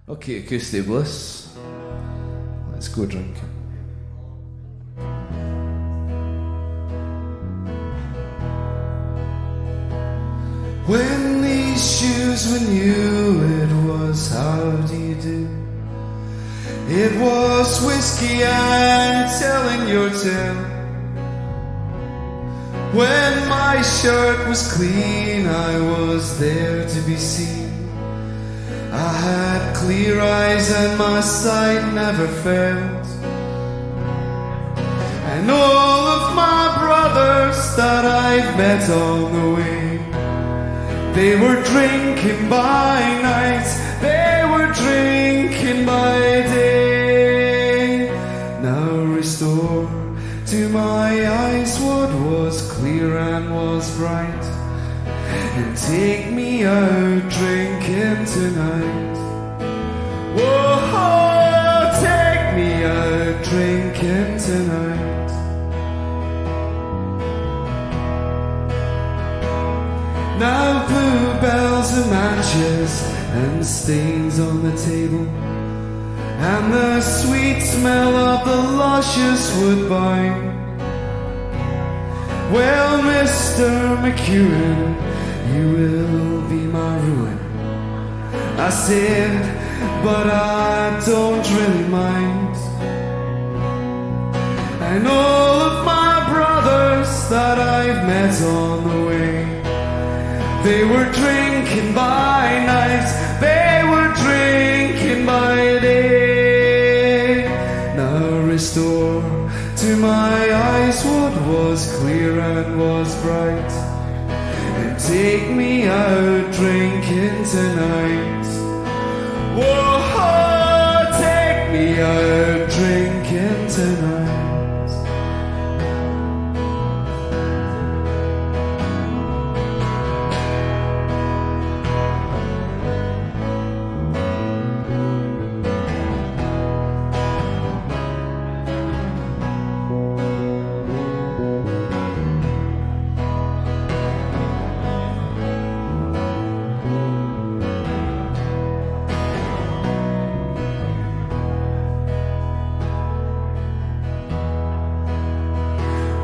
Okay, Acoustic Bliss. Let's go drinking. When these shoes were new, it was how do you do? It was whiskey and telling your tale. When my shirt was clean, I was there to be seen. I had clear eyes and my sight never failed. And all of my brothers that I've met on the way, they were drinking by night, they were drinking by day. Now restore to my eyes what was clear and was bright, and take me out drinking tonight. Whoa, take me out drinking tonight. Now bluebells and matches and stains on the table, and the sweet smell of the luscious woodbine. Well, Mr. McEwen, you will be my ruin, I said, but I don't really mind. And all of my brothers that I've met on the way, they were drinking by night, they were drinking by day. Now restore to my eyes what was clear and was bright, and take me out drinking tonight. Whoa, take me out drinking tonight.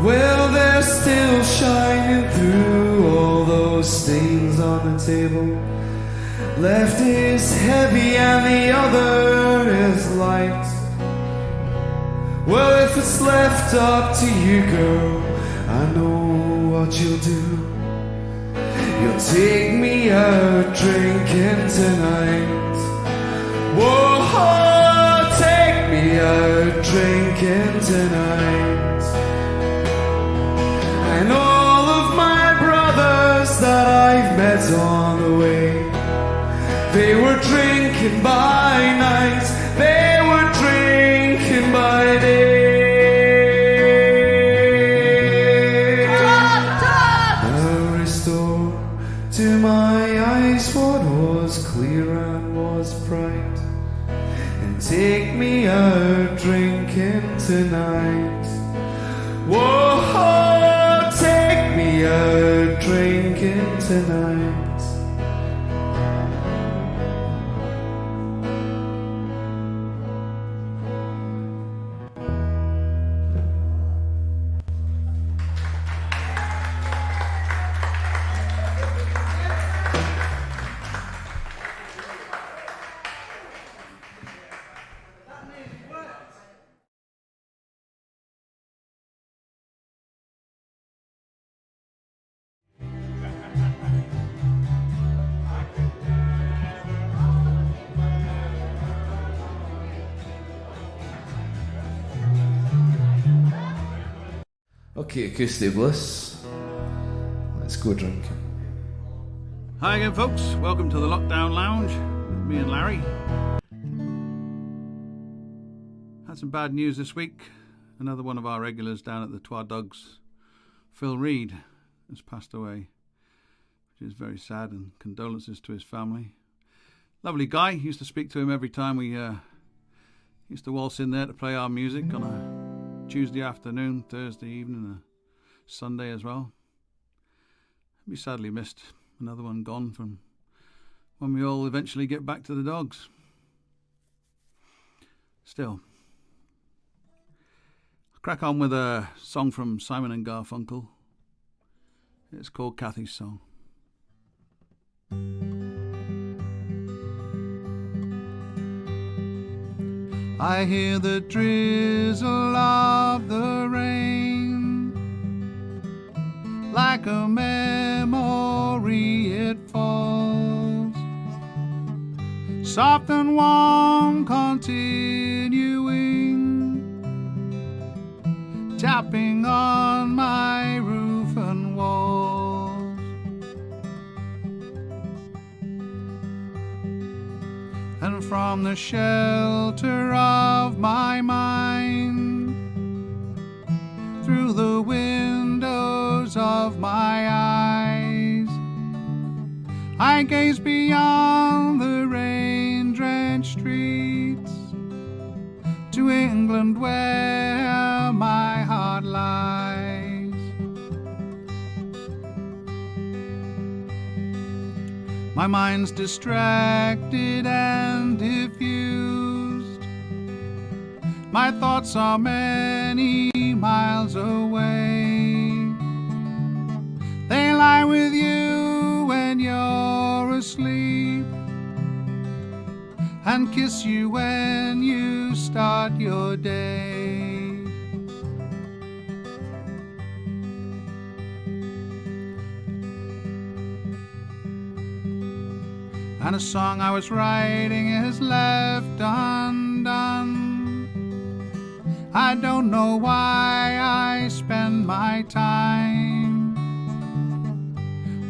Well, they're still shining through all those stains on the table. Left is heavy and the other is light. Well, if it's left up to you, girl, I know what you'll do. You'll take me out drinking tonight. Whoa, take me out drinking tonight. And all of my brothers that I've met on the way, they were drinking by night, they were drinking by day. Now restore to my eyes what was clear and was bright, and take me out drinking tonight. Whoa, take me out drinking tonight. Okay, Acoustic Bliss. Let's go drinking. Hi again, folks. Welcome to the Lockdown Lounge with me and Larry. Had some bad news this week. Another one of our regulars down at the Twa Dogs, Phil Reid, has passed away, which is very sad, and condolences to his family. Lovely guy. Used to speak to him every time we used to waltz in there to play our music on a Tuesday afternoon, Thursday evening, and Sunday as well. He'll be sadly missed. Another one gone from when we all eventually get back to the dogs. Still, I'll crack on with a song from Simon and Garfunkel. It's called Kathy's Song. I hear the drizzle of the rain, like a memory it falls, soft and warm, continuing, tapping on my roof and walls. And from the shelter of my mind, through the windows of my eyes, I gaze beyond the rain-drenched streets to England where my heart lies. My mind's distracted and diffused, my thoughts are many miles away. They lie with you when you're asleep, and kiss you when you start your day. And a song I was writing is left undone. I don't know why I spend my time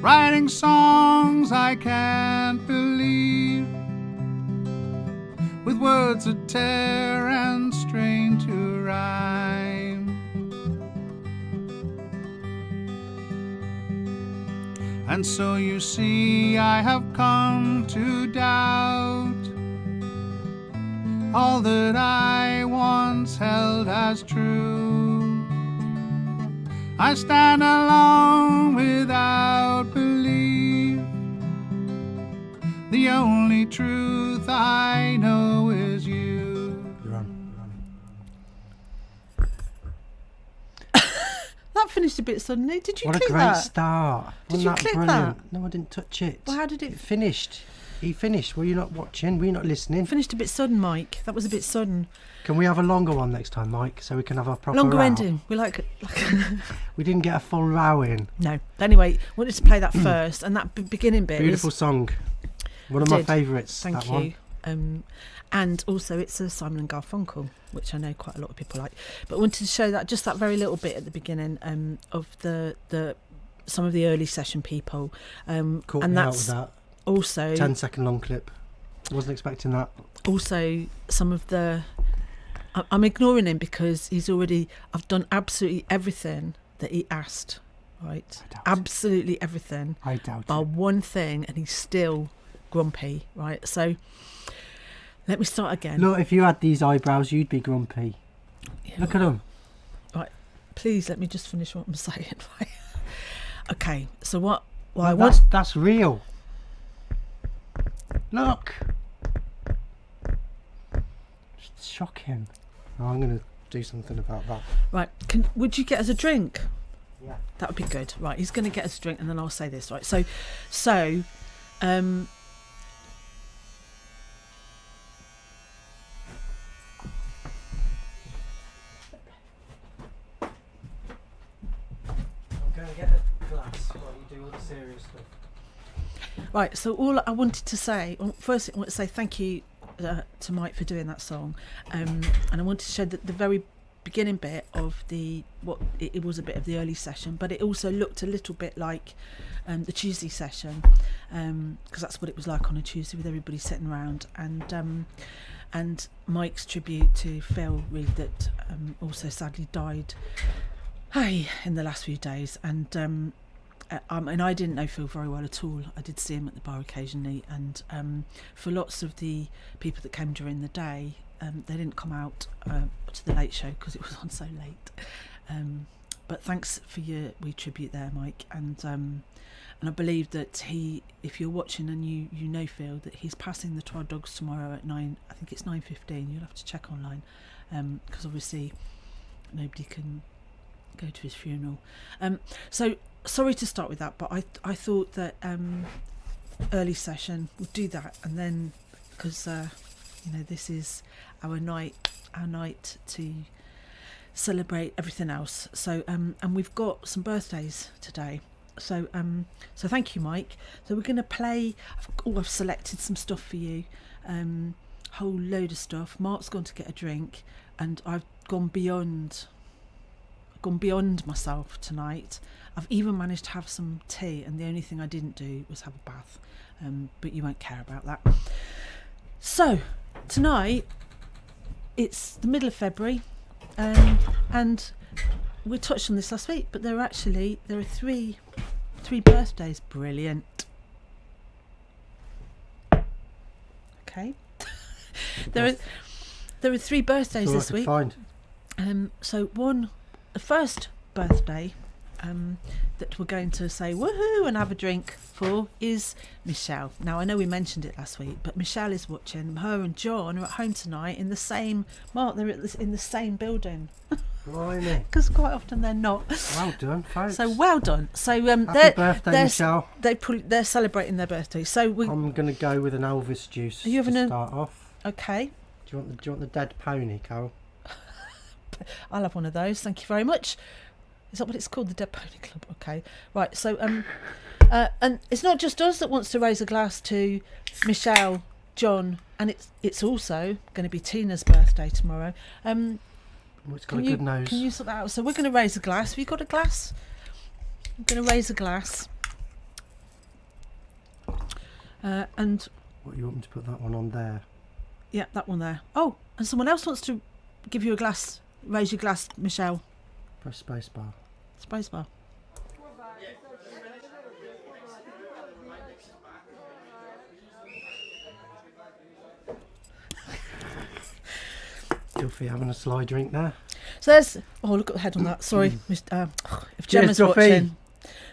writing songs I can't believe, with words that tear and strain to rhyme. And so you see, I have come to doubt all that I once held as true. I stand alone without belief. The only truth I know is you. You're on. That finished a bit suddenly. Did you What a click great that? start. Did Wasn't you that click brilliant? that? No, I didn't touch it. Well, how did It it finished. He finished. Were you not watching? Were you not listening? finished a bit sudden, Mike? That was a bit sudden. Can we have a longer one next time, Mike, so we can have a proper Longer row? ending. We like We didn't get a full row in. no. Anyway, wanted to play that first, and that beginning bit Beautiful was song. One of my Did. favourites. thank that you. One. And also it's a Simon and Garfunkel, which I know quite a lot of people like. But I wanted to show that just that very little bit at the beginning of the some of the early session people. Caught and me out that's with that. also 10-second long clip. Wasn't expecting that. also some of the I'm ignoring him because I've done absolutely everything that he asked, right? I doubt Absolutely everything I doubt bar it. one thing, and he's still grumpy, right? So let me start again. Look, if you had these eyebrows, you'd be grumpy. Yeah, Look at them. please let me just finish what I'm saying. Right? Okay, so what I want That's real. Look. It's shocking. Oh, I'm going to do something about that. right, would you get us a drink? Yeah. That would be good. Right, he's going to get us a drink, and then I'll say this. Right, so I'm going to get a glass while you do all the serious stuff. right, so all I wanted to say, first I want to say thank you to Mike for doing that song, and I wanted to show that the very beginning bit of it was a bit of the early session, but it also looked a little bit like the Tuesday session, because that's what it was like on a Tuesday with everybody sitting around, and Mike's tribute to Phil Reed that also sadly died in the last few days, and I didn't know Phil very well at all. I did see him at the bar occasionally, and for lots of the people that came during the day, they didn't come out to the late show because it was on so late. but thanks for your wee tribute there, Mike. And I believe that if you're watching and you know Phil, that he's passing the Twelve Dogs tomorrow at 9. I think it's 9:15. You'll have to check online, because obviously nobody can go to his funeral. So sorry to start with that, but I thought that early session would do that, and then because this is our night to celebrate everything else. So and we've got some birthdays today. So thank you, Mike. So we're going to play. I've selected some stuff for you, whole load of stuff. Mark's gone to get a drink, and I've gone beyond myself tonight. I've even managed to have some tea, and the only thing I didn't do was have a bath. But you won't care about that. So tonight it's the middle of February, and we touched on this last week, but there are three birthdays. Brilliant. Okay. there are 3 birthdays this week. So the first birthday that we're going to say woohoo and have a drink for is Michelle. Now, I know we mentioned it last week, but Michelle is watching. Her and John are at home tonight in the same in the same building. Blimey. Because quite often they're not. Well done, folks. So well done. So happy birthday, Michelle. They're celebrating their birthday. So I'm going to go with an Elvis juice to start off. Okay. Do you want the dead pony, Carol? I'll have one of those. Thank you very much. Is that what it's called, the Dead Pony Club? Okay, right. So and it's not just us that wants to raise a glass to Michelle, John, and it's also going to be Tina's birthday tomorrow. It's got a good nose. Can you sort that out? So we're going to raise a glass. Have you got a glass? I'm going to raise a glass. And what, you want me to put that one on there? Yeah, that one there. Oh, and someone else wants to give you a glass. Raise your glass, Michelle. Press spacebar. Spacebar. Duffy having a sly drink there. So there's. Oh, look at the head on that. Sorry, if Gemma's watching.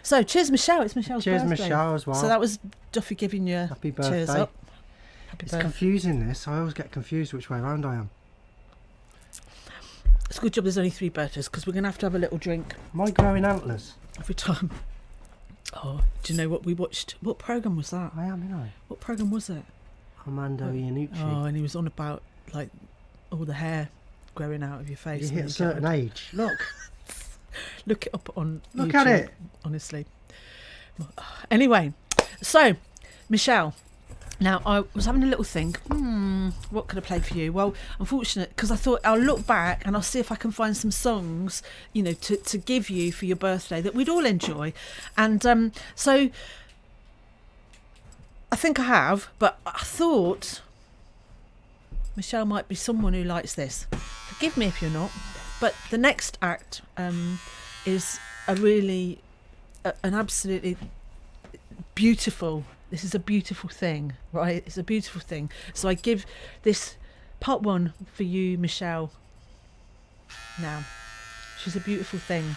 So cheers, Michelle. It's Michelle's birthday. Cheers, Michelle, as well. So that was Duffy giving you happy birthday. Cheers up. Happy it's birthday. Confusing this. I always get confused which way around I am. It's a good job there's only 3 birthdays, because we're going to have a little drink. Am I growing antlers? Every time. Oh, do you know what we watched? What programme was that? I am, you know. What programme was it? Armando Iannucci. Oh, and he was on about, like, all the hair growing out of your face. You hit a certain age. Look. Look it up on Look YouTube, at it. Honestly. Anyway, so, Michelle. Now, I was having a little think, what could I play for you? Well, unfortunate, because I thought I'll look back and I'll see if I can find some songs, to give you for your birthday that we'd all enjoy. And so I think I have, but I thought Michelle might be someone who likes this. Forgive me if you're not. But the next act is an absolutely beautiful. This is a beautiful thing, right? It's a beautiful thing. So I give this part 1 for you, Michelle. Now, she's a beautiful thing,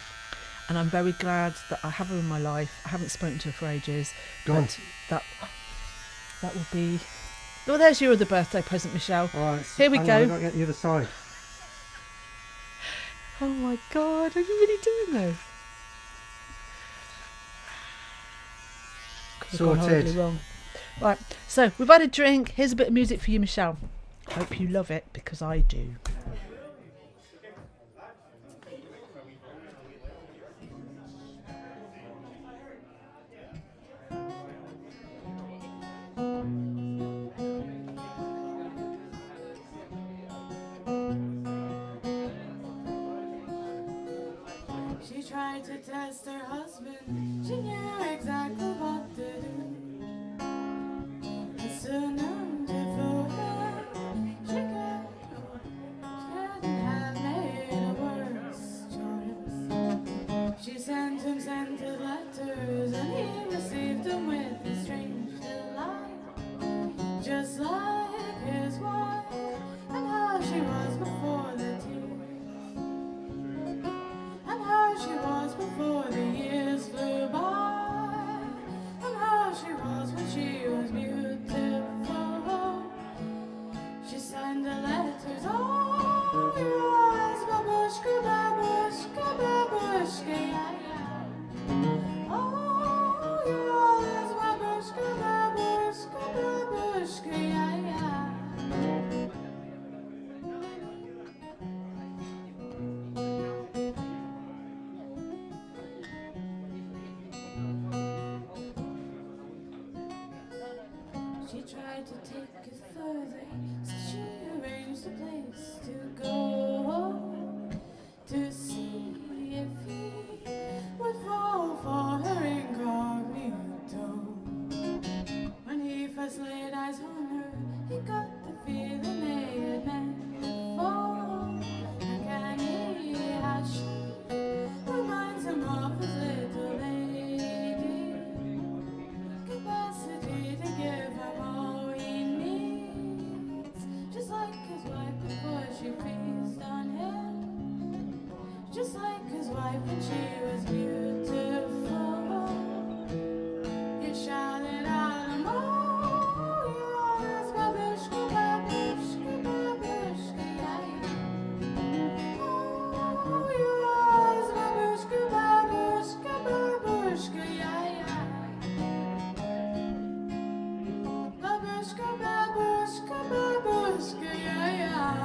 and I'm very glad that I have her in my life. I haven't spoken to her for ages. Go on. That will be. Well, there's your other birthday present, Michelle. All right. Here we go. I've got to get the other side. Oh my God! Are you really doing this? Sorted. Wrong. Right, so we've had a drink. Here's a bit of music for you, Michelle. Hope you love it, because I do. She tried to test her husband. She knew exactly what to do. As soon as for her, she couldn't have made a worse choice. She sent him scented letters, and he received them with a strange delight, just like his wife, and how she was before the tears. She was She tried to take it further, so she arranged a place to go to see if he would fall for her incognito. When he first laid eyes on her, he got the feeling they had met before. Uncanny how she reminds him of his little lady, capacity to give him all he needs, just like his wife before she feasts on him, just like his wife when she was beautiful. You shouted out, oh, yours, babushka, babushka, babushka, yeah. Oh, yours, babushka, babushka, babushka, yeah. Babushka, babushka, babushka, yeah.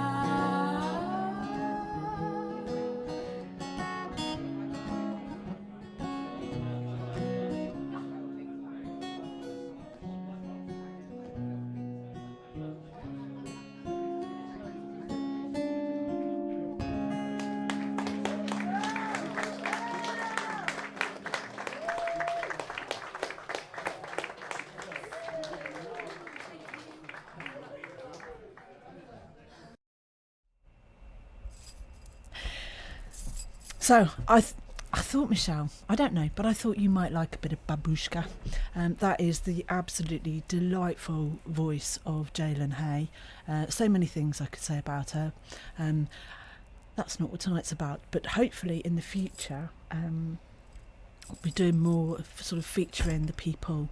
So I thought, Michelle, I don't know, but I thought you might like a bit of babushka. That is the absolutely delightful voice of Jalen Hay. So many things I could say about her. That's not what tonight's about, but hopefully in the future we'll be doing more of sort of featuring the people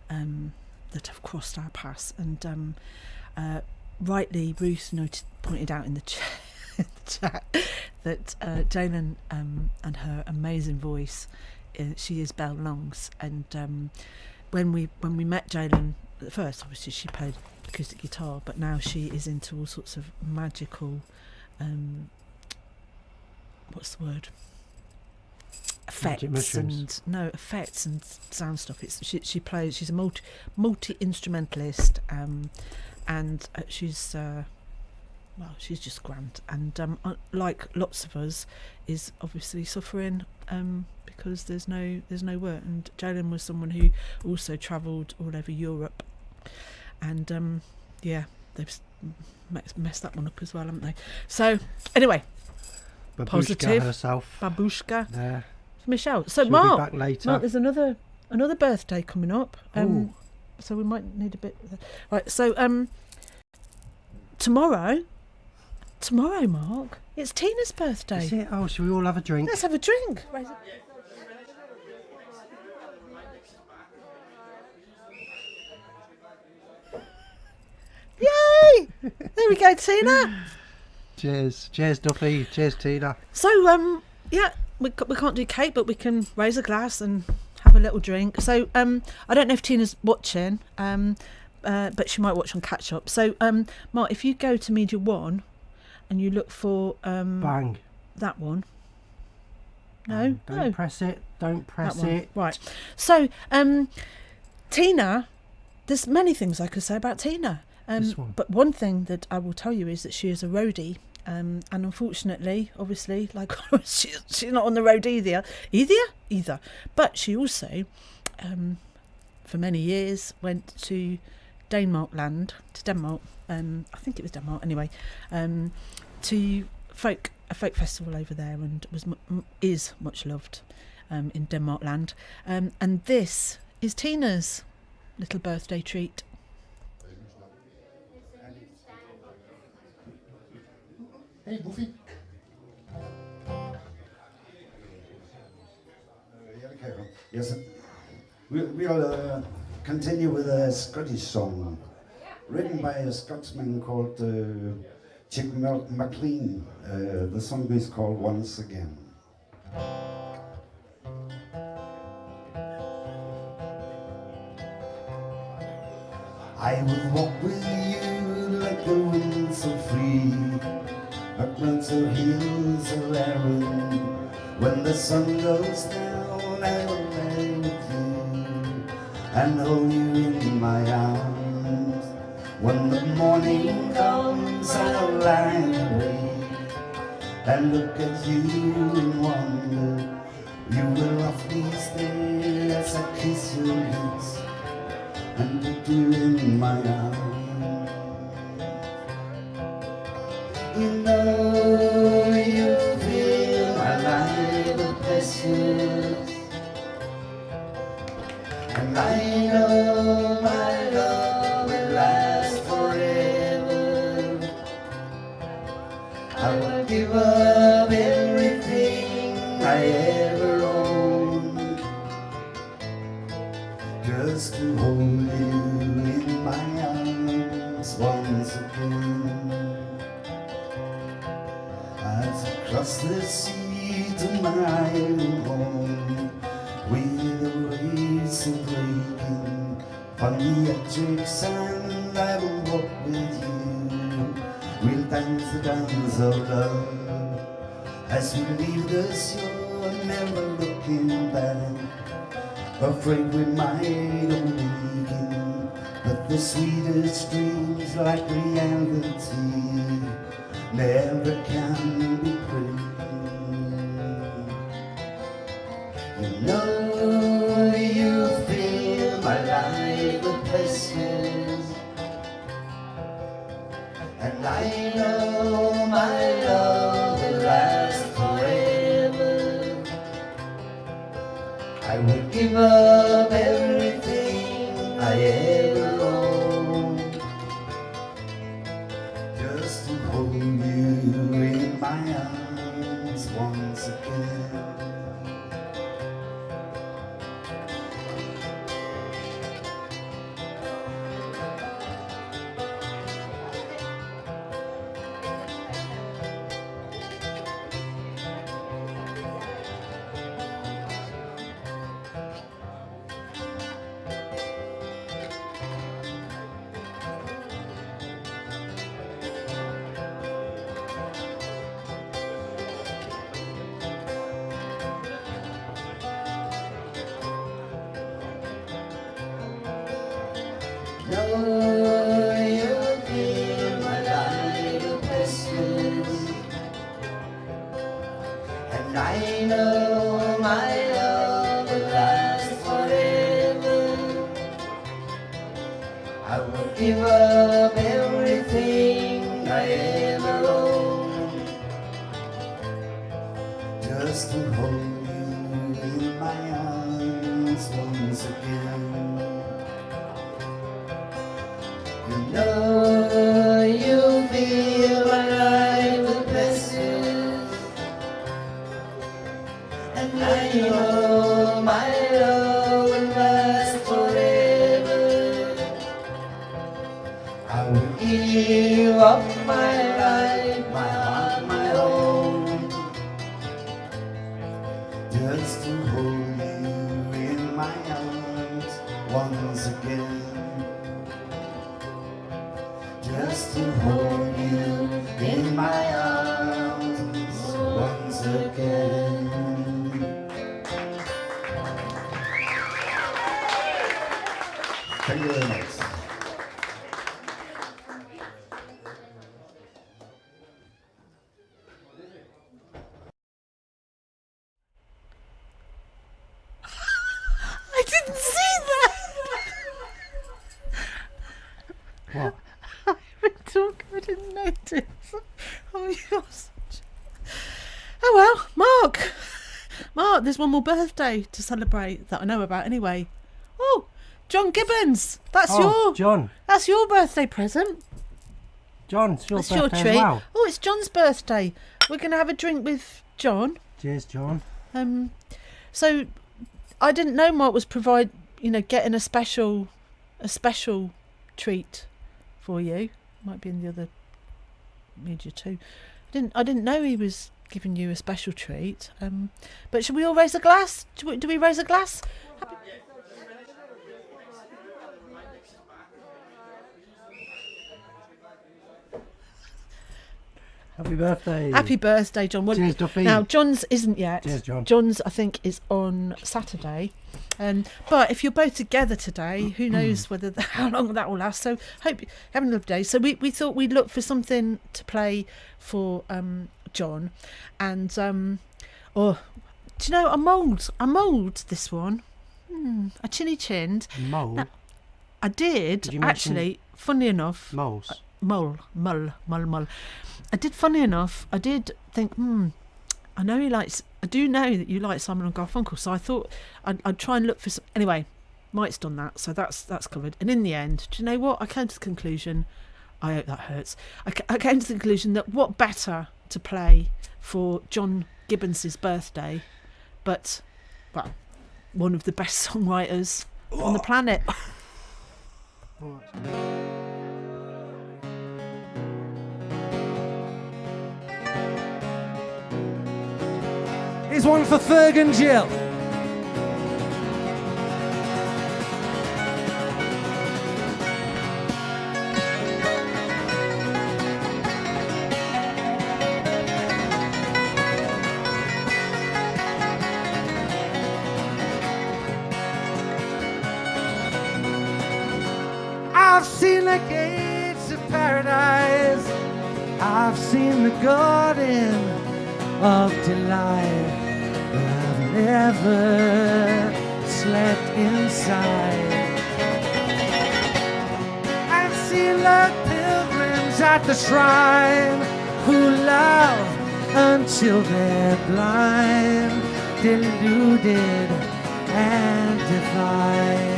that have crossed our paths. And rightly, Ruth pointed out in the chat that Jalen and her amazing voice, she is Belle Long's. And when we met Jalen at first, obviously she played acoustic guitar, but now she is into all sorts of magical what's the word, effects and sound stuff. She plays, she's a multi instrumentalist, and she's she's just grand, and like lots of us, is obviously suffering because there's no work. And Jalen was someone who also travelled all over Europe, and they've messed that one up as well, haven't they? So anyway, Babushka positive herself. Babushka. There. Michelle. So She'll Mark, be back later. Mark, there's another birthday coming up. Ooh. So we might need a bit. Right. So tomorrow, Mark, it's Tina's birthday. Is it? Oh, shall we all have a drink? Let's have a drink. Yay! There we go, Tina. Cheers. Cheers, Duffy. Cheers, Tina. So, we can't do cake, but we can raise a glass and have a little drink. So, I don't know if Tina's watching, but she might watch on catch up. So, Mark, if you go to Media 1 and you look for Bang. that one. No, Don't press it. Don't press it. Right. So, Tina, there's many things I could say about Tina. This one. But one thing that I will tell you is that she is a roadie. And unfortunately, obviously, like she's not on the road either. But she also, for many years, went to Denmark. I think it was Denmark anyway, to a folk festival over there, and is much loved in Denmark land. And this is Tina's little birthday treat. Hey, Buffy. Yes, we'll continue with a Scottish song written by a Scotsman called Chick McLean. The song is called Once Again. I will walk with you like the wind so free, across the hills of Erin. When the sun goes down, I will lay with you and hold you in my arms. When the morning comes, I'll lie awake and look at you and wonder. You will awfully stay as I kiss your lips and put you in my arms. You know you fill my life with pleasures, and I know my love will last forever. I will give up everything I ever owned just to hold you in my arms once again. As I cross the sea to my own home, with the waves are breaking on the electric sand, I will walk with you. We'll dance the dance of love as we leave the shore, never looking back. Afraid we might awaken, but the sweetest dreams, like reality, never can be broken. You know you fill my life with pleasures, and I know my love will last forever. I will give up everything I ever owned just to hold you in my arms once again. No, you give my life a blessing, and I know my love will last forever. I will give up everything I ever owned just to hold you in my arms once again. You know you fill my life with blessings, and I know my love will last forever. I will give up my life, my heart, my home, just to hold you in my arms once again. Just to hold you in my arms once again. Thank you very much. I didn't see that. What? I didn't notice. Oh, you're such... Oh well, Mark, there's one more birthday to celebrate that I know about anyway. Oh, John Gibbons, that's John. That's your birthday present. John, it's your That's birthday your treat. as well. Oh, it's John's birthday. We're going to have a drink with John. Cheers, John. So I didn't know Mark was getting a special treat for you. Might be in the other media too. I didn't know he was giving you a special treat. But should we all raise a glass? Do we raise a glass? Happy birthday. Happy birthday, John. Well, Cheers, Duffy. now, John's isn't yet. Cheers, John. John's, I think, is on Saturday. But if you're both together today, who knows how long that will last. So hope you're having a lovely day. So we thought we'd look for something to play for John. And, do you know, I mulled this one. I chinny-chinned. Mole. I did you mention actually, funny enough. Moles. Mull. I did, funny enough, I did think, I do know that you like Simon and Garfunkel, so I thought I'd try and look for some. Anyway, Mike's done that, so that's covered. And in the end, do you know what? I came to the conclusion, I hope that hurts, I came to the conclusion that what better to play for John Gibbons's birthday, but, well, one of the best songwriters on the planet. Here's one for Ferg and Jill. I've seen the gates of paradise. I've seen the garden of delight. But I've never slept inside. I've seen the pilgrims at the shrine who love until they're blind, deluded and divine.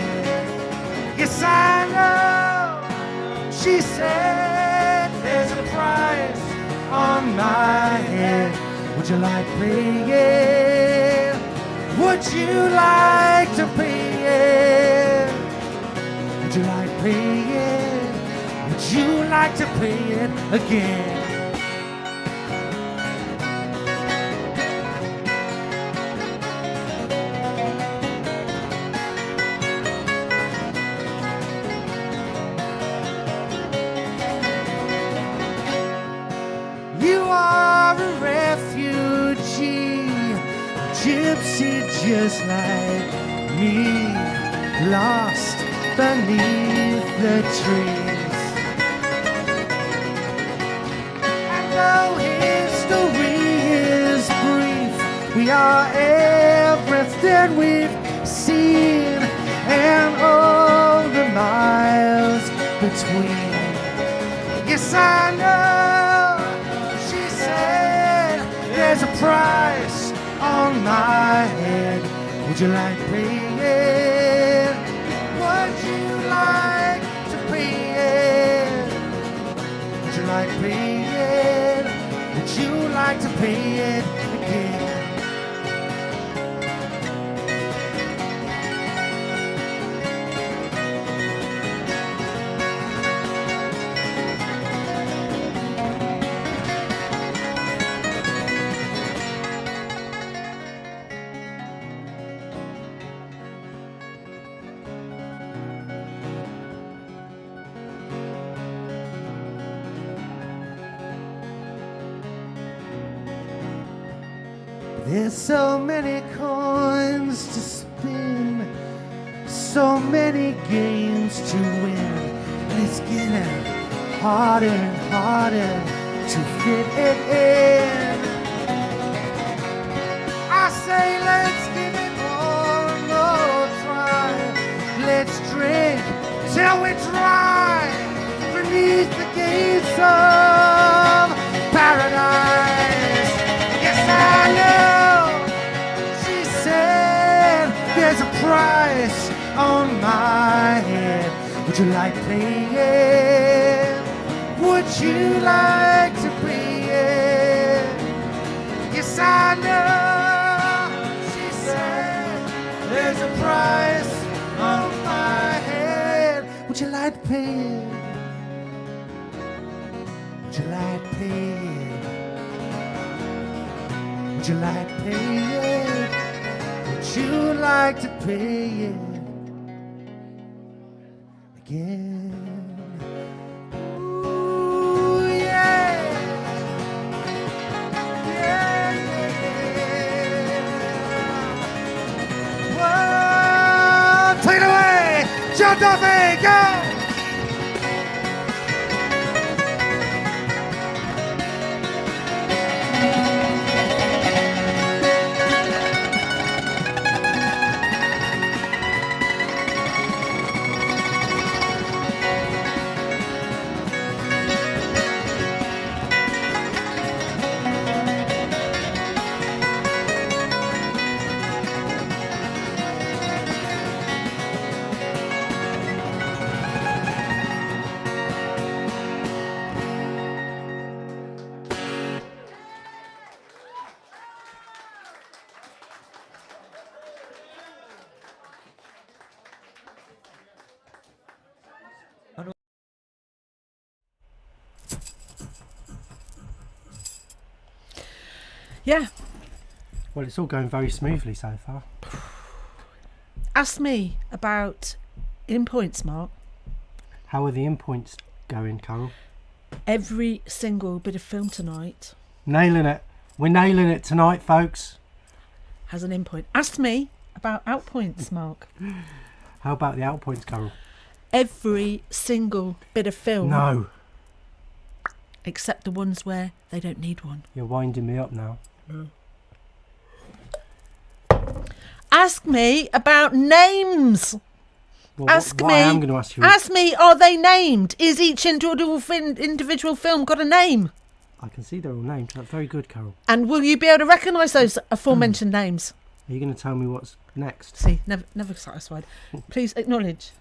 Yes, I know, she said, there's a price on my head. Would you like paying it? Would you like to pay it? Would you like paying it? Would you like to pay it again? You are a refugee, gypsy just like me, lost beneath the trees. And though history is brief, we are everything we've seen and all the miles between. Yes, I know, she said, there's a price on my head. Would you like paying it? Would you like to pay it? Would you like paying it? Would you like to pay it again? There's so many coins to spin, so many games to win, and it's getting harder and harder to fit it in. I say let's give it one more try. Let's drink till we dry beneath the gates of paradise. Yes, I know. She said there's a price on my head. Would you like paying it? Would you like to pay it? Yes, I know. She said there's a price on my head. Would you like to pay it? Would you like to pay it? Would you like to pay it? Would you like to pay it again? Ooh, yeah. Take it away, John Duffy, go! Yeah. Well, it's all going very smoothly so far. Ask me about in points, Mark. How are the in points going, Carol? Every single bit of film tonight Nailing it. We're nailing it tonight, folks. has an in point. Ask me about out points, Mark. How about the out points, Carol? Every single bit of film. No. Except the ones where they don't need one. You're winding me up now. Ask me about names. Well, Ask what me. I am going to ask you. Ask me, are they named? Is each individual film got a name? I can see they're all named. That's very good, Carol. And will you be able to recognise those aforementioned names? Are you going to tell me what's next? See, never satisfied. Please acknowledge.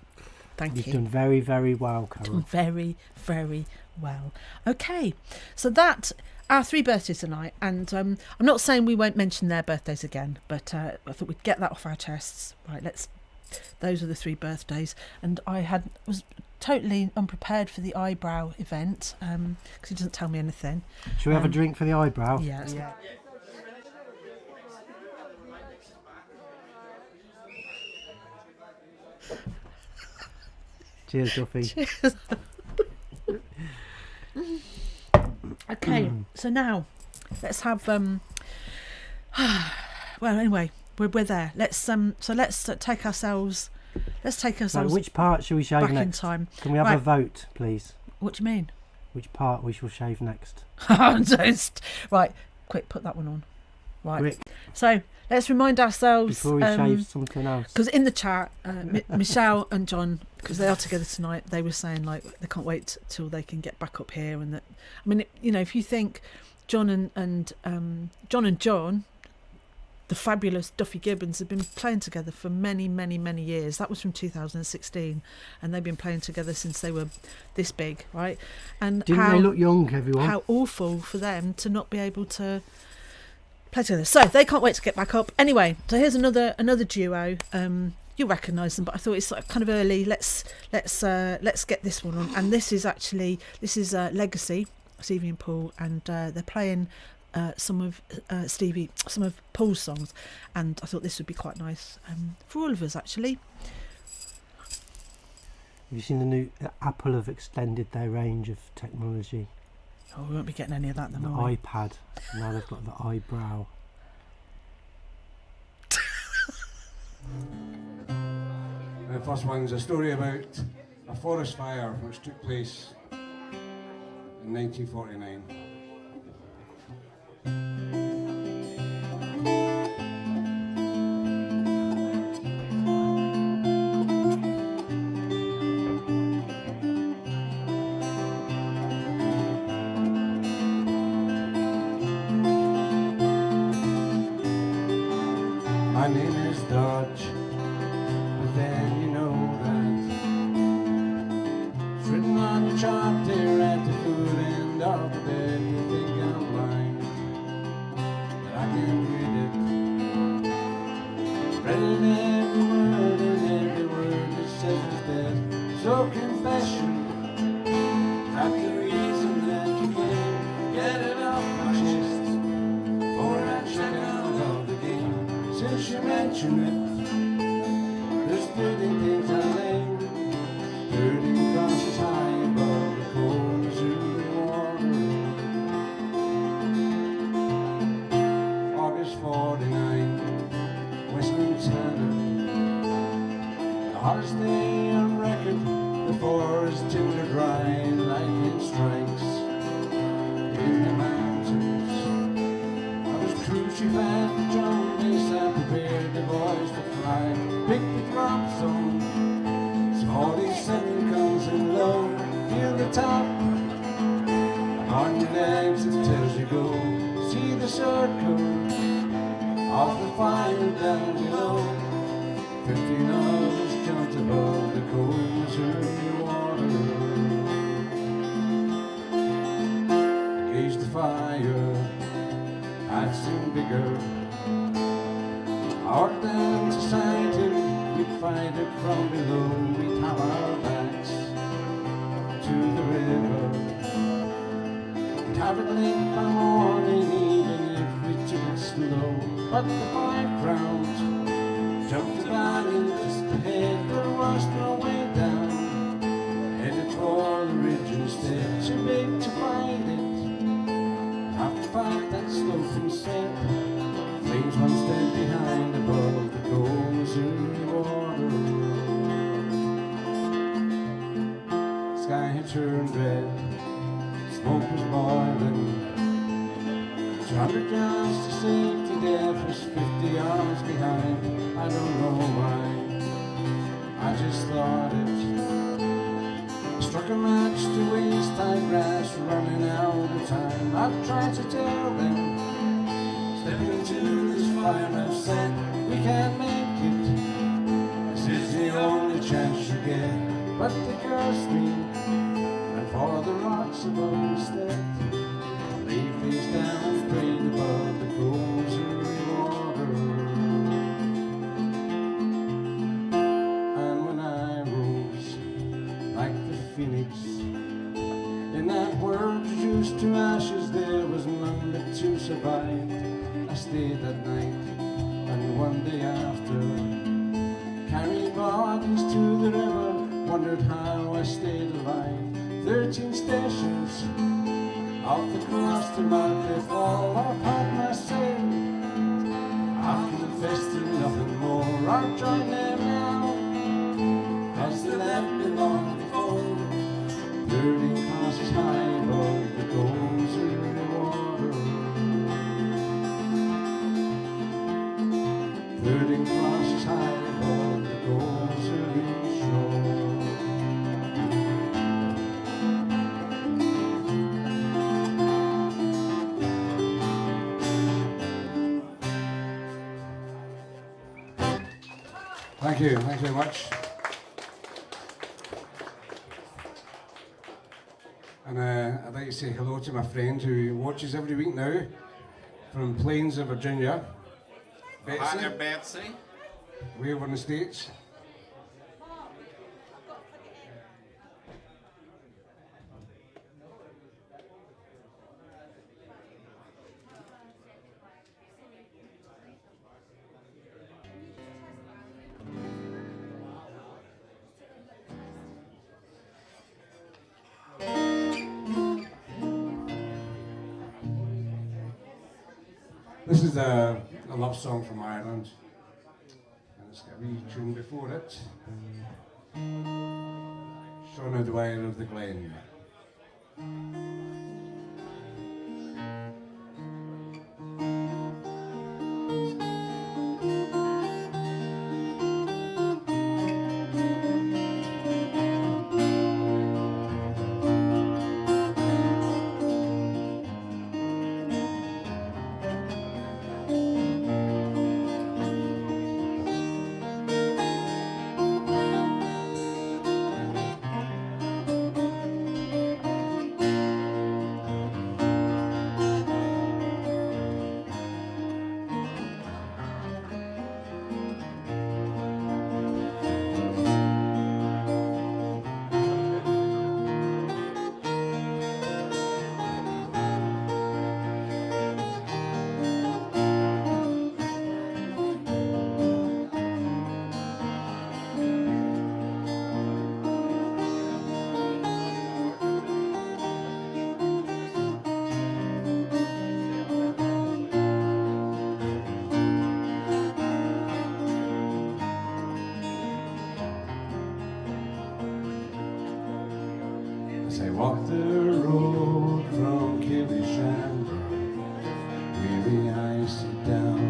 Thank You've you. done very, very well, Carol. Done very, very well. Okay, so that our 3 birthdays tonight, and I'm not saying we won't mention their birthdays again, but I thought we'd get that off our chests. Right, those are the 3 birthdays, and I was totally unprepared for the eyebrow event because he doesn't tell me anything. Shall we have a drink for the eyebrow? Yeah. Cheers, Duffy. Okay, so now let's have well, anyway, we're there. Let's take ourselves. So which part shall we shave back next? in time. Can we have Right. a vote, please? What do you mean? Which part we shall shave next? Right, quick, put that one on. Right. Quick, So let's remind ourselves before we shave something else. because in the chat, Michelle and John, because they are together tonight, they were saying like they can't wait till they can get back up here, and that I mean, if you think John and John, the fabulous Duffy Gibbons, have been playing together for many, many, many years. That was from 2016, and they've been playing together since they were this big, right? And Didn't they look young, everyone? how awful for them to not be able to play together. So they can't wait to get back up. Anyway, so here's another duo. You'll recognise them, but I thought it's like kind of early. Let's get this one on. And this is Legacy, Stevie and Paul, and they're playing some of Paul's songs, and I thought this would be quite nice for all of us actually. Have you seen the new Apple have extended their range of technology? Oh, we won't be getting any of that then, The are we? iPad. Now they've got the eyebrow. The first one's a story about a forest fire which took place in 1949. My name is Dodge, but then you know that it's written on your chart there at the foot end of the bed. You think I'm blind, but I can't read it. Read it every word, and every word that says is dead. So confession, not the reason that you can't get it off my chest, for I check out of the game. Since you mentioned it, there's 13 things I named. 13 crosses high above the cold Missouri water. August 49, West Montana. hottest day on record, the forest tinder dry, lightning strikes in the mountains. I was crucified, John Mace, I prepared the voice to fly. Pick the drop zone, 47 comes in low, feel the top. On your legs it tells you go, see the circle of the fire down below. 15 others jumped above the coals in the water. Against the fire, I'd seen bigger. Our down society, we'd fight it from below. We'd have our backs to the river. We'd have it late by morning, even if we took it slow. But the background jumped the valley just ahead, there was no way down. Headed for the ridge instead, too big to fight it. Have to fight that slope instead. Flames one step behind, above the coals in the water. Sky had turned red, smoke was boiling. 200 yards to safety, death was 50 yards behind. I don't know why, I just thought it. Struck a match to waste time, grass running out of time. I've tried to tell them, step into this fire I've said, we can't make it. This is the only chance you get. But they cursed me, and for the rocks above instead. Lay face down and prayed above the coals in the water. And when I rose like the phoenix, in that world reduced to ashes, there was none but to survive. I stayed that night and one day after, carried bodies to the river, wondered how I stayed alive. 13 stations off the cross to mark their fall upon my sin. I'll confess to nothing more, I'll join them now, 'cause they left me long before. 13 crosses high above the coals in the water. 13 crosses high above the coals in the shore. Thank you very much. And I'd like to say hello to my friend who watches every week now from Plains of Virginia, Betsy. Hi there, Betsy. Way over in the States. This is a love song from Ireland, and it's got a wee tune before it. Shauna Dwyer of the Glen. As I walk the road from Killishamber, weary eyes sit down.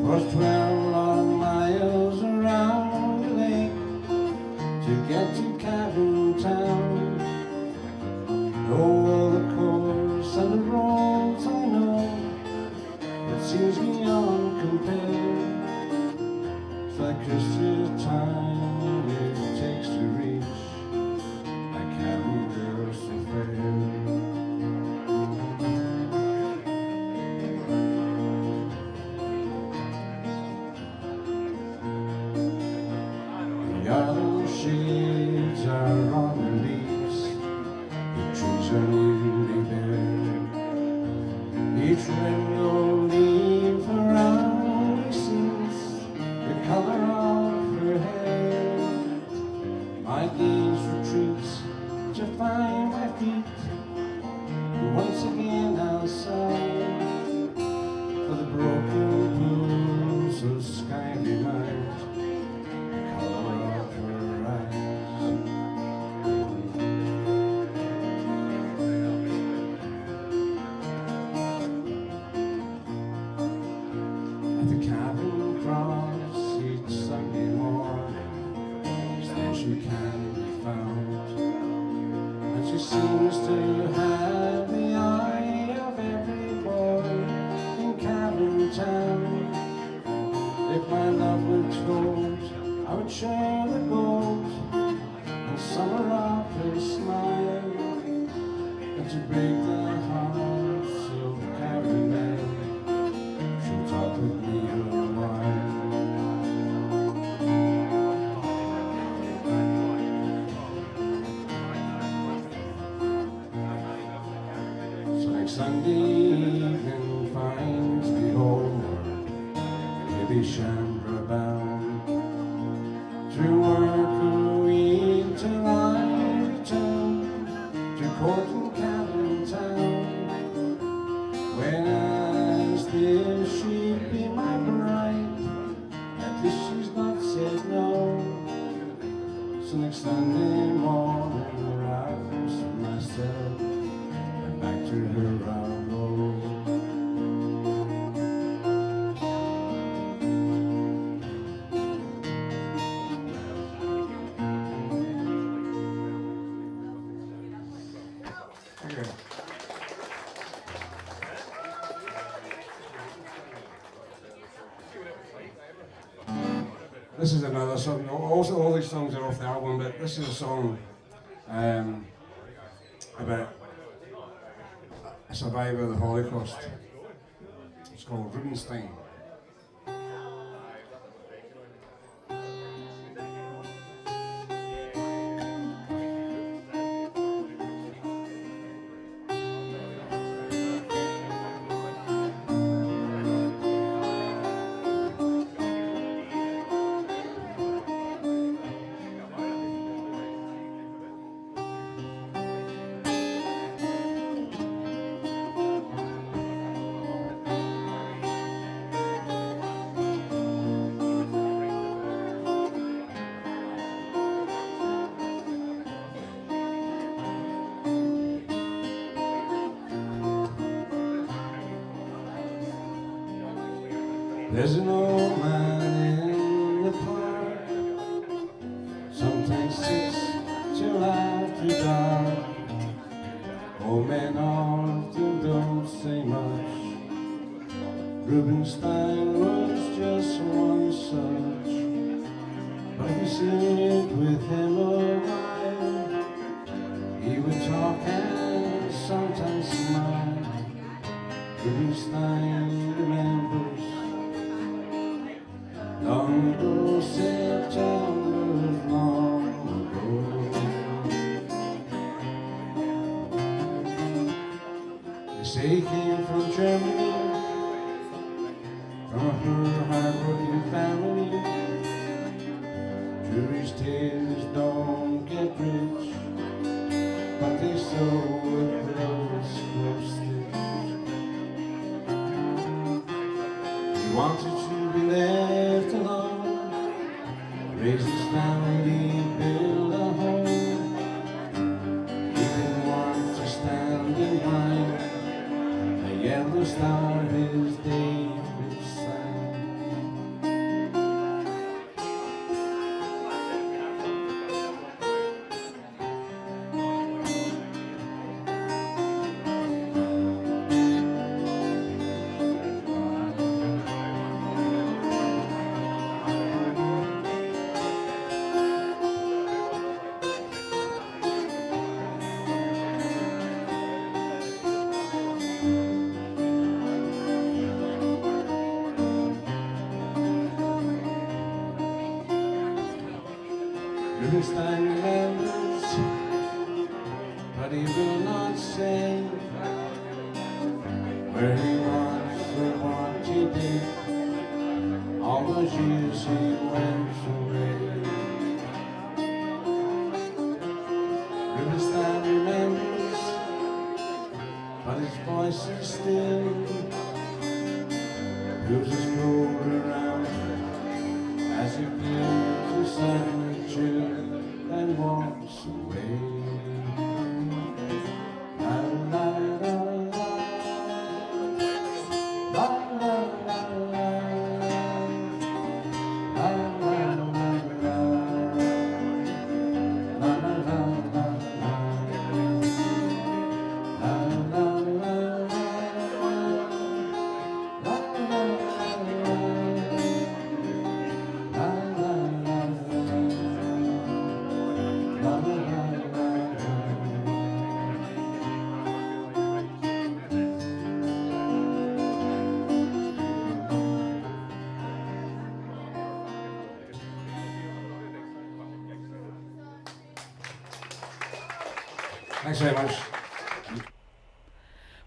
For 12 long miles around the lake to get to Cabin Town. Know all the course and the roads I know, it seems beyond compare. It's like Christmas time it takes to reach a cabin girl so fair. The autumn shades are on the leaves, the trees are newly bare. Each window leaf around sees the color of her hair. My gaze retreats to find my feet once again outside, for the broken blues of skyly night, the color of her eyes. At the cabin cross each Sunday morning, there she can be found, and she seems to have the eye of every boy in Cabin Town. If my love were told, I would share the gold and summer of her smile, and to break the hearts of caravans, she'll talk with me a while. So next Sunday evening finds me homeward, Killishamber bound, through work a week till I return to Court and Cabin Town. When as this she'd be my bride, at least she's not said no. So next Sunday morning I rise myself and back to her I'll go. Okay. This is another song. Also, all these songs are off the album, but this is a song about a survivor of the Holocaust. It's called Rubinstein. There's an old man in the park, sometimes sits till after dark. Old men often don't say much. Rubinstein was just one such. But if you sit with him a while, he would talk and sometimes smile. Rubinstein remembers long ago, September's long ago. They say he came from Germany, from her hard-working family. Jury's tales don't get rich, but they sew with close stitch. He wanted to be left alone, raise his family, build a home. will start his day with sand. Riverstand remembers, but he will not say where he was or what he did. All those years he went away. Riverstand remembers, but his voice is still. Feels his roll around as he feels the sun and walks away. La la la la, la la la la, la la la la, la la la la, la la la Thanks very much.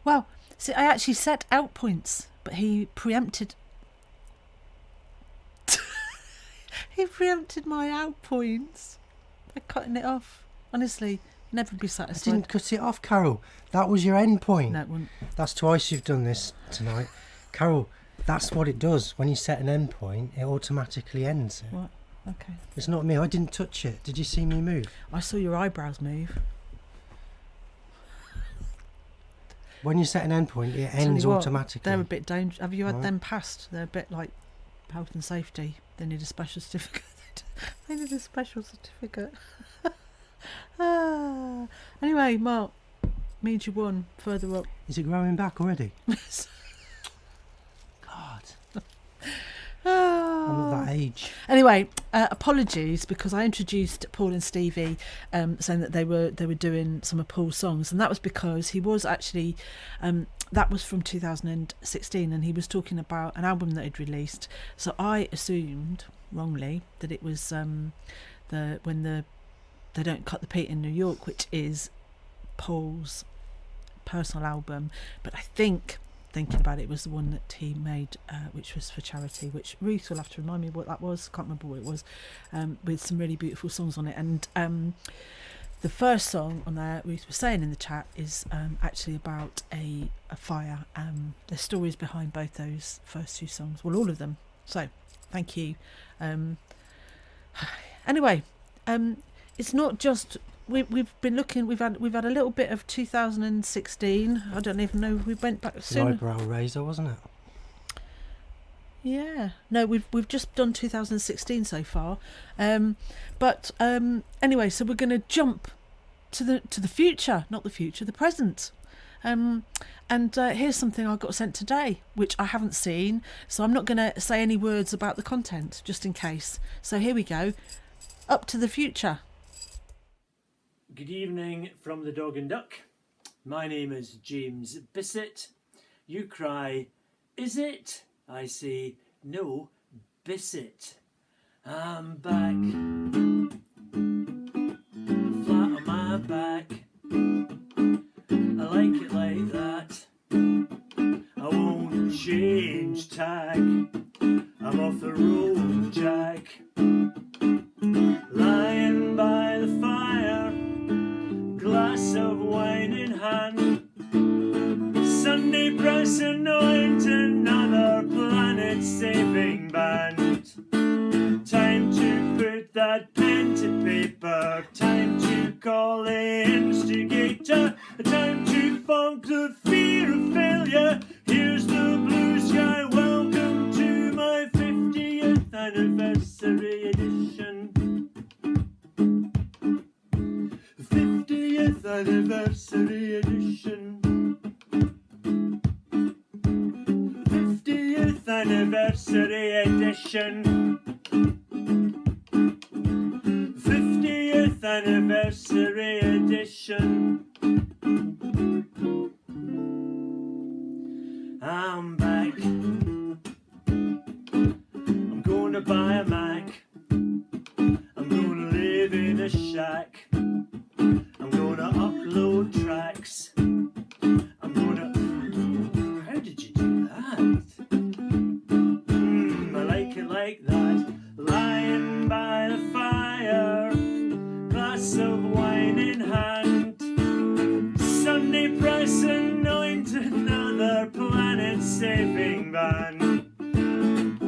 Well, see, I actually set out points, but he preempted. He preempted my out points by cutting it off. Honestly, never be I satisfied. didn't cut it off, Carol. That was your end point. No, it wouldn't. That's twice you've done this tonight. Carol, that's what it does. When you set an end point, it automatically ends it. What? Okay. It's not me. I didn't touch it. Did you see me move? I saw your eyebrows move. When you set an end point, it Tell you ends what, automatically. They're a bit dangerous. Have you had Right. them passed? They're a bit like health and safety. They need a special certificate. They need a special certificate. Anyway, Mark, means you won. Further up. Is it growing back already? God. I'm at that age. Anyway, apologies because I introduced Paul and Stevie, saying that they were doing some of Paul's songs, and that was because he was actually that was from 2016, and he was talking about an album that he'd released. So I assumed wrongly that it was when They Don't Cut the Peat in New York, which is Paul's personal album, but I think, thinking about it, was the one that he made, which was for charity, which Ruth will have to remind me what that was. Can't remember what it was, with some really beautiful songs on it. And the first song on there, Ruth was saying in the chat, is actually about a fire. There's stories behind both those first two songs, well, all of them. So thank you. Anyway, it's not just we've been looking. We've had a little bit of 2016. I don't even know. We went back soon. Eyebrow raiser, wasn't it? Yeah. No, we've just done 2016 so far. But anyway, so we're going to jump to the future, not the future, the present. And here's something I got sent today, which I haven't seen, so I'm not going to say any words about the content, just in case. So here we go. Up to the future. Good evening from the Dog and Duck. My name is James Bissett. You cry, is it? I say, no, Bissett. I'm back, flat on my back. I like it like that. I won't change tack. I'm off the road, Jack. Lying by the fire, glass of wine in hand. Sunday press anoint another planet-saving band. Time to put that pen to paper. Time to call the instigator. Time to funk the fear of failure. Hear anniversary edition. 50th anniversary edition. 50th anniversary edition. I'm back. I'm gonna buy a Mac. I'm gonna live in a shack. I'm gonna upload tracks. I'm gonna... How did you do that? I like it like that. Lying by the fire, glass of wine in hand. Sunday press anoint another planet-saving band.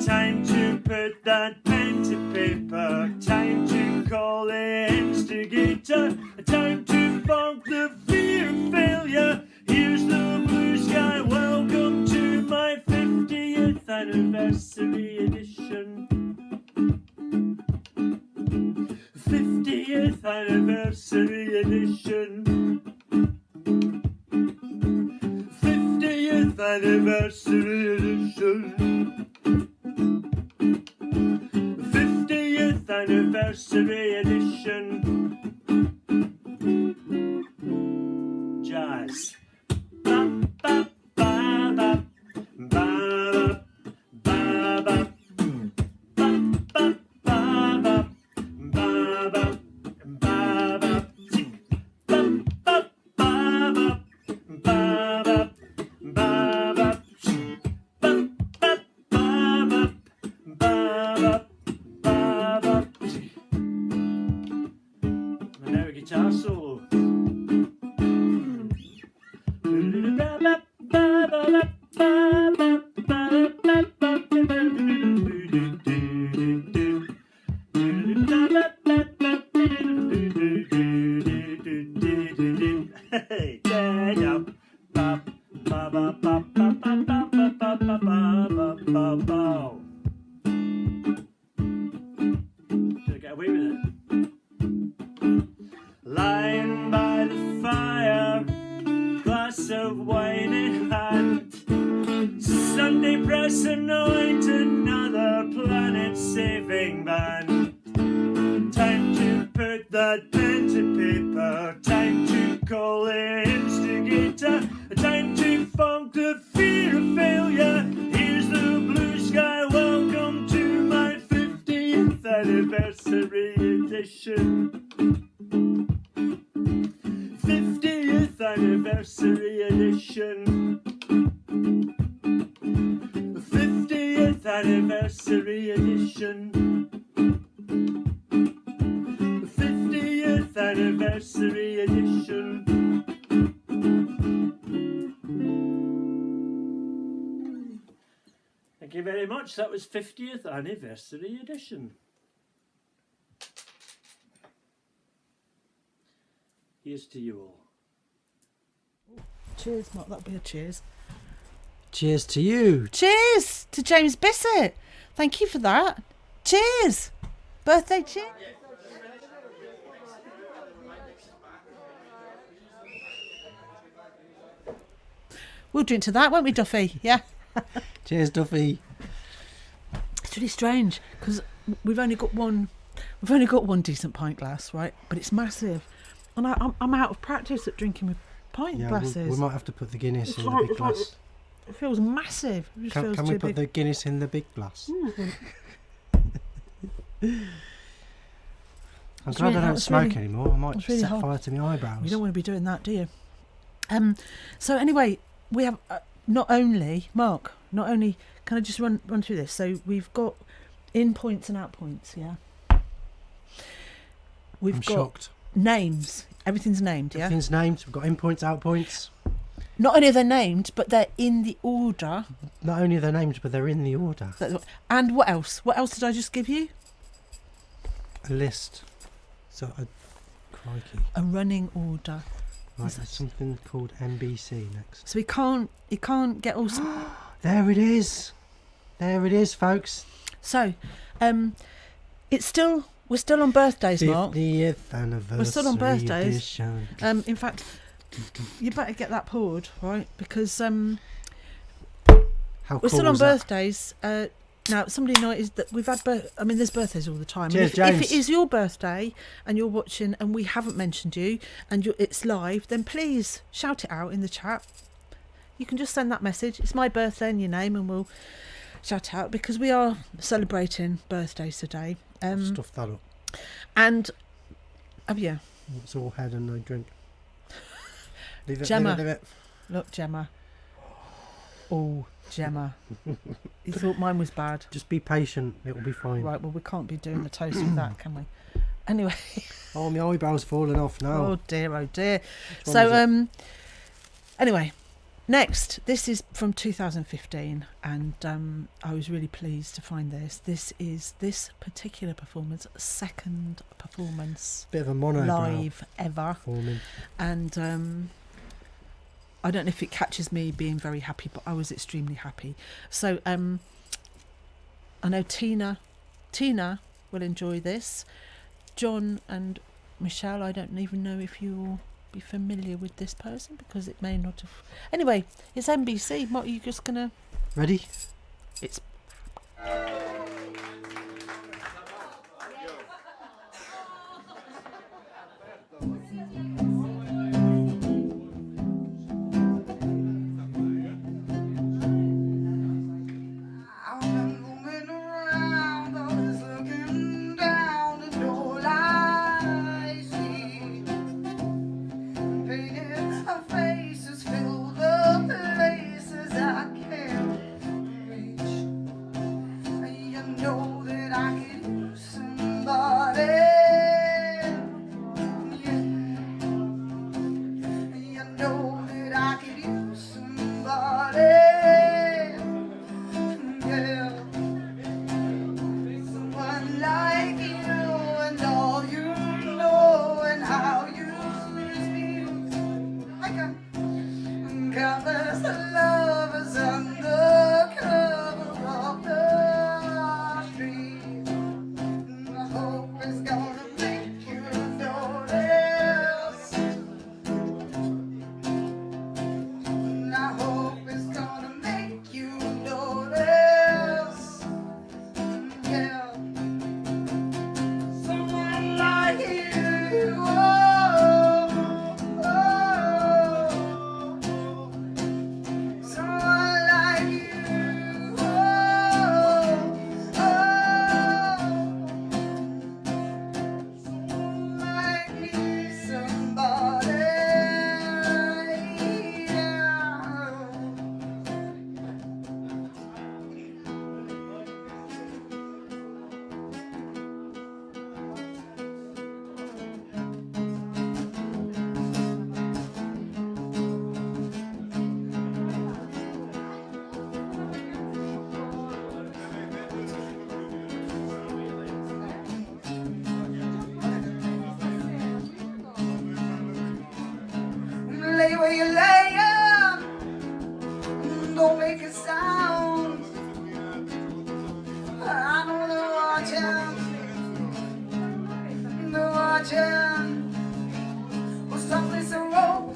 Time to put that pen to paper. Time to call the instigator. Time to funk the fear of failure. Here's the blue sky. Welcome to my 50th anniversary edition. 50th anniversary edition. 50th anniversary edition. 50th anniversary edition. Jazz. Ba, ba, ba, ba, ba, ba, ba, ba. Ba, ba, ba, ba, ba, ba, ba. Tick. Ba, ba, ba, ba, ba, ba, ba, ba. Ba, ba, ba, ba, ba, ba. And now a guitar solo. Hey, da-da, ba, ba, ba, ba, ba, ba, ba, ba, ba, ba, ba, ba, ba. Did I get away with it? Lying by the fire, glass of wine in hand. Sunday press anoint another planet-saving band. Time to put that pen to paper. Time to call the instigator. Time to funk the fear of failure. Here's the blue sky. Welcome to my 50th anniversary edition. 50th anniversary edition. 50th anniversary edition. 50th anniversary edition. Thank you very much. That was 50th anniversary edition. Here's to you all. Cheers, Mark. That'll be a cheers. Cheers to you. Cheers to James Bissett. Thank you for that. Cheers. Birthday cheers. We'll drink to that, won't we, Duffy? Yeah. Cheers, Duffy. It's really strange because we've only got one decent pint glass, right? But it's massive, and I'm out of practice at drinking with pint glasses. We might have to put the Guinness It's in like- the big it's like- glass. It feels massive. It just Can feels we too put big. the Guinness in the big glass? I'm glad I don't smoke anymore. I might it's really set hot. fire to my eyebrows. You don't want to be doing that, do you? So anyway, we have not only can I just run through this? So we've got in points and out points, yeah. We've I'm got shocked. names. Everything's named, yeah. Everything's named. We've got in points, out points. Not only are they named, but they're in the order. Not only are they named, but they're in the order. And what else? What else did I just give you? A list. So, crikey. A running order. Right, there's something called NBC next. So he can't get all. There it is. There it is, folks. So, it's still We're still on birthdays, Mark. 50th anniversary. We're still on birthdays. edition. In fact, you better get that poured, right? Because How we're cool still on was that? birthdays. Now, somebody noticed that we've had there's birthdays all the time. Cheers, And if James. it is your birthday and you're watching and we haven't mentioned you and it's live, then please shout it out in the chat. You can just send that message. It's my birthday and your name, and we'll shout it out because we are celebrating birthdays today. Stuff that up. And yeah, It's all head and no drink. Leave it, Gemma. leave it. Look, Gemma. Oh, Gemma. You thought mine was bad. Just be patient. It'll be fine. Right, well, we can't be doing the toast with that, can we? Anyway. Oh, my eyebrow's falling off now. Oh, dear, oh, dear. Which one So, was it? anyway, next. This is from 2015, and I was really pleased to find this. This is this particular performance, second performance Bit of a monobrow live ever. forming. And I don't know if it catches me being very happy, but I was extremely happy. So I know Tina will enjoy this. John and Michelle, I don't even know if you'll be familiar with this person because it may not have. Anyway, it's NBC. What are you just gonna? Ready? It's. I've been moving around, always looking down, and all I see, painted faces fill the places I can't reach. You know that I could use somebody. Yeah. You know that I could use somebody. Yeah. Someone like you and all you know and how you speak. I got countless lovers under cover of the street. I hope it's gonna make you notice. I hope it's gonna make you notice. Yeah. Someone like you. Oh, oh. Someone like you. Oh, oh. Like me, somebody. Yeah. Lay where you're laying, don't make a sound. I know they're watching. Well, someplace are open,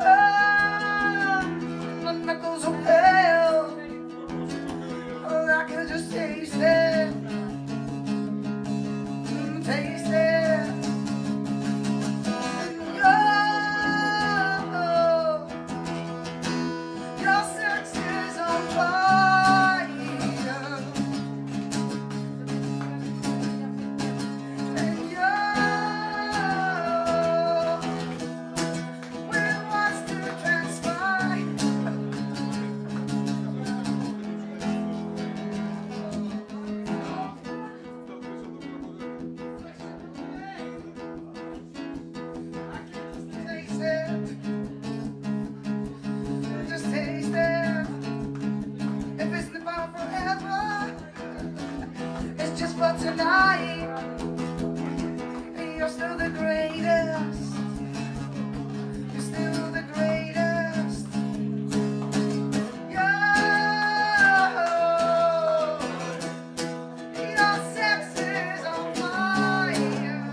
my knuckles are pale. Oh, I could just taste it, taste it. Your sex is on fire, and when it wants to transpire. Taste it. Just taste it. If it's not forever, it's just for tonight. You're still the greatest. You're still the greatest. Your sex is on fire.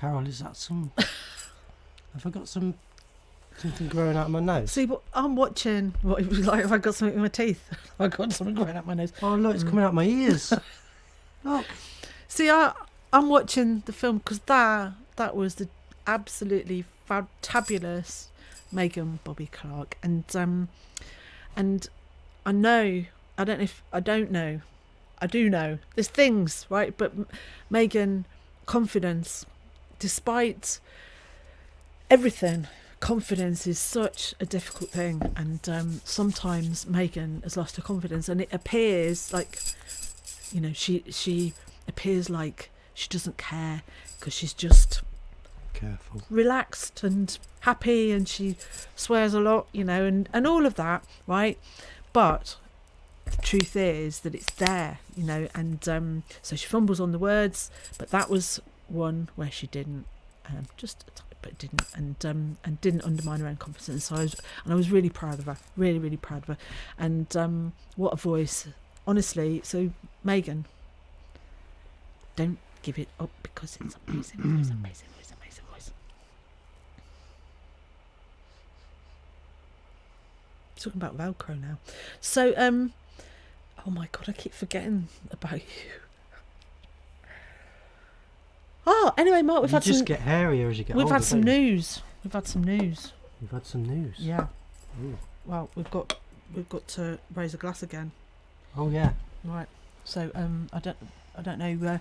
Carol, is that some... Have I got something growing out of my nose? See, what I'm watching, what it was like, have I got something in my teeth? Have I got something growing out my nose? Oh, look, it's coming out my ears. Look. See, I'm watching the film because that was the absolutely fantabulous Megan Bobby Clark, and I know, I do know there's things, right, but Megan, confidence, despite everything, confidence is such a difficult thing, and sometimes Megan has lost her confidence, and it appears like, you know, she appears like she doesn't care because she's just careful, relaxed and happy, and she swears a lot, you know, and all of that, right? But the truth is that it's there, you know, and so she fumbles on the words, but that was one where she didn't, just a tiny bit didn't, and didn't undermine her own confidence. So I was really proud of her, really proud of her, and what a voice, honestly. So Megan, don't give it up because it's amazing voice, amazing voice. Talking about Velcro now. So oh my god, I keep forgetting about you. Oh, anyway, Mark, we've had some... You just get hairier as you get older. We've had some don't you? news. We've had some news. You've had some news? Yeah. Ooh. Well, we've got to raise a glass again. Oh yeah. Right. So I don't know.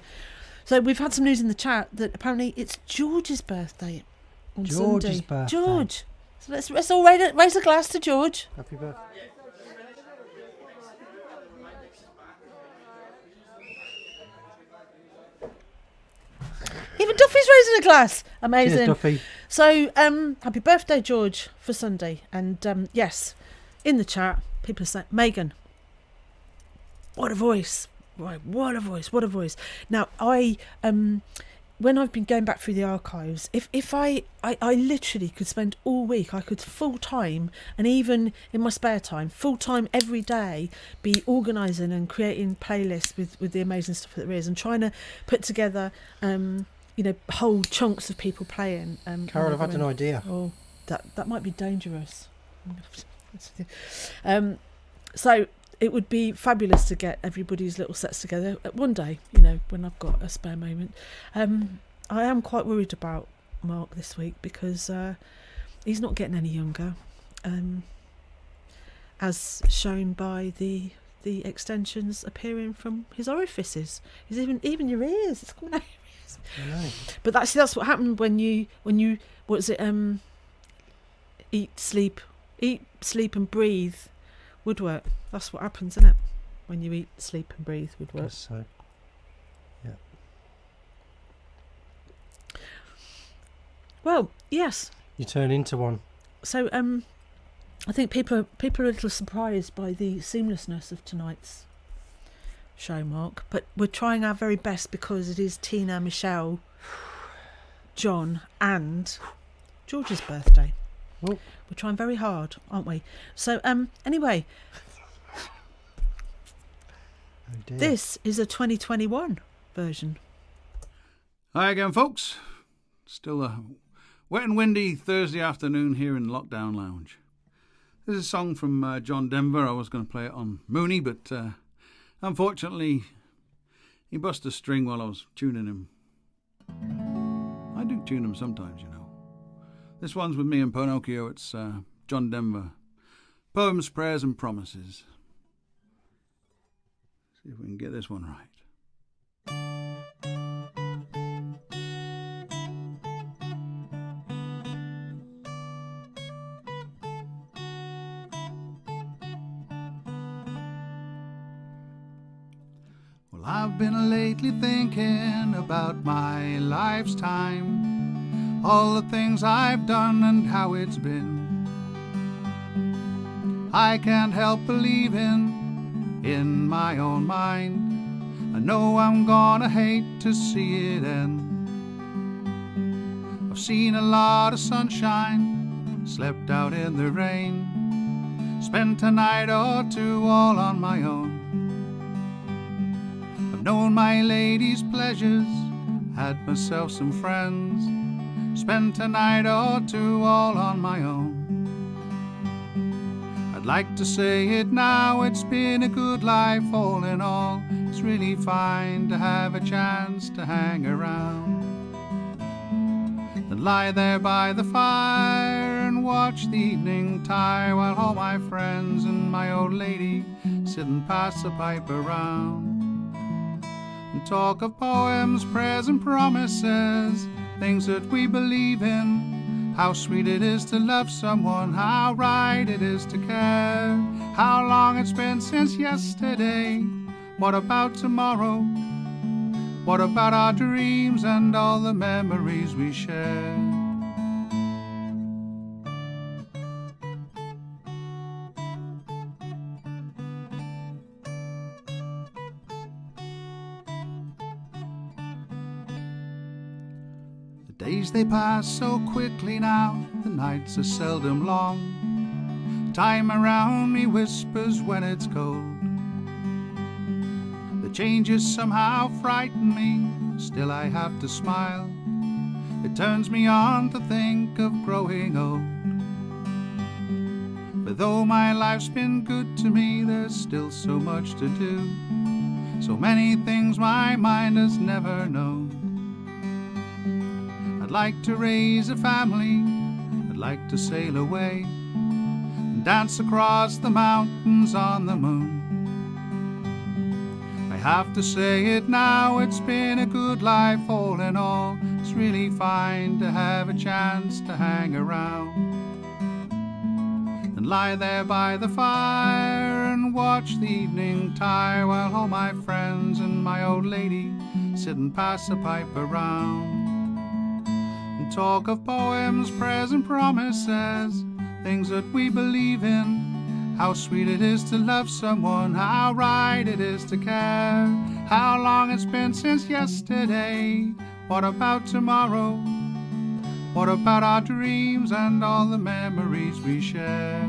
So we've had some news in the chat that apparently it's George's birthday on George's Sunday. birthday. George. So let's all raise a glass to George. Happy birthday. Even Duffy's raising a glass. Amazing. Cheers, Duffy. So, happy birthday, George, for Sunday. And yes, in the chat, people are saying, Megan, what a voice. Right, what a voice. Now, I when I've been going back through the archives, if I literally could spend all week, I could full time, and even in my spare time, full time every day, be organising and creating playlists with the amazing stuff that there is, and trying to put together, you know, whole chunks of people playing. Carol, I've had an idea. Oh, that might be dangerous. So it would be fabulous to get everybody's little sets together one day, you know, when I've got a spare moment. I am quite worried about Mark this week because he's not getting any younger, as shown by the extensions appearing from his orifices. He's even your ears. It's coming out your ears. I know. But that's what happened when you what is it? Eat, sleep, and breathe. Woodwork. That's what happens, isn't it? When you eat, sleep, and breathe, woodwork. Guess so. Yeah. Well, yes. You turn into one. So, I think people are a little surprised by the seamlessness of tonight's show, Mark. But we're trying our very best because it is Tina, Michelle, John, and George's birthday. Oh. We're trying very hard, aren't we? So, anyway, Oh dear. this is a 2021 version. Hi again, folks. Still a wet and windy Thursday afternoon here in Lockdown Lounge. This is a song from John Denver. I was going to play it on Mooney, but unfortunately, he busted a string while I was tuning him. I do tune him sometimes, you know. This one's with me and Pinocchio. It's John Denver. Poems, Prayers and Promises. See if we can get this one right. Well, I've been lately thinking about my life's time, all the things I've done and how it's been. I can't help believing in my own mind. I know I'm gonna hate to see it end. I've seen a lot of sunshine, slept out in the rain, spent a night or two all on my own. I've known my lady's pleasures, had myself some friends, spent a night or two all on my own. I'd like to say it now, it's been a good life all in all. It's really fine to have a chance to hang around and lie there by the fire and watch the evening tide while all my friends and my old lady sit and pass the pipe around and talk of poems, prayers and promises, things that we believe in. How sweet it is to love someone, how right it is to care, how long it's been since yesterday. What about tomorrow? What about our dreams and all the memories we share? The days they pass so quickly now, the nights are seldom long. Time around me whispers when it's cold. The changes somehow frighten me, still I have to smile. It turns me on to think of growing old. But though my life's been good to me, there's still so much to do, so many things my mind has never known. I'd like to raise a family, I'd like to sail away and dance across the mountains on the moon. I have to say it now, it's been a good life all in all. It's really fine to have a chance to hang around and lie there by the fire and watch the evening tide while all my friends and my old lady sit and pass a pipe around and talk of poems, prayers and promises, things that we believe in. How sweet it is to love someone, how right it is to care, how long it's been since yesterday. What about tomorrow? What about our dreams and all the memories we share?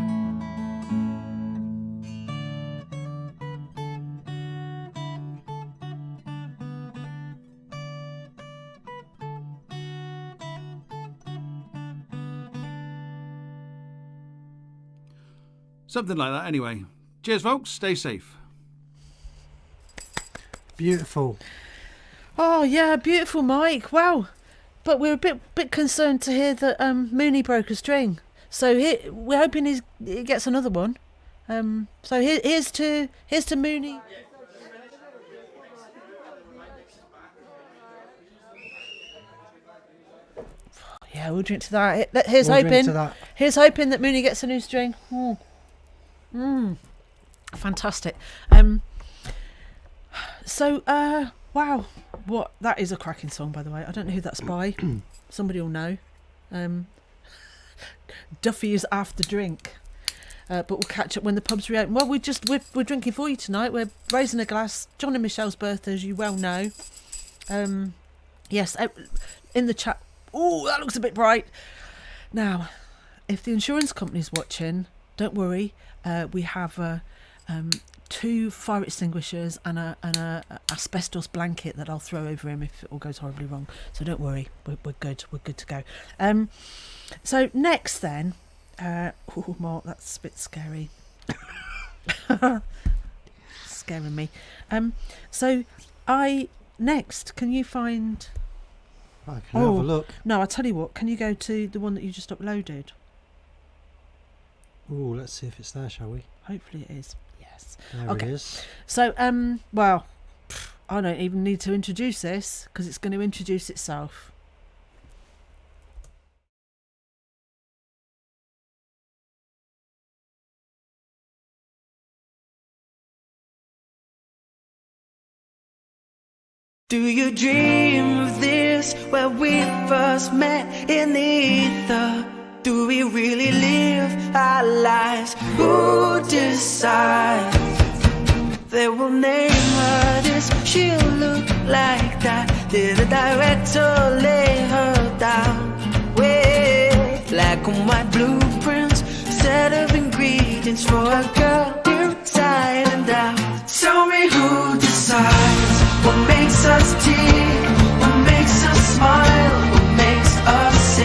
Something like that anyway. Cheers folks, stay safe. Beautiful. Oh yeah, beautiful, Mike. Wow. But we're a bit concerned to hear that Mooney broke a string. So we're hoping he gets another one. So here's to Mooney. Yeah, we'll drink to that. Here's hoping that Mooney gets a new string. Fantastic. Wow, what that is a cracking song, by the way. I don't know who that's by. Somebody will know. Duffy is after drink, but we'll catch up when the pubs reopen. Well, we're drinking for you tonight. We're raising a glass. John and Michelle's birthday, as you well know. Yes, in the chat. Oh, that looks a bit bright. Now, if the insurance company's watching, don't worry. We have 2 fire extinguishers and a asbestos blanket that I'll throw over him if it all goes horribly wrong. So don't worry, we're good. We're good to go. So next then, Mark, that's a bit scary. Scaring me. Next, can you find? I can have a look. No, I'll tell you what. Can you go to the one that you just uploaded? Oh, let's see if it's there, shall we? Hopefully it is. Yes. There it is. So, well, I don't even need to introduce this because it's going to introduce itself. Do you dream of this, where we first met in the ether? Do we really live our lives? Who decides? They will name her this, she'll look like that. Did the director lay her down with black and white blueprints, set of ingredients for a girl inside and out? Tell me who decides what makes us tick, what makes us smile, what makes us sing.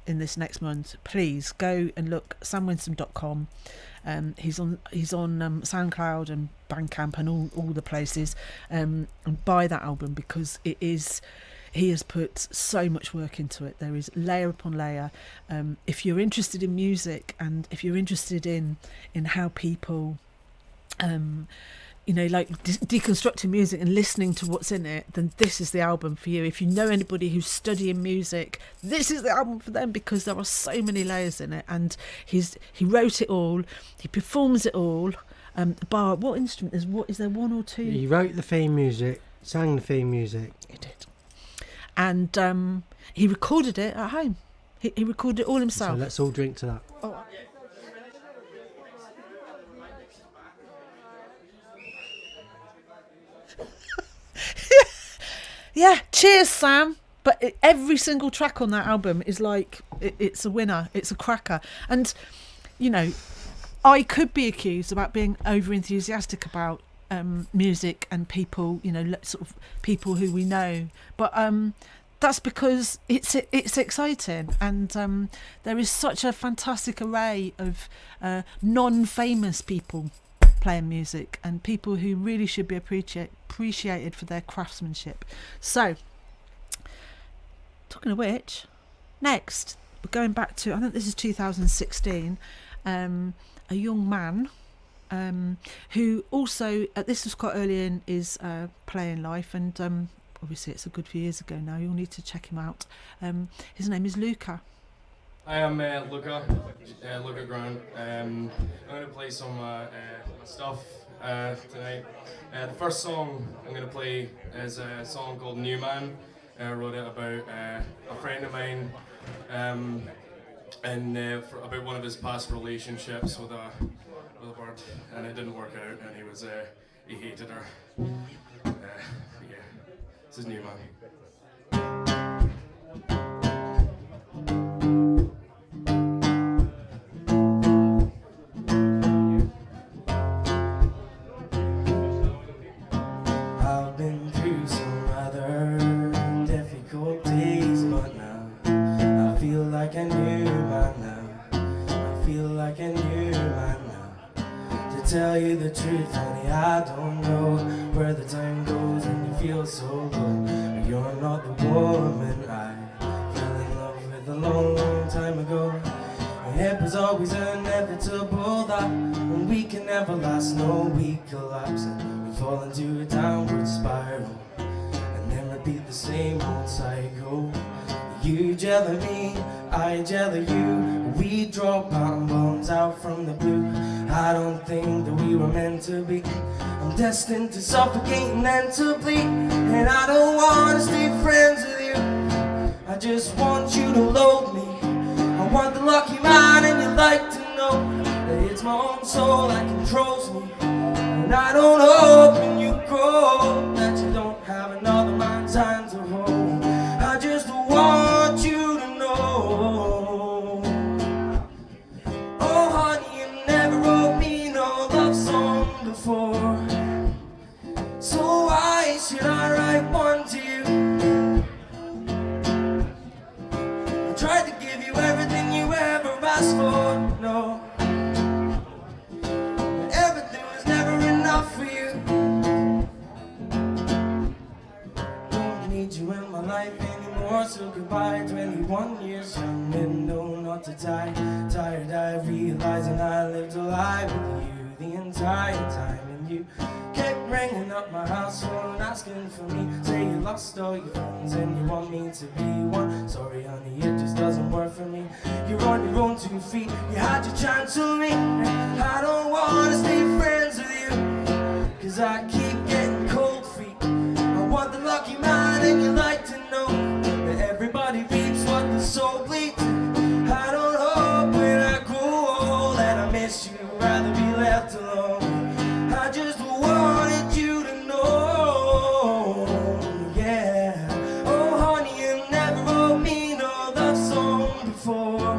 in this next month, please go and look samwinsome.com. He's on SoundCloud and Bandcamp and all the places, and buy that album, because he has put so much work into it. There is layer upon layer. If you're interested in music, and if you're interested in how people like deconstructing music and listening to what's in it, then this is the album for you. If you know anybody who's studying music, this is the album for them, because there are so many layers in it, and he wrote it all, he performs it all. Bar, what instrument is there, one or two? He wrote the theme music, sang the theme music. He did. And he recorded it at home. He recorded it all himself. So let's all drink to that. Oh. Yeah, cheers, Sam. But every single track on that album is like, it's a winner. It's a cracker. And, I could be accused about being over enthusiastic about music and people, sort of people who we know. But that's because it's exciting, and there is such a fantastic array of non-famous people playing music, and people who really should be appreciated for their craftsmanship. So, talking of which, next we're going back to, I think this is 2016, a young man who also, this was quite early in his playing life, and obviously it's a good few years ago now, you'll need to check him out. His name is Luca. Hi, I'm Luca Grant. I'm going to play some stuff tonight. The first song I'm going to play is a song called New Man. I wrote it about a friend of mine, and about one of his past relationships with a bird, and it didn't work out, and he hated her. Yeah, this is New Man. Tell you the truth, honey, I don't know where the time goes and you feel so low. But you're not the woman I fell in love with a long, long time ago. And it was always inevitable that when we can never last, no, we collapse and we fall into a downward spiral and then repeat the same old cycle. You jelly me, I jelly you. We drop atom bombs out from the blue. I don't think that we were meant to be. I'm destined to suffocate and then to bleed. And I don't want to stay friends with you. I just want you to load me. I want the lucky man, and you'd like to know that it's my own soul that controls me. And I don't hope when you grow that you don't have another man's hand to hold. I just want you to know. Oh honey, you never wrote me no love song before. So why should I write one to you? I tried to give you everything you ever asked for, no. But everything was never enough for you. Don't need you in my life anymore, so goodbye. 21 years young and know not to die. Tired, I realize, and I lived a lie with you the entire time. And you kept ringing up my house phone asking for me. Say you lost all your friends and you want me to be one. Sorry honey, it just doesn't work for me. You're on your own 2 feet, you had your chance with me. I don't wanna stay friends with you, cause I keep getting cold feet. I want the lucky man, and you like to know that everybody reaps what the soul bleeds. I don't hope when I grow old that I miss you, rather be left alone. I just wanted you to know, yeah. Oh honey, you never wrote me no love song before.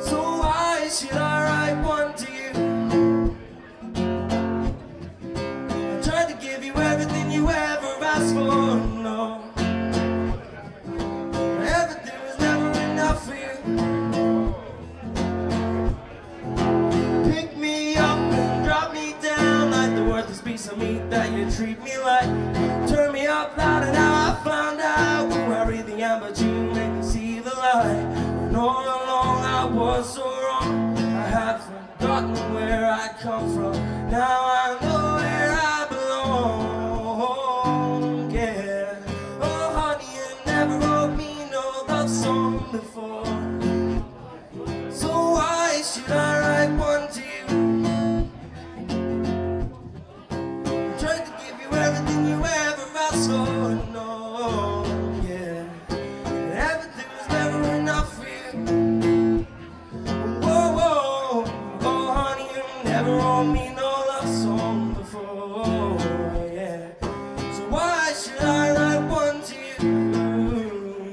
So why should I write one to you? I tried to give you everything you ever asked for. out loud and now I found out who I really am, but you make me see the light. When all along I was so wrong, I had forgotten where I come from. Now I know where I belong, yeah. Oh honey, you never wrote me no love song before, so why should I write one to you? I'm trying to give you everything you ever asked for, no, yeah. Everything was never enough for you. Whoa, whoa, oh honey, you never wrote me no love song before, yeah. So why should I write one to you?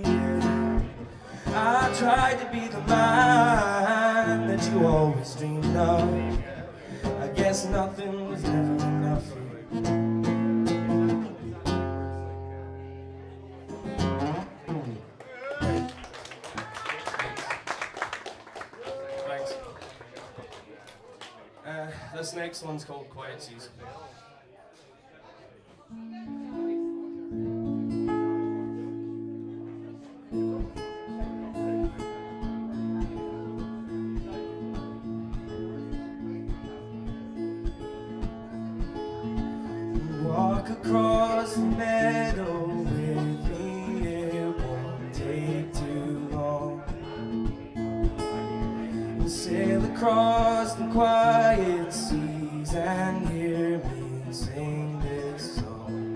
Yeah. I tried to be the man that you always dreamed of. I guess nothing was never enough for you. Thanks. This next one's called Quiet Seas. Walk across the meadow with me, it won't take too long. We'll sail across the quiet seas and hear me sing this song.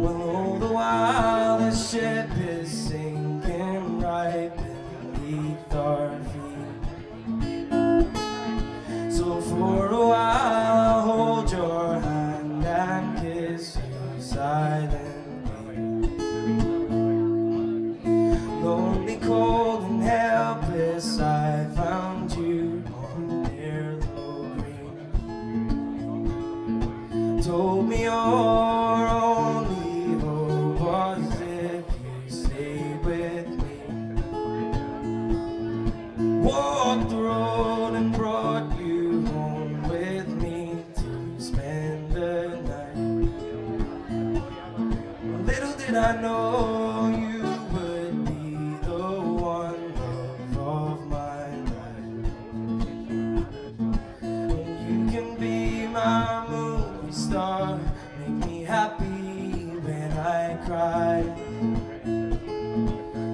Well, all the while the ship is sinking right beneath our feet. So for a while I'll hold your hand and kiss you silently. Lonely, cold and helpless, I found you on near Low Green. Told me your only hope was if you stayed with me. Walked the road and brought you home with me to spend the night. Little did I know you would be the one love of my life. You can be my movie star, make me happy when I cry.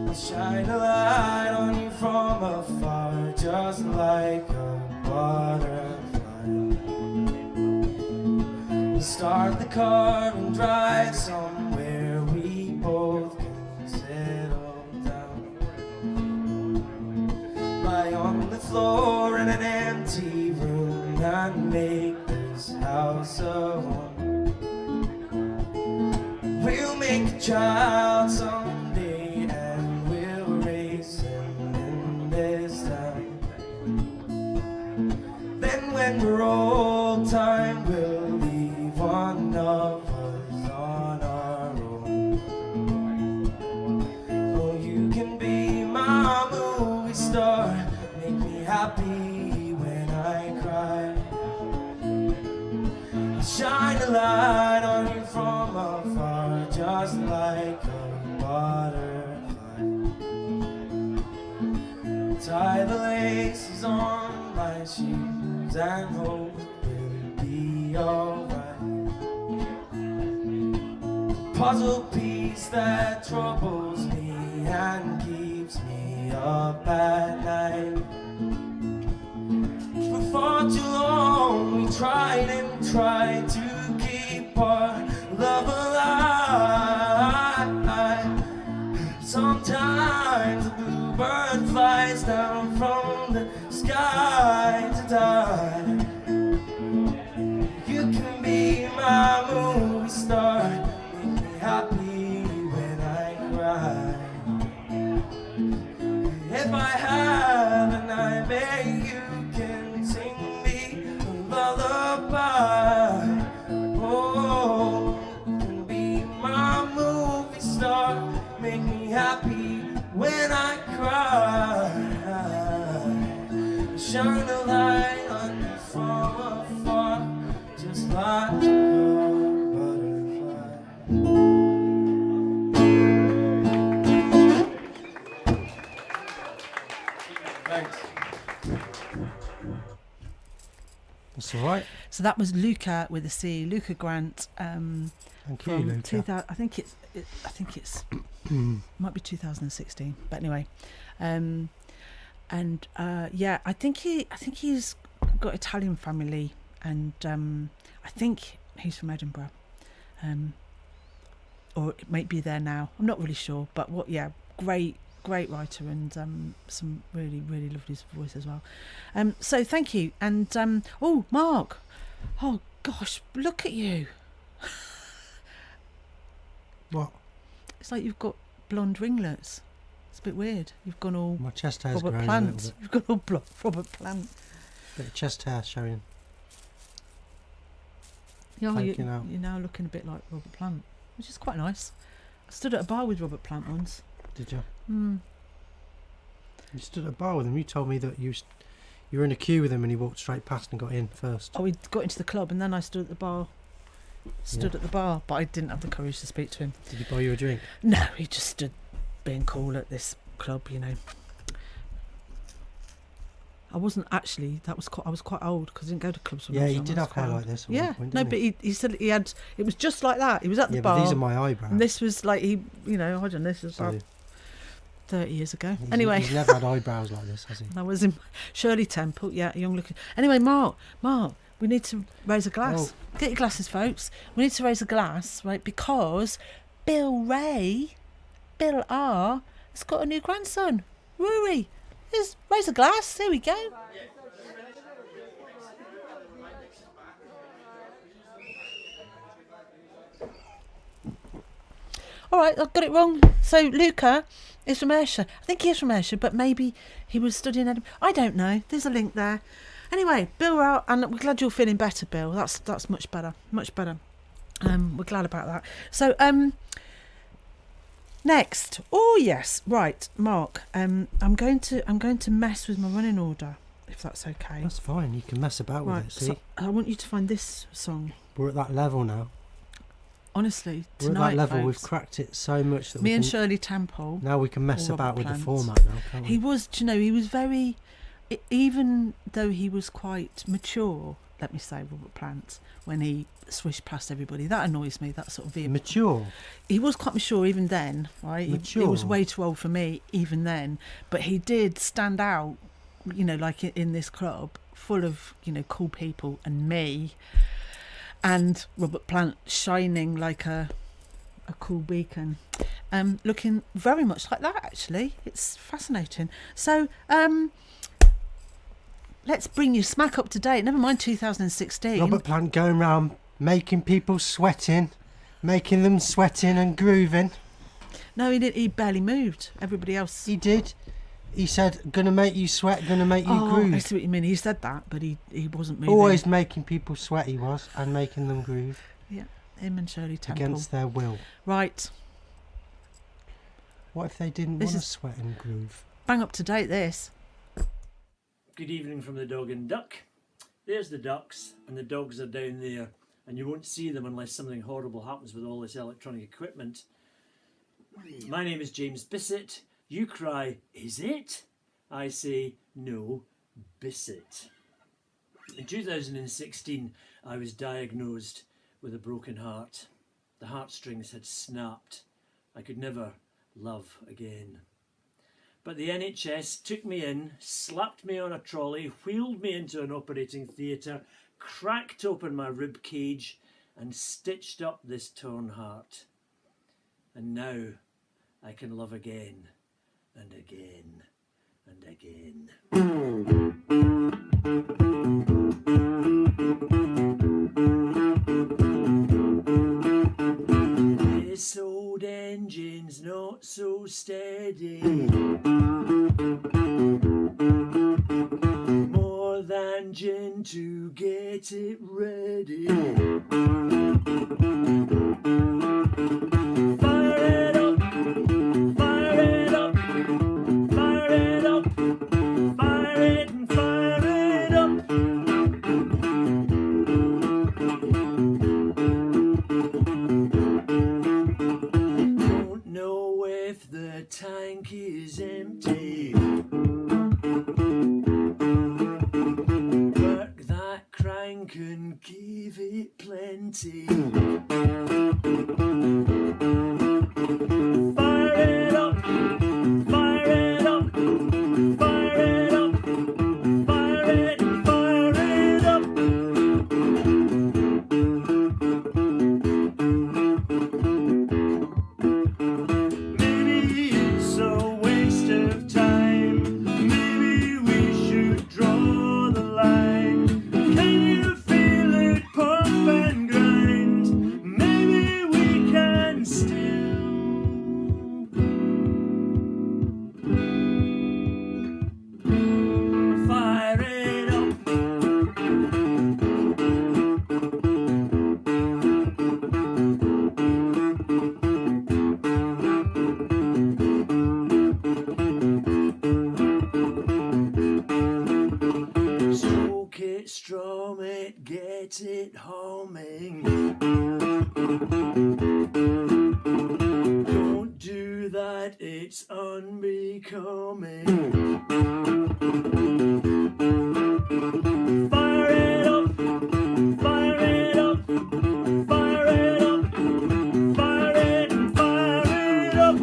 I'll shine a light on you from afar, just like a butterfly. We'll start the car and drive somewhere we both can settle down. Lie on the floor in an empty room and make this house a home. We'll make a child someday and we'll raise him in this town. Then when we're old, time will leave one of us on our own. Oh, you can be my movie star, make me happy when I cry. Shine a light on you from afar, just like a butterfly. Tie the laces on my shoes and hope it'll be alright. Puzzle piece that troubles me and keeps me up at night. For far too long we tried and tried to keep our love alive. Sometimes a bluebird flies down from the sky to die. You can be my movie star, make me happy when I cry. If I have a nightmare, you can sing me a lullaby. Oh, you can be my movie star, make me happy when I cry. Shine a light on me from afar, just like a butterfly. So that was Luca with a C, Luca Grant. Thank you, From Luca. 2000, I think it's might be 2016. But anyway, yeah, I think he's got Italian family, and I think he's from Edinburgh, or it might be there now. I'm not really sure, but great writer, and some really lovely voice as well. So thank you, and oh, Mark, oh gosh, look at you. What? It's like you've got blonde ringlets. It's a bit weird. You've gone all My chest hair's Robert growing Plant. a little bit. You've gone all Robert Plant. Bit of chest hair showing. Yeah, Flaking out. you're now looking a bit like Robert Plant, which is quite nice. I stood at a bar with Robert Plant once. Did you? Mm. You stood at a bar with him. You told me that you were in a queue with him and he walked straight past and got in first. Oh, we got into the club, and then I stood at the bar. But I didn't have the courage to speak to him. Did he buy you a drink? No, he just stood being cool at this club, you know. I wasn't actually. I was quite old because I didn't go to clubs. When I was He young. did I was have quite hair old. like this. At Yeah, one point, no, didn't but he said he had. It was just like that. He was at the yeah, bar. but these are my eyebrows. And this was like he, you know, I don't know. This was So about 30 years ago. he's Anyway, never had eyebrows like this, has he? I was in Shirley Temple. Yeah, young looking. Anyway, Mark, we need to raise a glass. Oh. Get your glasses, folks. We need to raise a glass, right? Because Bill R, has got a new grandson, Rory. Let's raise a glass. There we go. All right, I've got it wrong. So Luca is from Ayrshire. I think he is from Ayrshire, but maybe he was studying Edinburgh. I don't know. There's a link there. Anyway, Bill, we're out, and we're glad you're feeling better, Bill. That's much better, much better. We're glad about that. So next, oh yes, right, Mark. I'm going to mess with my running order, if that's okay. That's fine. You can mess about with Right. it. See, So I want you to find this song. we're at that level now. Honestly, We're at tonight, that level. folks, We've cracked it so much that me we and can, Shirley Temple. now we can mess or about with Robert the Plant. format now, can't we? He was, do you know, he was very, even though he was quite mature, let me say, Robert Plant, when he swished past everybody. That annoys me, that sort of vehement. Mature. He was quite mature even then, right? He was Mature. way too old for me even then. But he did stand out, you know, like in this club full of, you know, cool people and me. And Robert Plant shining like a cool beacon, looking very much like that. Actually, it's fascinating. So let's bring you smack up to date. Never mind 2016. Robert Plant going round making people sweating, making them sweating and grooving. No, he did. He barely moved. Everybody else. He did. He said, "Gonna make you sweat, gonna make you groove." I see what you mean. He said that, but he wasn't moving. Always making people sweat. He was, and making them groove Yeah, him and Shirley Temple. against their will. Right. What if they didn't This want to is- sweat and groove? Bang up to date. This. Good evening from the Dog and Duck. There's the ducks, and the dogs are down there, and you won't see them unless something horrible happens with all this electronic equipment. My name is James Bissett. You cry, is it? I say, no, Bissett. In 2016, I was diagnosed with a broken heart. The heartstrings had snapped. I could never love again. But the NHS took me in, slapped me on a trolley, wheeled me into an operating theatre, cracked open my rib cage and stitched up this torn heart. And now I can love again and again and again. This old engine's not so steady. More than gin to get it ready. Fire it up, fire it up, fire it up, fire it and fire it up. Don't know if the tank is empty. Work that crank and keep me coming. Fire it up, fire it up, fire it up, fire it and fire it up.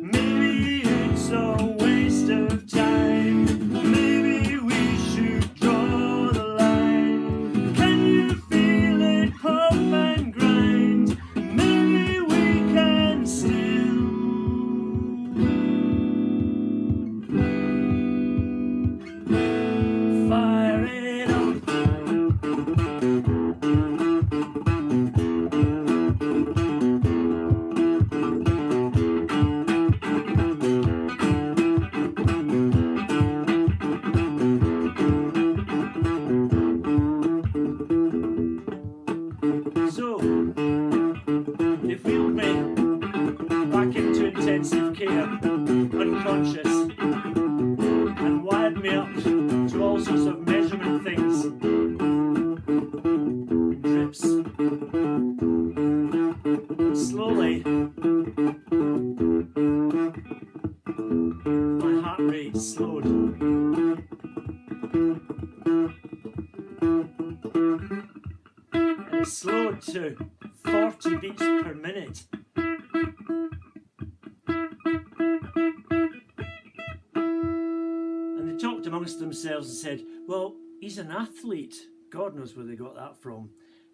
Maybe it's a waste of time. Maybe we should draw the line. Can you feel it pump and grind? Maybe we can still fire it up. So, they wheeled me back into intensive care, unconscious, and wired me up to all sorts of measurement things. Drips. Slowly, my heart rate slowed. And it slowed to 40 beats per minute. And they talked amongst themselves and said, well, he's an athlete. God knows where they got that from.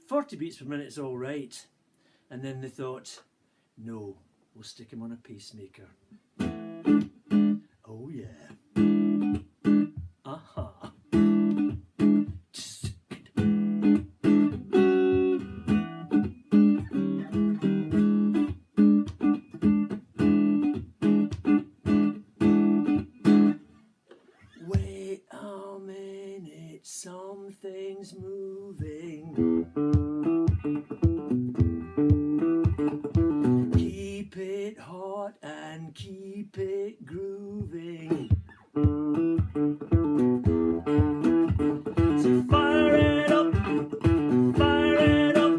40 beats per minute's all right. And then they thought, no, we'll stick him on a pacemaker. Oh yeah. Aha. Wait a minute, something's moving. Keep it hot and keep it grooving. So fire it up, fire it up,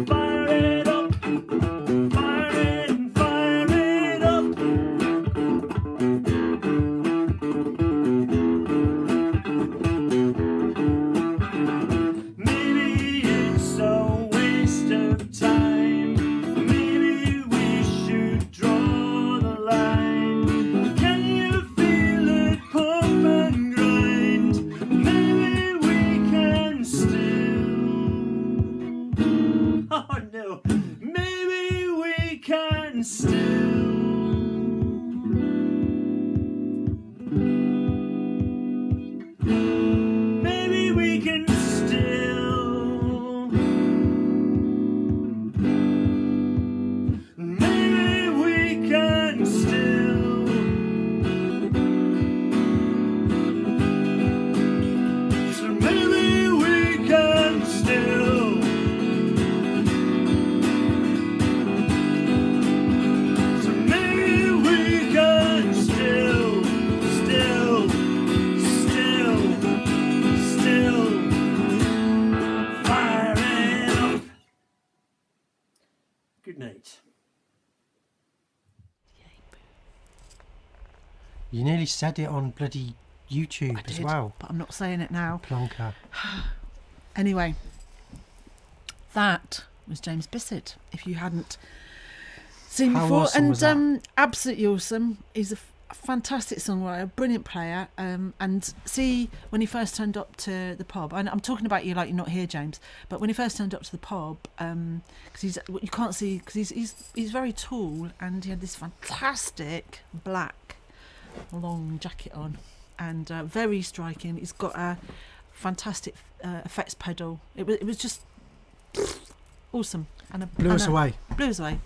fire it up, fire it and fire it up. Maybe it's a waste of time. Maybe we should draw the line. Can you feel it pump and grind? Maybe we can still. Oh no. Maybe we can still. Maybe we can still. Maybe we can still. So maybe we can still. So maybe we can still. Still. Fire it up. Good night. You nearly said it on bloody YouTube I as did, well. but I'm not saying it now. Plonker. Anyway, that was James Bissett. If you hadn't seen How before, awesome was and absolutely awesome. He's a fantastic songwriter, brilliant player. And see, when he first turned up to the pub, and I'm talking about you like you're not here, James. But when he first turned up to the pub, because you can't see, because he's very tall, and he had this fantastic black long jacket on, and very striking. He's got a fantastic effects pedal. It was just awesome. And Blew us away. Blew us away.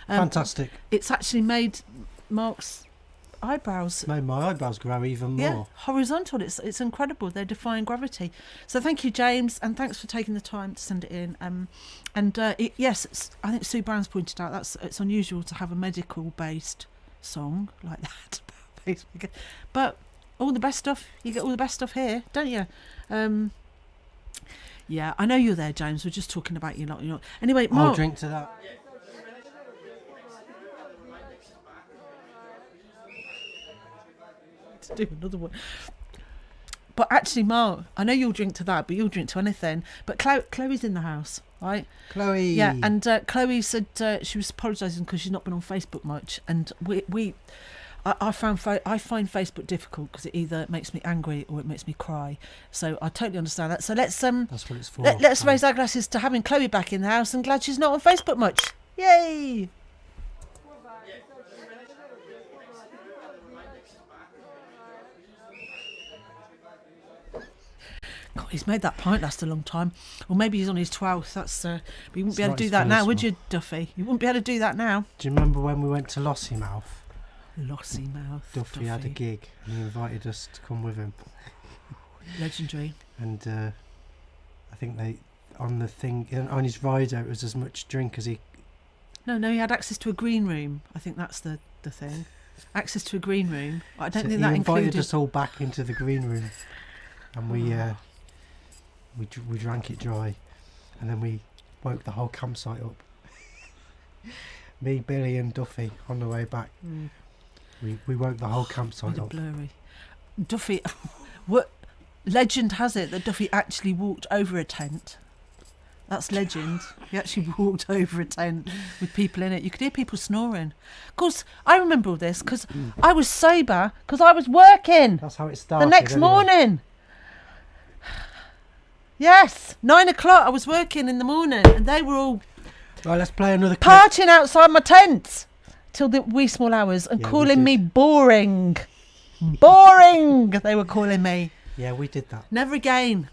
Fantastic. It's actually made Mark's eyebrows. Made my eyebrows grow even more. Yeah, horizontal. It's incredible. They're defying gravity. So thank you, James, and thanks for taking the time to send it in. Yes, I think Sue Brown's pointed out it's unusual to have a medical-based song like that. But all the best stuff, you get all the best stuff here, don't you? Yeah, I know you're there, James. We're just talking about you lot. Anyway, Mark. I'll drink to that. To do another one. But actually, Mark, I know you'll drink to that, but you'll drink to anything. But Chloe's in the house, right? Chloe. Yeah, and Chloe said she was apologising because she's not been on Facebook much, and I find Facebook difficult because it either makes me angry or it makes me cry. So I totally understand that. So let's That's what it's for. let's raise our glasses to having Chloe back in the house, and glad she's not on Facebook much. Yay! God, he's made that pint last a long time. Or maybe he's on his 12th. But you wouldn't be able to do that now, would you, Duffy? You wouldn't be able to do that now. Do you remember when we went to Lossiemouth? Lossiemouth. Duffy had a gig and he invited us to come with him. Legendary. And I think on his rider it was as much drink as he... No, he had access to a green room. I think that's the thing. Access to a green room. I don't think that he invited included... us all back into the green room. And we drank it dry, and then we woke the whole campsite up. Me, Billy, and Duffy on the way back. We woke the whole campsite up. Blurry. Duffy, what legend has it that Duffy actually walked over a tent? That's legend. He actually walked over a tent with people in it. You could hear people snoring. Of course, I remember all this because I was sober because I was working. That's how it started. The next morning. Yes, 9 o'clock. I was working in the morning, and they were all right. Let's play another clip. partying outside my tent till the wee small hours and calling me boring. Boring. They were calling me. Yeah, we did that. Never again.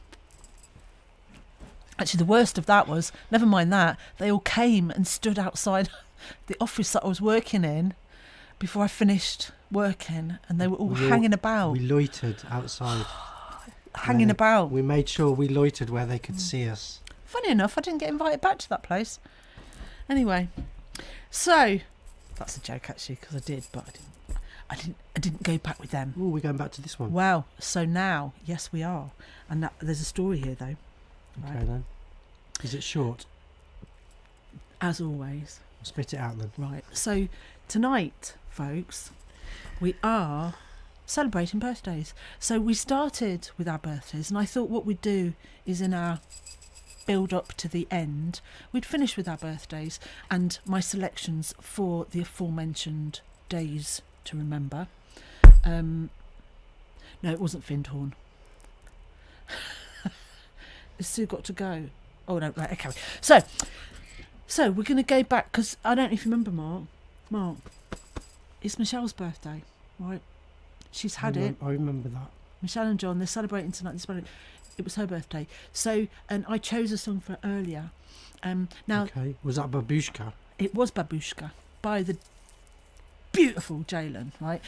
Actually, the worst of that was, never mind that, they all came and stood outside the office that I was working in before I finished working, and they were all hanging about. We loitered outside. Hanging about. We made sure we loitered where they could see us. Funny enough, I didn't get invited back to that place. Anyway, so that's a joke actually, because I did, but I didn't go back with them. Oh, we're going back to this one. Well, so now, yes, we are, and there's a story here though. Okay right. then. Is it short? As always. Spit it out then. Right. So tonight, folks, we are celebrating birthdays. So we started with our birthdays, and I thought what we'd do is in our build up to the end, we'd finish with our birthdays and my selections for the aforementioned days to remember. No, it wasn't Findhorn. It's still got to go. Oh no, right, okay. So we're going to go back, because I don't know if you remember, Mark, it's Michelle's birthday, right? She's had it. I remember that. Michelle and John, they're celebrating tonight. It was her birthday. So, and I chose a song for earlier. Now, okay, was that Babushka? It was Babushka by the beautiful Jalen, right?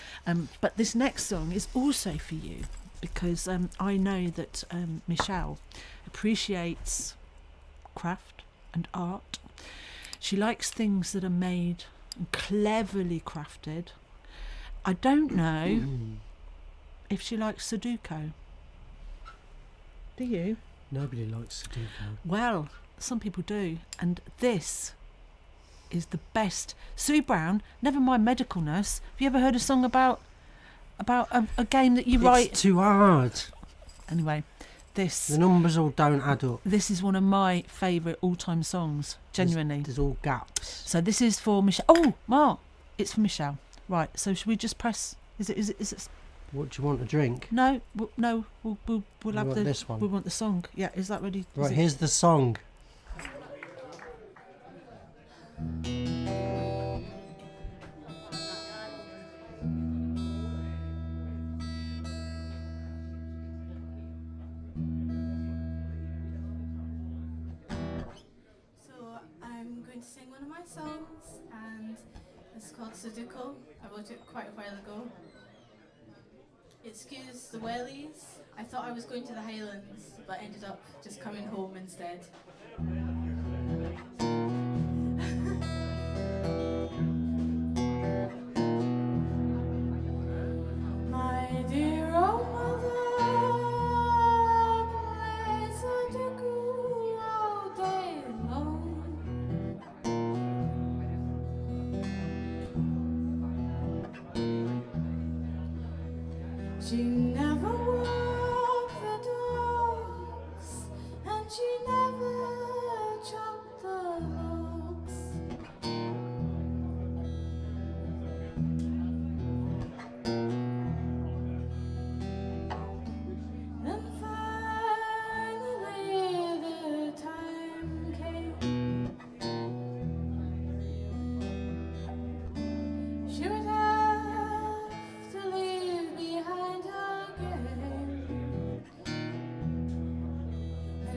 But this next song is also for you, because I know that Michelle appreciates craft and art. She likes things that are made and cleverly crafted. I don't know if she likes Sudoku. Do you? Nobody likes Sudoku. Well, some people do, and this is the best. Sue Brown, never mind medical nurse. Have you ever heard a song about a game that you write? It's too hard. Anyway, the numbers all don't add up. This is one of my favourite all-time songs. Genuinely, there's all gaps. So this is for Michelle. Oh, Mark, it's for Michelle. Right. So should we just press? Is it? What do you want to drink? No, no. We'll have this one. We want the song. Yeah. Is that ready? Right. Here's the song. Sing one of my songs, and it's called Sudoku. I wrote it quite a while ago. Excuse the wellies. I thought I was going to the Highlands, but ended up just coming home instead. My dear old mother plays Sudoku.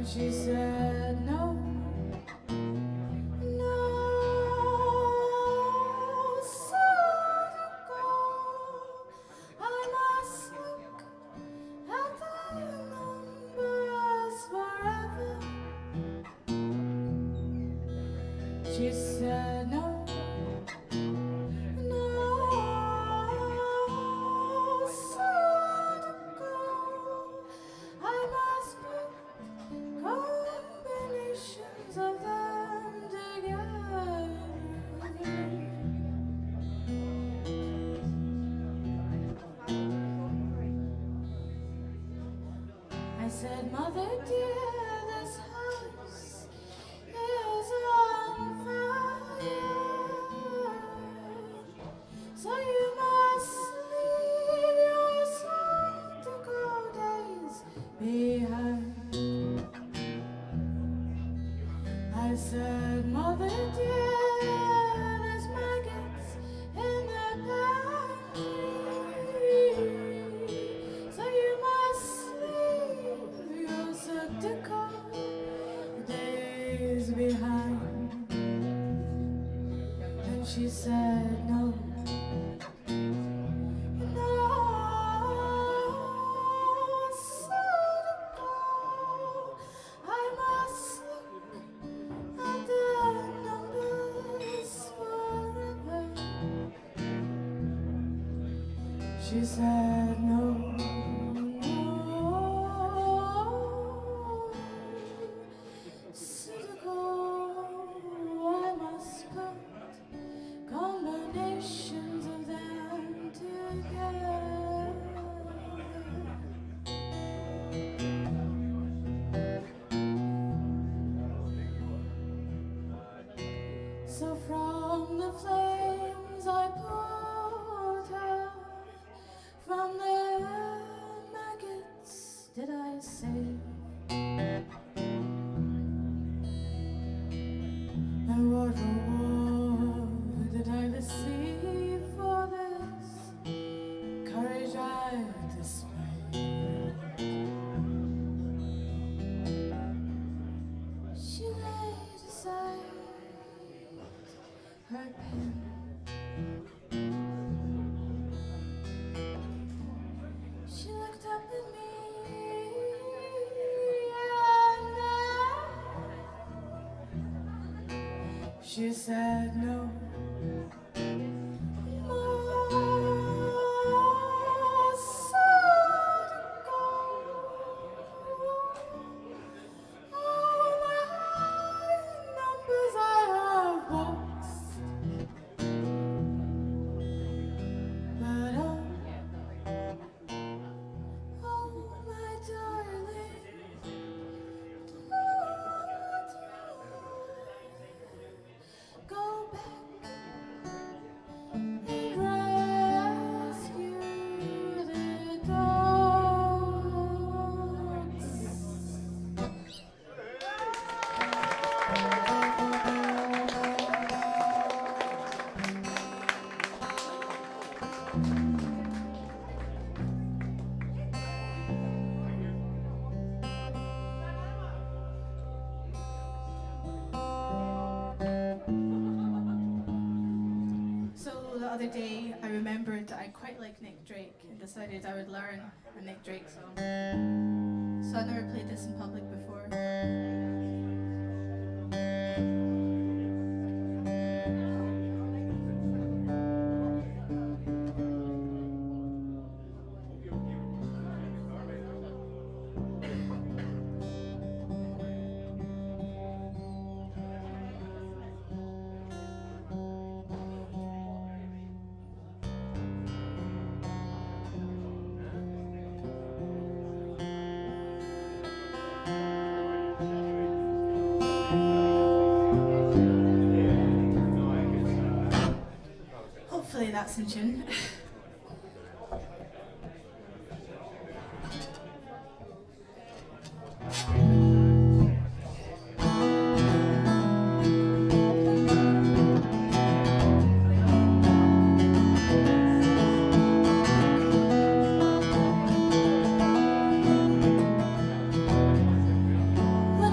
she said no, no, so to go. I must look at the numbers forever. She said no, no, so to go. I must put combinations of them together. I said, Mother dear, this house is on fire, so you must leave your song to go days behind. I said, Mother dear, there's maggots in the pantry, so you must leave your song to go days behind. And she said, no, no, so to go. I must look at the numbers forever. She said, no, no, so to go. I must put combinations of them together. So from the flames I pulled her, from the maggots did I save. And what reward did I receive for this courage I displayed? She laid aside her pen. She looked up at me and she said no. More so to go. All my numbers I have lost, but oh my darling, go back and rescue the dogs. So the other day I remembered that I quite like Nick Drake and decided I would learn a Nick Drake song. So I've never played this in public before. Hopefully that's in tune. When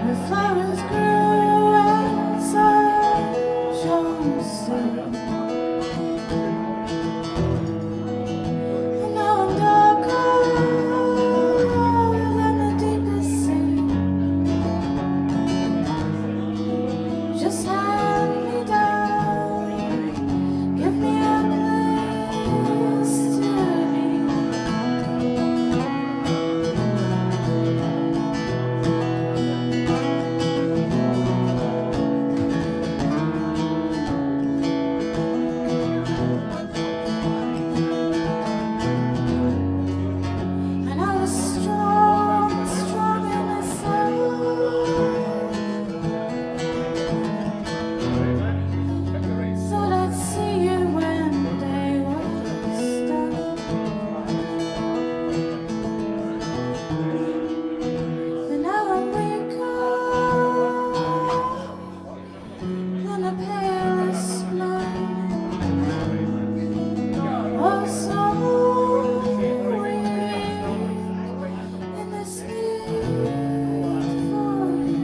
where flowers grew and sun shone still. And now I'm darker than the deepest sea. Just hand me down, give me a place to be. And I was strong, strong in myself. Thought I'd see you when the day was done. But now I'm weaker than a palest blood. Oh, so weak in this need for you.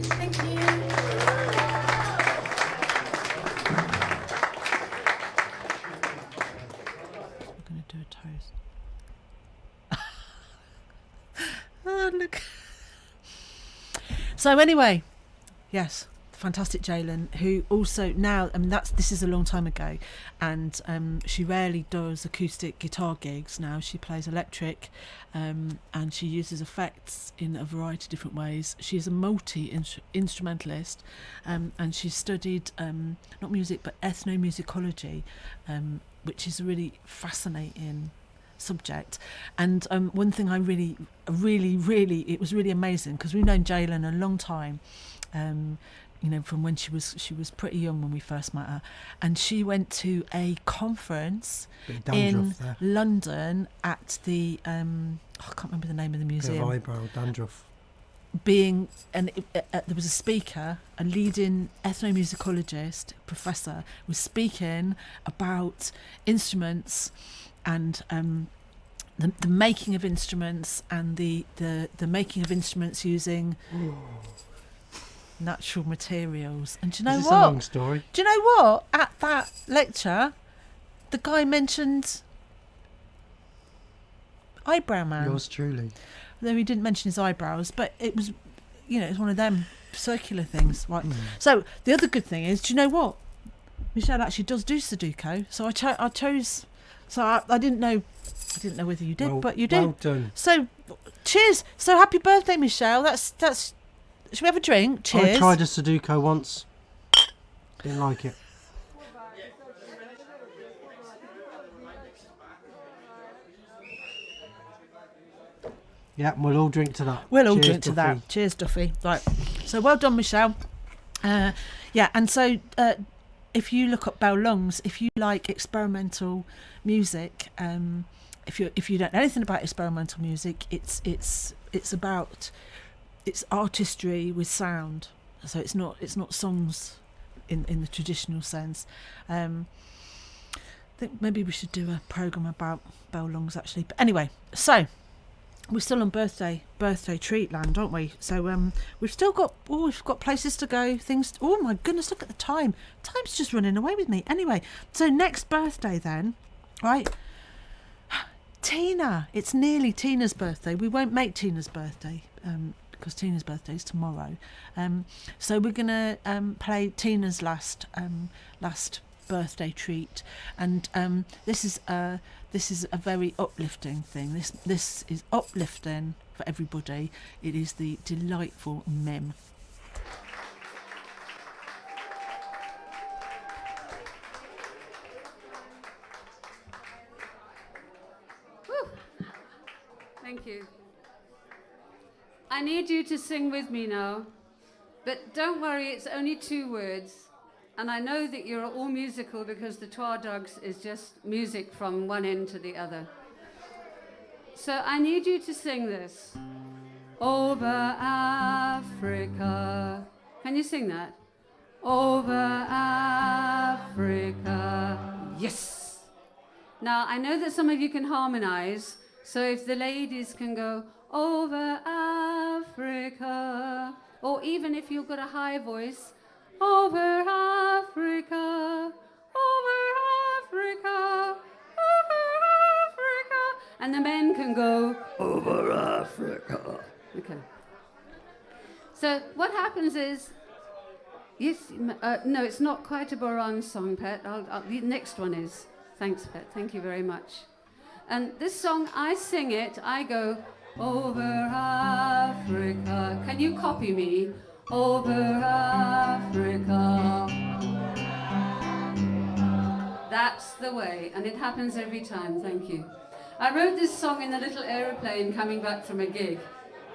Thank you. I'm going to do a toast. Oh, look. So anyway, yes, fantastic Jalen, who also now, I mean, this is a long time ago, and she rarely does acoustic guitar gigs now. She plays electric, and she uses effects in a variety of different ways. She's a multi-instrumentalist, and she studied not music but ethnomusicology, which is a really fascinating subject. And one thing I really, it was really amazing, because we've known Jalen a long time, you know, from when she was pretty young when we first met her, and she went to a conference in London at the I can't remember the name of the museum. Bit of eyebrow dandruff. There was a speaker, a leading ethnomusicologist professor, was speaking about instruments and the making of instruments, and the making of instruments using natural materials. And do you know Is this what? a long story? Do you know what? At that lecture, the guy mentioned Eyebrow Man. Yours truly. Though he didn't mention his eyebrows, but it was, you know, it's one of them circular things, right? So the other good thing is, do you know what? Michelle actually does do Sudoku, so I chose. So I didn't know whether you did, but you did. Well done. So cheers. So happy birthday, Michelle. That's. Should we have a drink? Cheers. I tried a Sudoku once. Didn't like it. Yeah, we'll all drink to that. We'll all Cheers, drink to Duffy. that. Cheers, Duffy. Right. So well done, Michelle. Yeah, and so if you look up Bell Lungs, if you like experimental music, if you don't know anything about experimental music, it's artistry with sound. So it's not songs in the traditional sense. I think maybe we should do a programme about Bell Lungs actually. But anyway, so we're still on birthday treat land, aren't we? So we've got places to go, things. Oh my goodness, look at the time. Time's just running away with me. Anyway, so next birthday then, right? Tina. It's nearly Tina's birthday. We won't make Tina's birthday because Tina's birthday is tomorrow. So we're gonna play Tina's last birthday treat, and this is a very uplifting thing. This is uplifting for everybody. It is the delightful Mim. Woo. Thank you. I need you to sing with me now, but don't worry, it's only 2 words. And I know that you're all musical because the Twa Dogs is just music from one end to the other. So I need you to sing this. Over Africa. Can you sing that? Over Africa. Yes. Now, I know that some of you can harmonize, so if the ladies can go, over Africa, or even if you've got a high voice, over Africa, over Africa, over Africa, and the men can go, over Africa. Okay. So what happens is, yes, no, it's not quite a Boran song, Pet. The next one is. Thanks, Pet. Thank you very much. And this song, I sing it, I go, over Africa. Can you copy me? Over Africa. That's the way, and it happens every time. Thank you. I wrote this song in a little aeroplane coming back from a gig.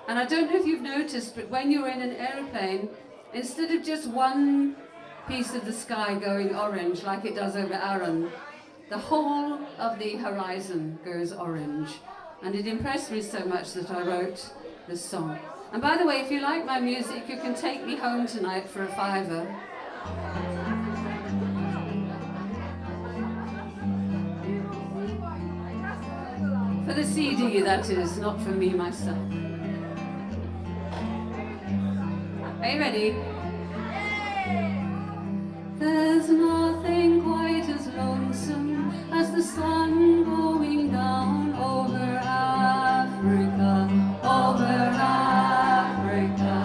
And I don't know if you've noticed, but when you're in an aeroplane, instead of just one piece of the sky going orange like it does over Arran, the whole of the horizon goes orange. And it impressed me so much that I wrote this song. And by the way, if you like my music, you can take me home tonight for a £5. For the CD, that is, not for me myself. Are you ready? There's nothing quite as lonesome as the sun going down over Africa, over Africa.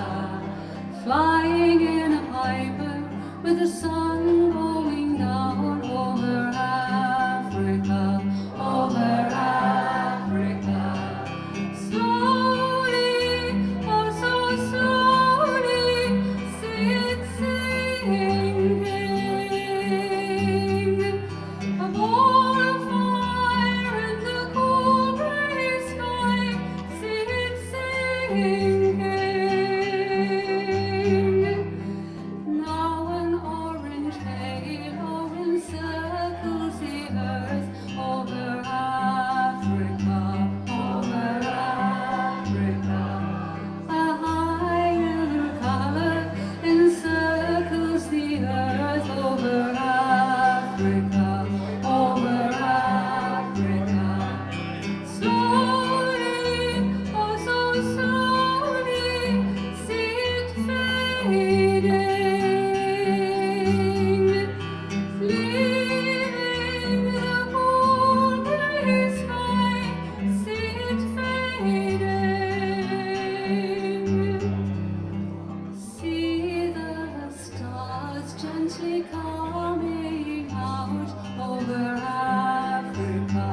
Flying in a piper with the sun going down over Africa, over Africa. Slowly, oh so slowly, see it sinking. A ball of fire in the cool grey sky, see it sinking. Now an orange halo encircles the earth over Africa, over Africa. A high yellow color encircles the earth over Africa, over Africa. Slowly, oh so slowly, see it fading, leaving the cool grey sky, see it fading. See the stars gently coming out over Africa.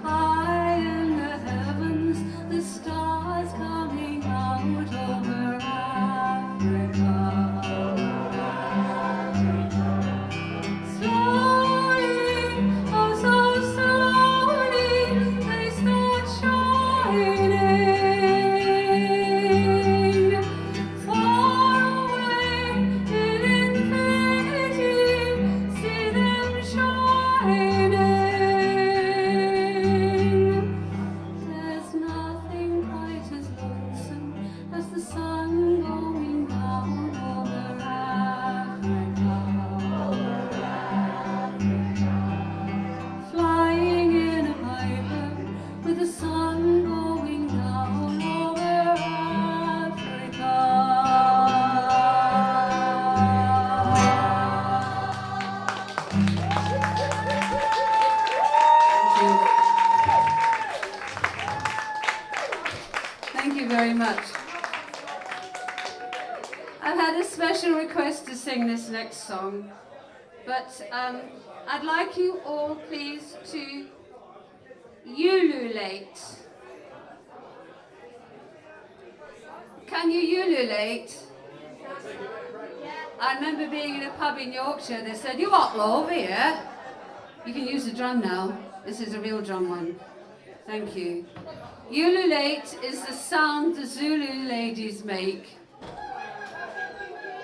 High in the heavens, the stars coming out over Africa. Slowly, oh so slowly, they start shining. Far away in infinity, see them shining. There's nothing quite as lonesome as the sun going down over Africa, over Africa. Flying in a piper with the sun going down over Africa. Thank you very much. I've had a special request to sing this next song, but I'd like you all, please, to ululate. Can you ululate? I remember being in a pub in Yorkshire, they said, "You what, love, here?" You can use the drum now. This is a real drum one. Thank you. Ululate is the sound the Zulu ladies make.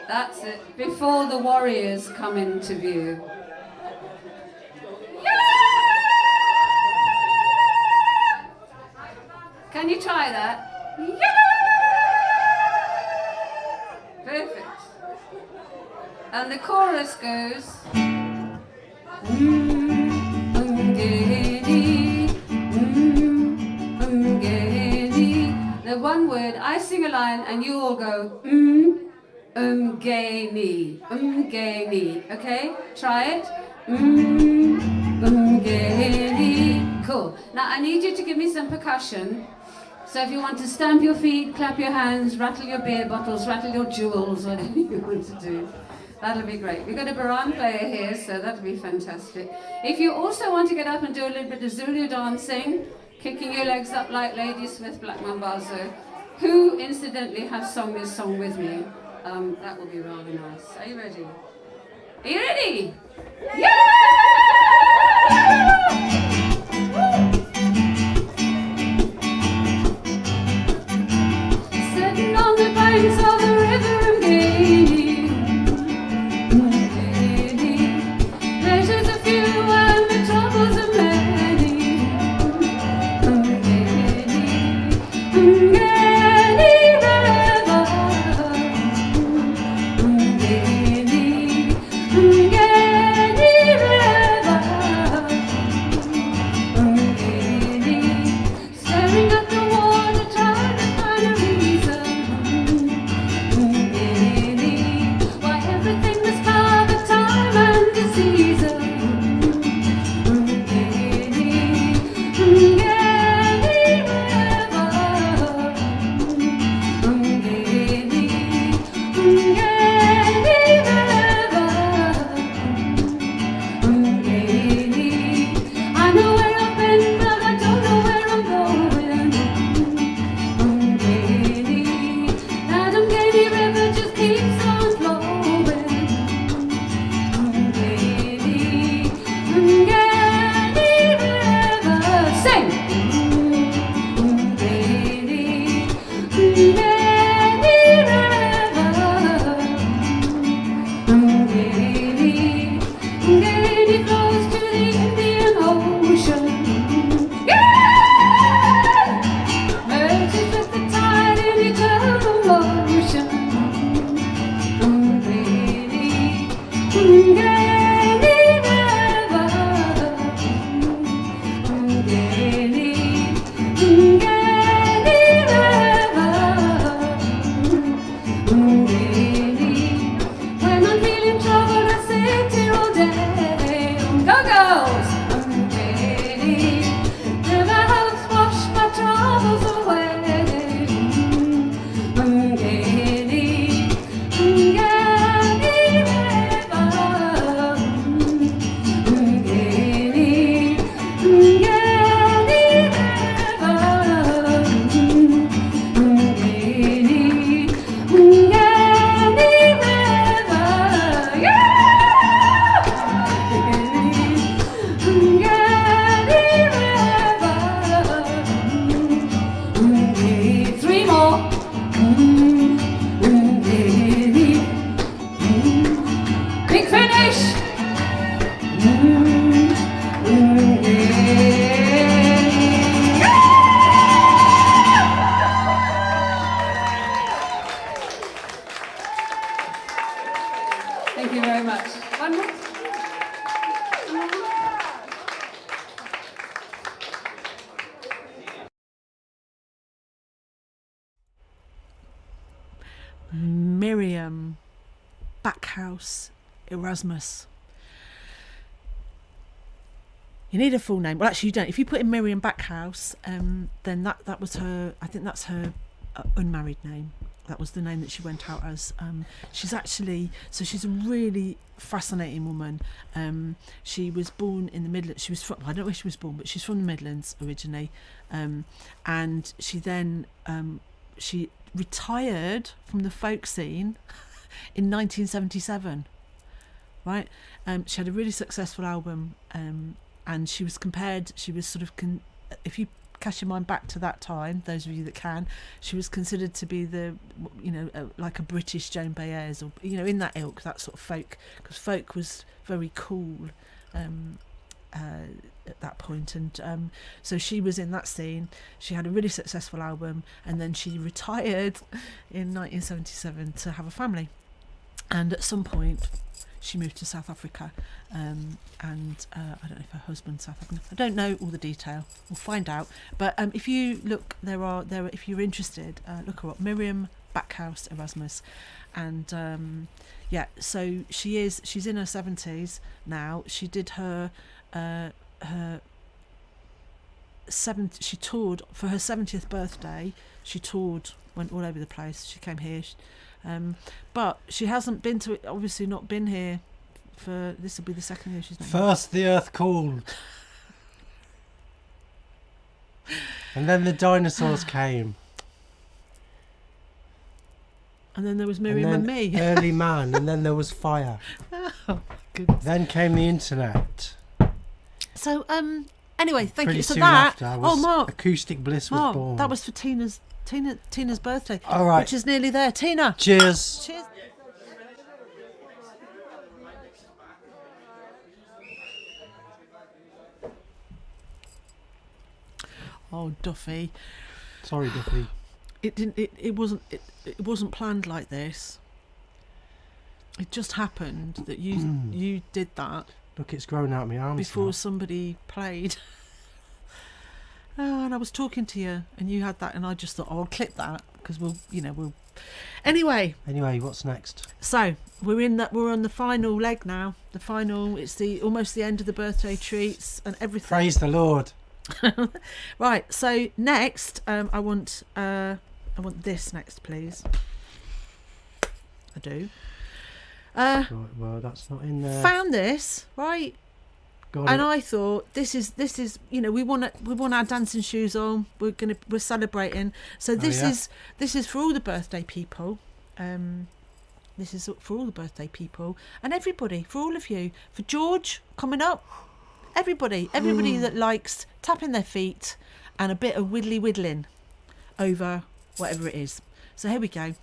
That's it, before the warriors come into view. Yeah! Can you try that? Yeah! Perfect. And the chorus goes. The one word, I sing a line and you all go gay me, okay? Try it. Gay me. Cool. Now I need you to give me some percussion. So if you want to stamp your feet, clap your hands, rattle your beer bottles, rattle your jewels, whatever you want to do, that'll be great. We've got a baran player here, so that'll be fantastic. If you also want to get up and do a little bit of Zulu dancing, kicking your legs up like Lady Smith Black Mambazo, who incidentally have sung this song with me, that will be rather nice. Are you ready? Are you ready? Yeah! Sitting on the banks of the river and gaining, pleasures are few and the troubles are many. Staring at the water, trying to find a reason why everything must have a time and a season. I know where I've been, but I don't know where I'm going. That Umgeni river just keeps on flowing. Umgeni river, sing. Umgeni river, Umgeni flows to the Indian Ocean. Yeah! Merges with the tide in eternal motion. Umgeni river, Umgeni river. When I'm feeling troubled, I sit here all day. Go girls! River helps wash my troubles away. Three more. Big finish. Thank you very much. One more. Miriam Backhouse Erasmus. You need a full name. Well, actually, you don't. If you put in Miriam Backhouse, then that was her. I think that's her unmarried name. That was the name that she went out as. She's actually she's a really fascinating woman. She was born in the Midlands. She was from, I don't know where she was born, but she's from the Midlands originally, and she then she retired from the folk scene in 1977. Right, she had a really successful album, and she was compared. She was sort of, if you cast your mind back to that time, those of you that can, she was considered to be the, like a British Joan Baez, or in that ilk, that sort of folk, because folk was very cool at that point, and so she was in that scene. She had a really successful album, and then she retired in 1977 to have a family, and at some point she moved to South Africa, and I don't know if her husband's South African. I don't know all the detail. We'll find out. But if you look, there are if you're interested, look her up, Miriam Backhouse Erasmus, and so she's in her 70s now. She did her she toured for her 70th birthday. She toured, went all over the place. She came here, but she hasn't been to it. Obviously, not been here for this will be the second year she's not. First, the earth called, and then the dinosaurs came, and then there was Miriam and me. Early man, and then there was fire. Oh, goodness. Then came the internet. So anyway, thank Pretty you. So soon that after, Mark, Acoustic Bliss was Mark, born. that was for Tina's birthday. All right. Which is nearly there. Tina. Cheers. Cheers. Oh, Duffy. Sorry, Duffy. It wasn't planned like this. It just happened that you did that. Look, it's growing out my arms before now. somebody played. And I was talking to you, and you had that, and I just thought, I'll clip that because we'll. Anyway, what's next? So we're on the final leg now. The final. It's almost the end of the birthday treats and everything. Praise the Lord. Right. So next, I want this next, please. I do. Right, well, that's not in there. Found this, right? And I thought this is we want our dancing shoes on. We're celebrating. So this is for all the birthday people. This is for all the birthday people and everybody, for all of you, for George coming up. Everybody that likes tapping their feet and a bit of whittling over whatever it is. So here we go.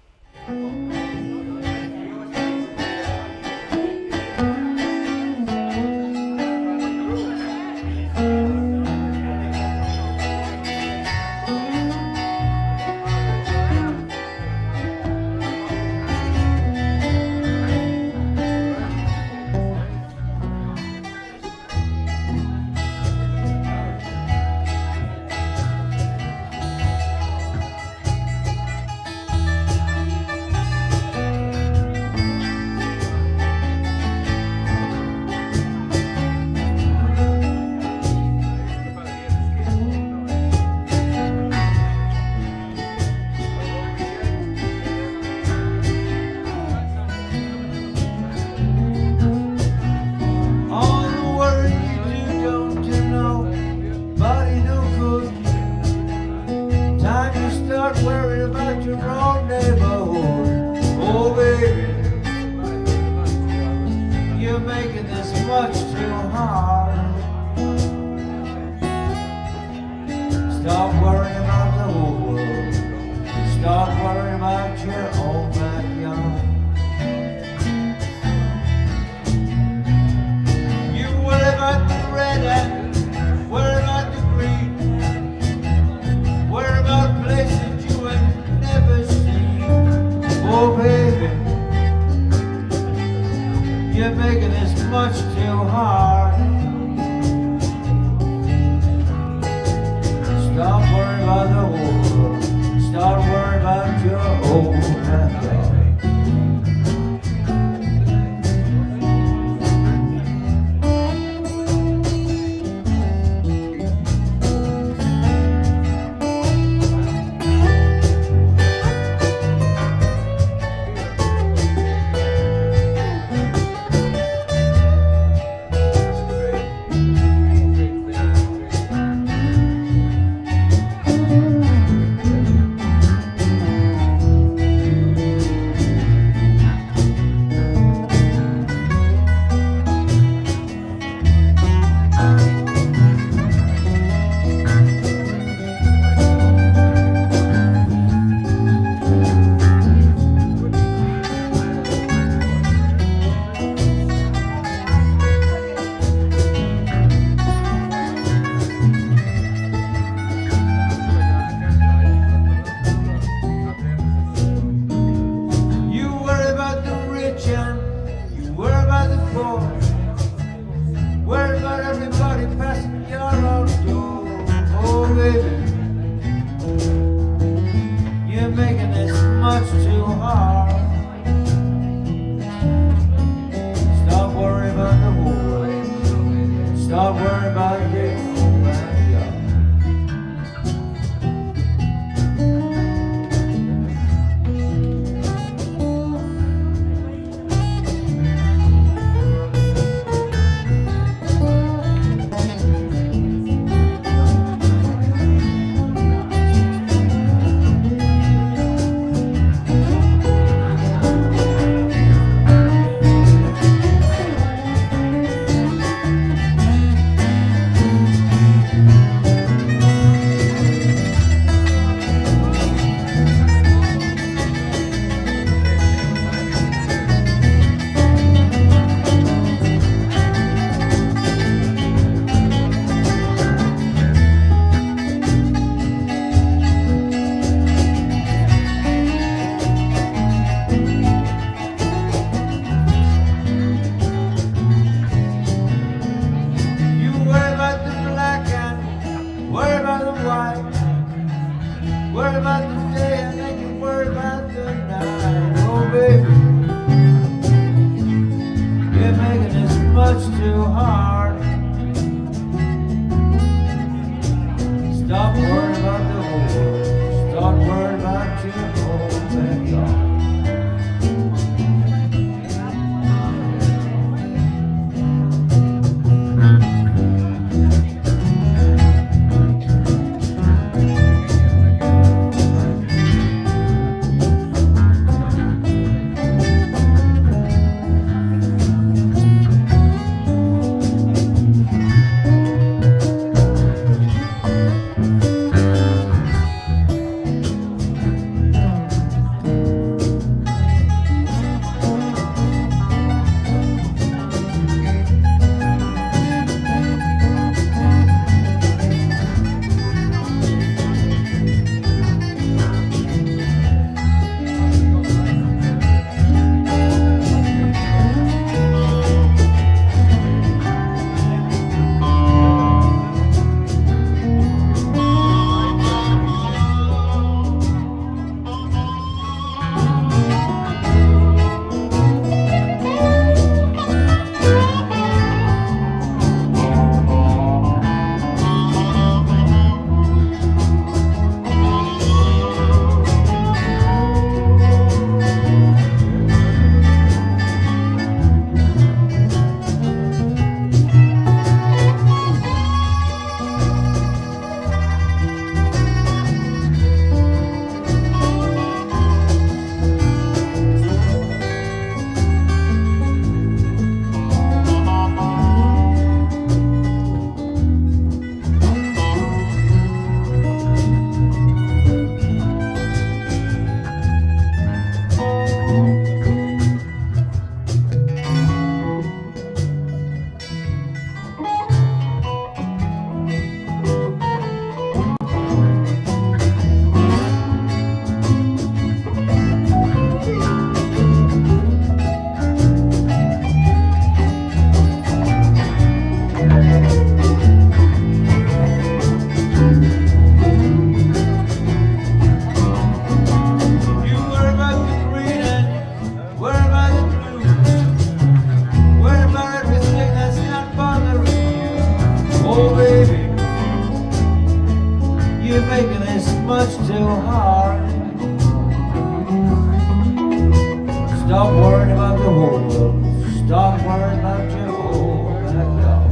baby, you're making this much too hard. Stop worrying about the whole world. Stop worrying about the big old backyard. Worry about the white, worry about the day, and then you worry about the night. Oh baby, you're making this much too hard. Stop worrying about the whole world. Start worrying about your whole backyard. Stop worrying about the whole world. Stop worrying about your whole backyard.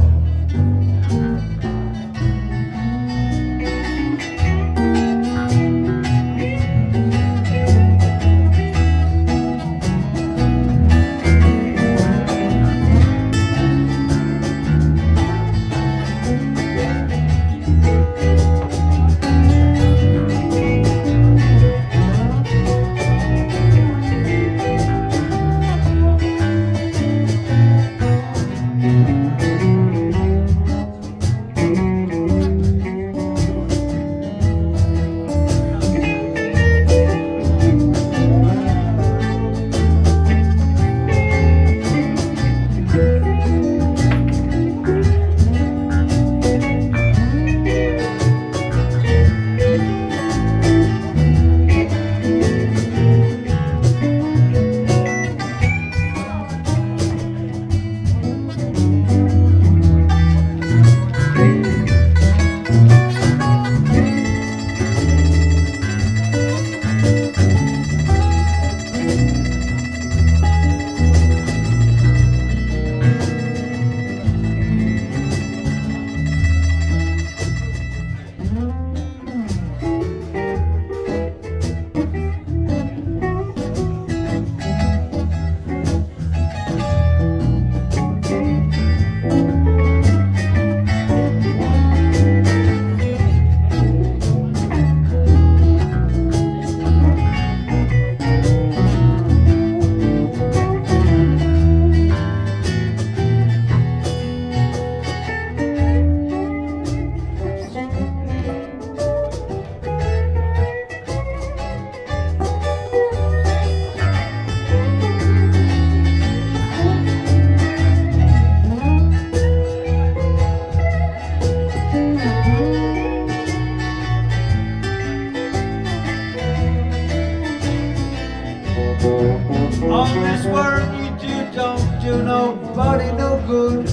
good.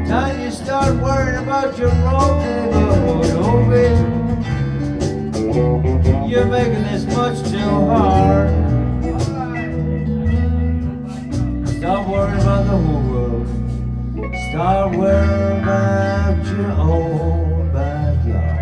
Now you start worrying about your own neighborhood. Oh baby, you're making this much too hard. Stop worrying about the whole world. Start worrying about your own backyard.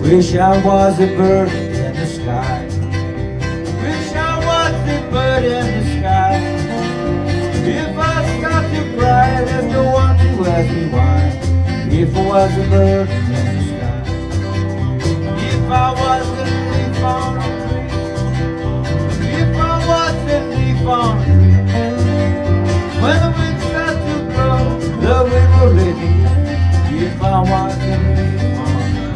Wish I was a bird in the sky. Wish I was a bird in the sky. If I start to cry, there's no one to ask me why. If I was a bird in the sky. If I was a leaf on a tree. If I was a leaf on a tree. When the wind starts to blow, the wind will hit me. If I was a leaf on a tree.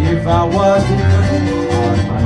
If I wasn't on my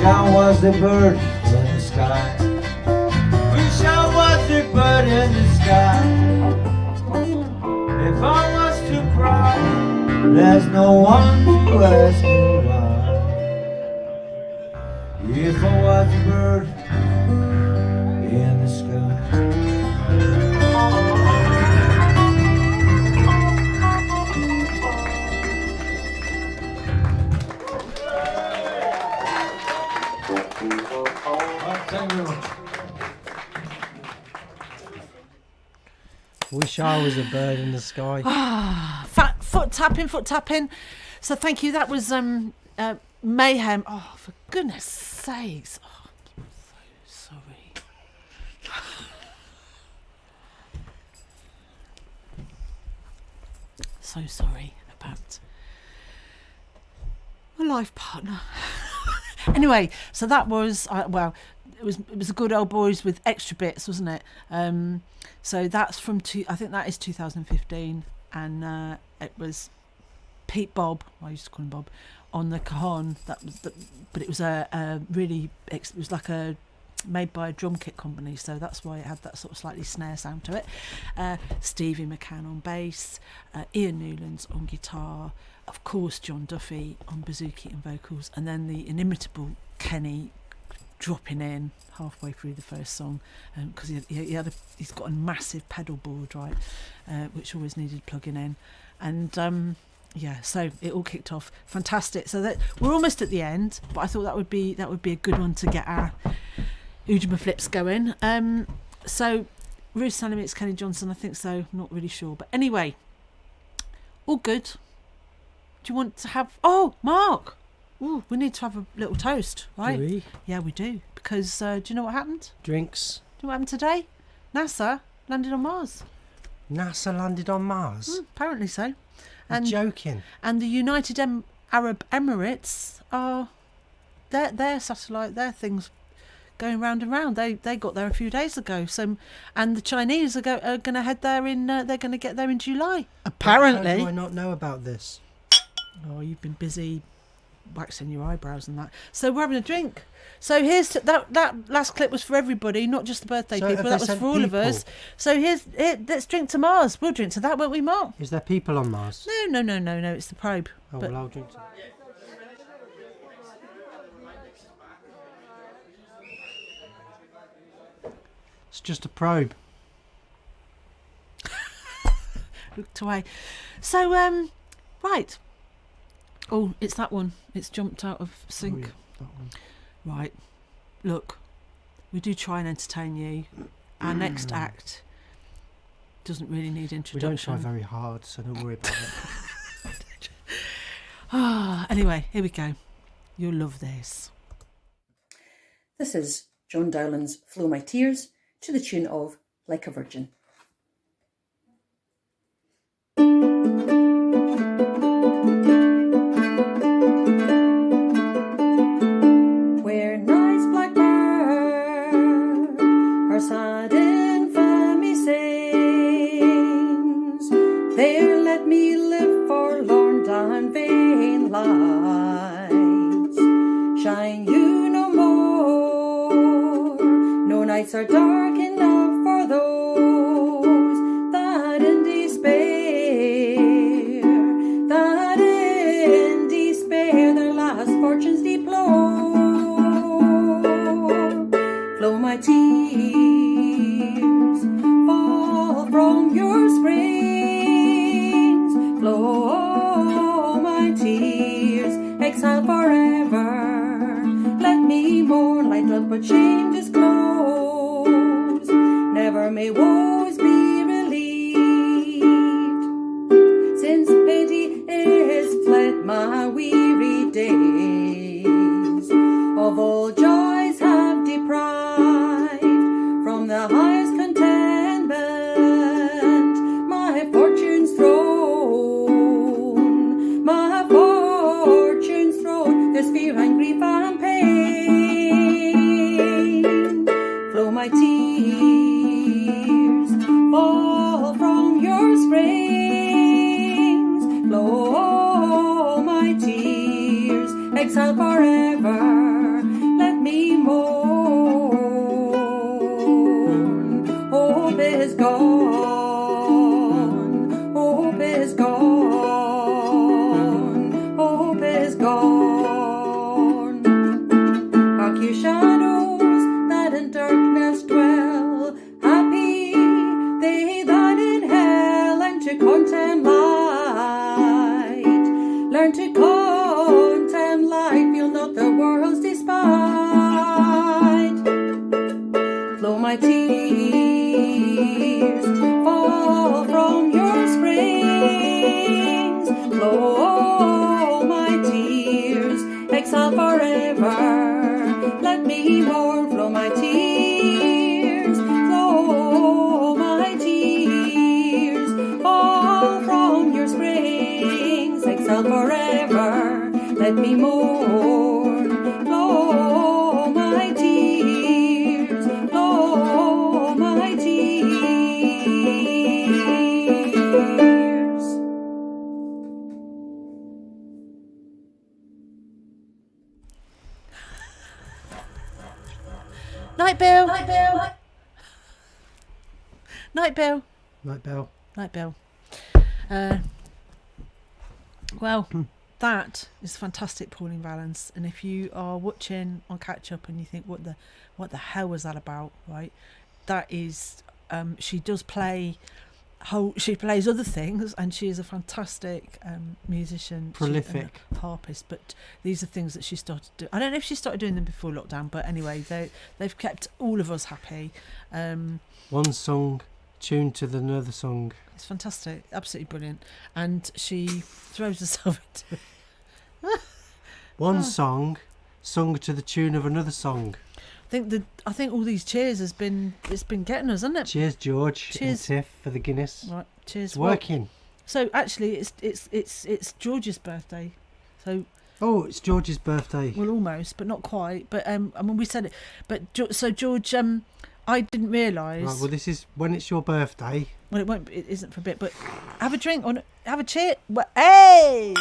I was the bird in the sky. Wish I was the bird in the sky. If I was to cry, there's no one to ask me why. If I was a bird in the sky. Thank you very much. Wish I was a bird in the sky. Foot tapping. So thank you. That was Mayhem. Oh, for goodness sakes. Oh, I'm so sorry. So sorry about my life partner. Anyway, so that was well, it was a good old boys with extra bits, wasn't it? So that's from I think that is 2015, and it was Pete Bob. I used to call him Bob on the cajon. That was, but it was a really it was like a made by a drum kit company, so that's why it had that sort of slightly snare sound to it. Stevie McCann on bass, Ian Newlands on guitar, of course John Duffy on bouzouki and vocals, and then the inimitable Kenny dropping in halfway through the first song, because he's got a massive pedal board, right, which always needed plugging in, and yeah, so it all kicked off. Fantastic. So that we're almost at the end, but I thought that would be a good one to get our Ujima flips going. So Ruth's telling me it's Kenny Johnson. I think so. I'm not really sure, but anyway, all good. Do you want to have? Oh, Mark. Ooh, we need to have a little toast, right? Do we? Yeah, we do. Because do you know what happened? Drinks. Do you know what happened today? NASA landed on Mars. NASA landed on Mars? Apparently so. You're joking. And the United Arab Emirates are their satellite, their things going round and round. They got there a few days ago. So, and the Chinese are going to head there in. They're going to get there in July. Apparently. How do I not know about this? Oh, you've been busy waxing your eyebrows and that. So we're having a drink. So here's that last clip was for everybody, not just the birthday people. That was for all of us. So let's drink to Mars. We'll drink to that, won't we, Mark? Is there people on Mars? No. It's the probe. Oh, well, I'll drink to that. It's just a probe. Looked away. So right. Oh, it's that one. It's jumped out of sync. Oh, yeah, that one. Right. Look, we do try and entertain you. Our next act doesn't really need introduction. We don't try very hard, so don't worry about it. Anyway, here we go. You'll love this. This is John Dowland's Flow My Tears to the tune of Like a Virgin. Where nice blackbird her sad infamy sings, there let me live forlorn down vain lights. Shine you no more, no nights are dark enough for those that in despair their last fortunes deplore. Flow my tears, fall from your springs. Flow my tears, exile forever. Let me mourn like blood but shame disclose. Never may woes be relieved, since pity is fled my weary days. Of all joys have deprived, from the highest contentment my fortune's thrown. My fortune's thrown, there's fear and grief and pain. Flow my tears, fall from your springs. Flow my tears, exile forever. me mourn. Hope is gone, hope is gone, hope is gone. Hark you shadows that in darkness dwell, happy they that in hell learn to contempt light, learn to contempt light, feel not the world's despite. Flow my tears, fall from your springs, flow my tears, exile forever, let me mourn, flow my tears, flow my tears, fall from your springs, exile forever, let me mourn, flow my tears, flow my tears. Night, Bill. Night, Bill. Night, Bill. Night, Bill. Night, Bill. Well, that is fantastic, Pauline Valance. And if you are watching on Catch Up and you think, what the hell was that about, right? That is, she does play she plays other things, and she is a fantastic musician, prolific harpist. But these are things that she started to do. I don't know if she started doing them before lockdown, but anyway, they've kept all of us happy. One song tuned to another song. It's fantastic, absolutely brilliant, and she throws herself into it. One song sung to the tune of another song. I think all these cheers it's been getting us, hasn't it? Cheers, George. Cheers, and Tiff, for the Guinness. Right, cheers. It's working. So actually, it's George's birthday. So it's George's birthday. Well, almost, but not quite. But I mean, we said it. But so George, I didn't realise. Right, well, this is when it's your birthday. Well, it won't. It isn't for a bit. But have a drink on. Have a cheer. Well, hey.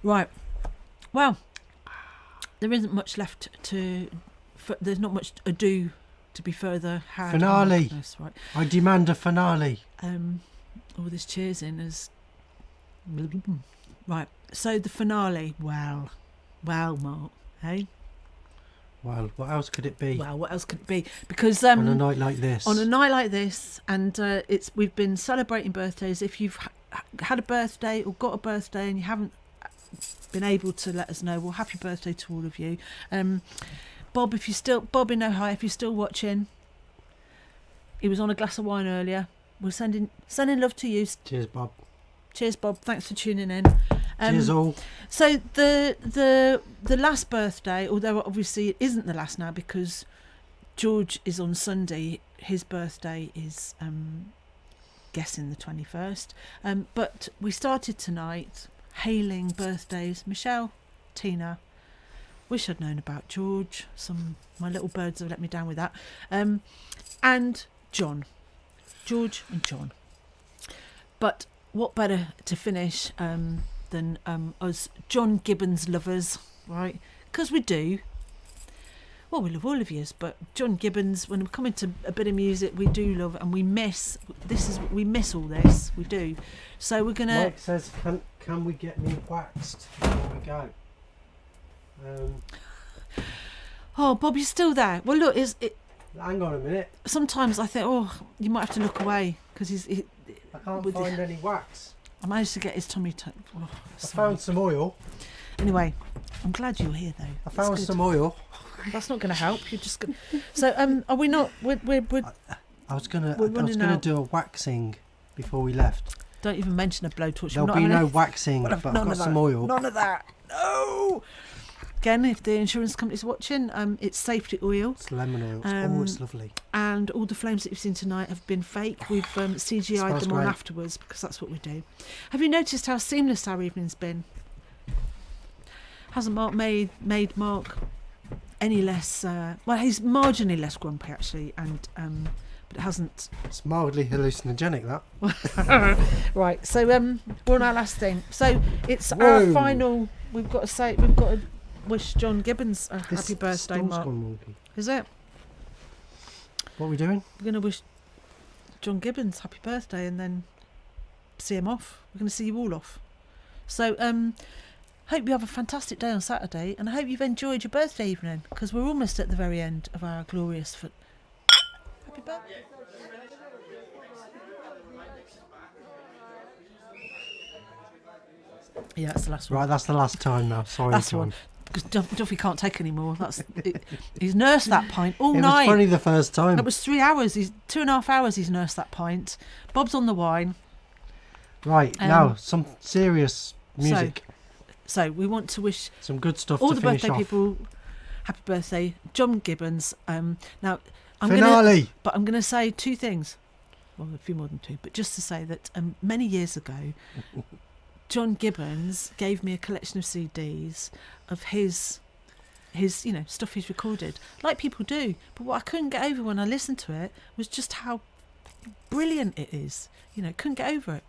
Right. Well, there isn't much left to. There's not much ado to be further had. Finale. This, right. I demand a finale. All this cheers in as. Right. So the finale. Well, Mark. Hey. Well, what else could it be? Well, what else could it be? Because on a night like this. On a night like this, and we've been celebrating birthdays. If you've had a birthday or got a birthday and you haven't been able to let us know, well, happy birthday to all of you. Bob in Ohio, if you're still watching, he was on a glass of wine earlier. We're sending love to you. Cheers, Bob. Cheers, Bob. Thanks for tuning in. Cheers all. So the last birthday, although obviously it isn't the last now because George is on Sunday. His birthday is guessing the 21st. But we started tonight hailing birthdays. Michelle, Tina. Wish I'd known about George. My little birds have let me down with that. And John. George and John. But what better to finish than us John Gibbons lovers, right? Because we do. Well, we love all of yous, but John Gibbons, when we come into a bit of music, we do love, and we miss all this. We do. So we're gonna. Mike says, "Can we get me waxed before we go?" Oh, Bob, you're still there. Well, look, hang on a minute. Sometimes I think, you might have to look away because I can't find any wax. I managed to get his tummy tucked. I found some oil. Anyway, I'm glad you're here though. I found some oil. That's not going to help. You're just going. So, are we not? We're I was gonna do a waxing before we left. Don't even mention a blowtorch. There'll be no waxing, but I've got some oil. None of that. No. Again, if the insurance company's watching, it's safety oil. It's lemon oil. It's lovely. And all the flames that you've seen tonight have been fake. We've CGI'd them on great. afterwards because that's what we do. Have you noticed how seamless our evening's been? Hasn't Mark made Mark any less? Well, he's marginally less grumpy actually, and but it hasn't. It's mildly hallucinogenic, that. Right, so we're on our last thing. So it's our final. We've got to wish John Gibbons a happy birthday, stool's Mark. gone wonky. Is it? What are we doing? We're going to wish John Gibbons happy birthday and then see him off. We're going to see you all off. So hope you have a fantastic day on Saturday, and I hope you've enjoyed your birthday evening, because we're almost at the very end of our glorious happy birthday. Yeah, that's the last one. Right, that's the last time now. Sorry, That's John. one. Because Duffy can't take any more. He's nursed that pint all It night. was funny the first time. That was 3 hours. 2.5 hours he's nursed that pint. Bob's on the wine. Right, now some serious music. So we want to wish some good stuff all to the finish birthday off. people happy birthday, John Gibbons. Now I'm Finale. I'm gonna say two things. Well, a few more than two, but just to say that many years ago, John Gibbons gave me a collection of CDs of his stuff he's recorded, like people do. But what I couldn't get over when I listened to it was just how brilliant it is. Couldn't get over it.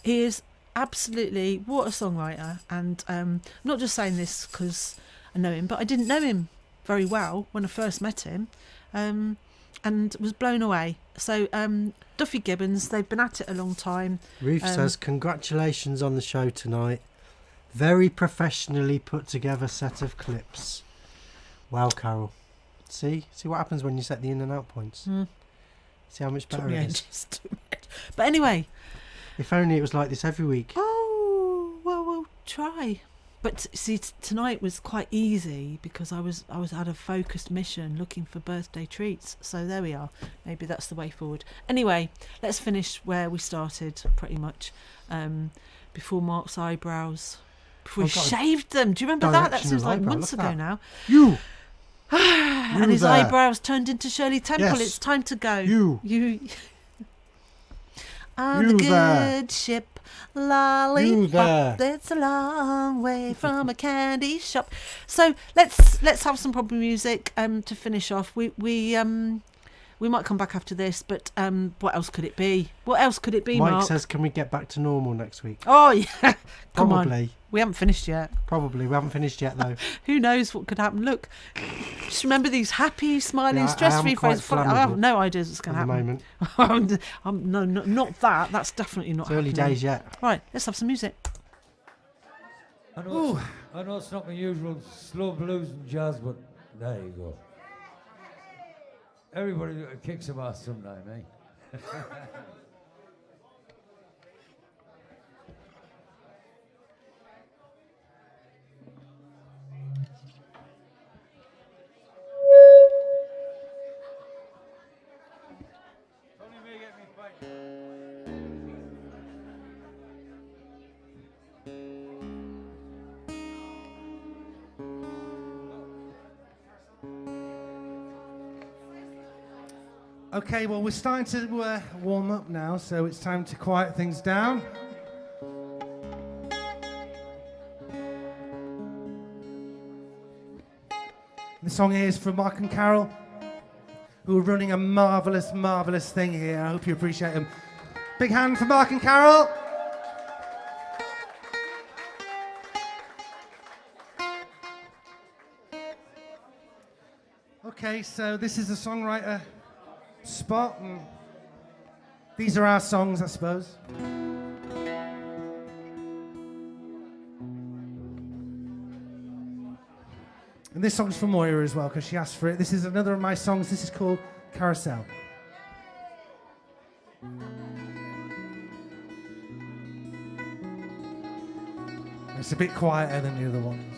He is absolutely, what a songwriter. And I'm not just saying this because I know him, but I didn't know him very well when I first met him, and was blown away. So Duffy Gibbons, they've been at it a long time. Ruth says, congratulations on the show tonight. Very professionally put together set of clips. Wow, Carol. See what happens when you set the in and out points. See how much better it is. But anyway, if only it was like this every week. Oh well, we'll try. But see, tonight was quite easy because I was at a focused mission looking for birthday treats. So there we are. Maybe that's the way forward. Anyway, let's finish where we started, pretty much. Before Mark's eyebrows, before he shaved them. Do you remember that? That seems like months ago now. You. And his eyebrows turned into Shirley Temple. Yes. It's time to go. You. On You the there. good ship, You lollipop. there. That's a long way from a candy shop. So let's have some proper music to finish off. We might come back after this, but what else could it be? What else could it be, Mike Mark? says, can we get back to normal next week? Oh yeah, come on. Probably. We haven't finished yet. Probably. We haven't finished yet, though. Who knows what could happen? Look, just remember these happy, smiling, Yeah, I am stress-free quite faces. I have no ideas what's going to at the happen. No, not that. That's definitely not It's early happening. days yet. Right, let's have some music. I know it's not my usual slow blues and jazz, but there you go. Everybody kicks some ass sometime, eh? Okay, well, we're starting to warm up now, so it's time to quiet things down. The song here is from Mark and Carol, who are running a marvellous, marvellous thing here. I hope you appreciate them. Big hand for Mark and Carol. Okay, so this is a songwriter spot, and these are our songs, I suppose. And this song's for Moira as well, because she asked for it. This is another of my songs. This is called Carousel. It's a bit quieter than the other ones.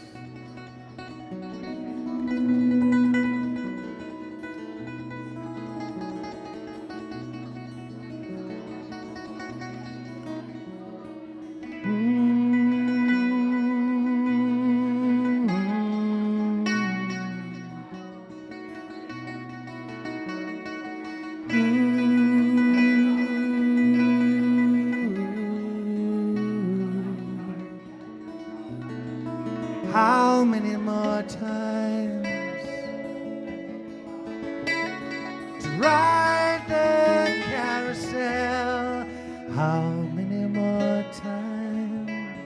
How many more times to ride the How many more times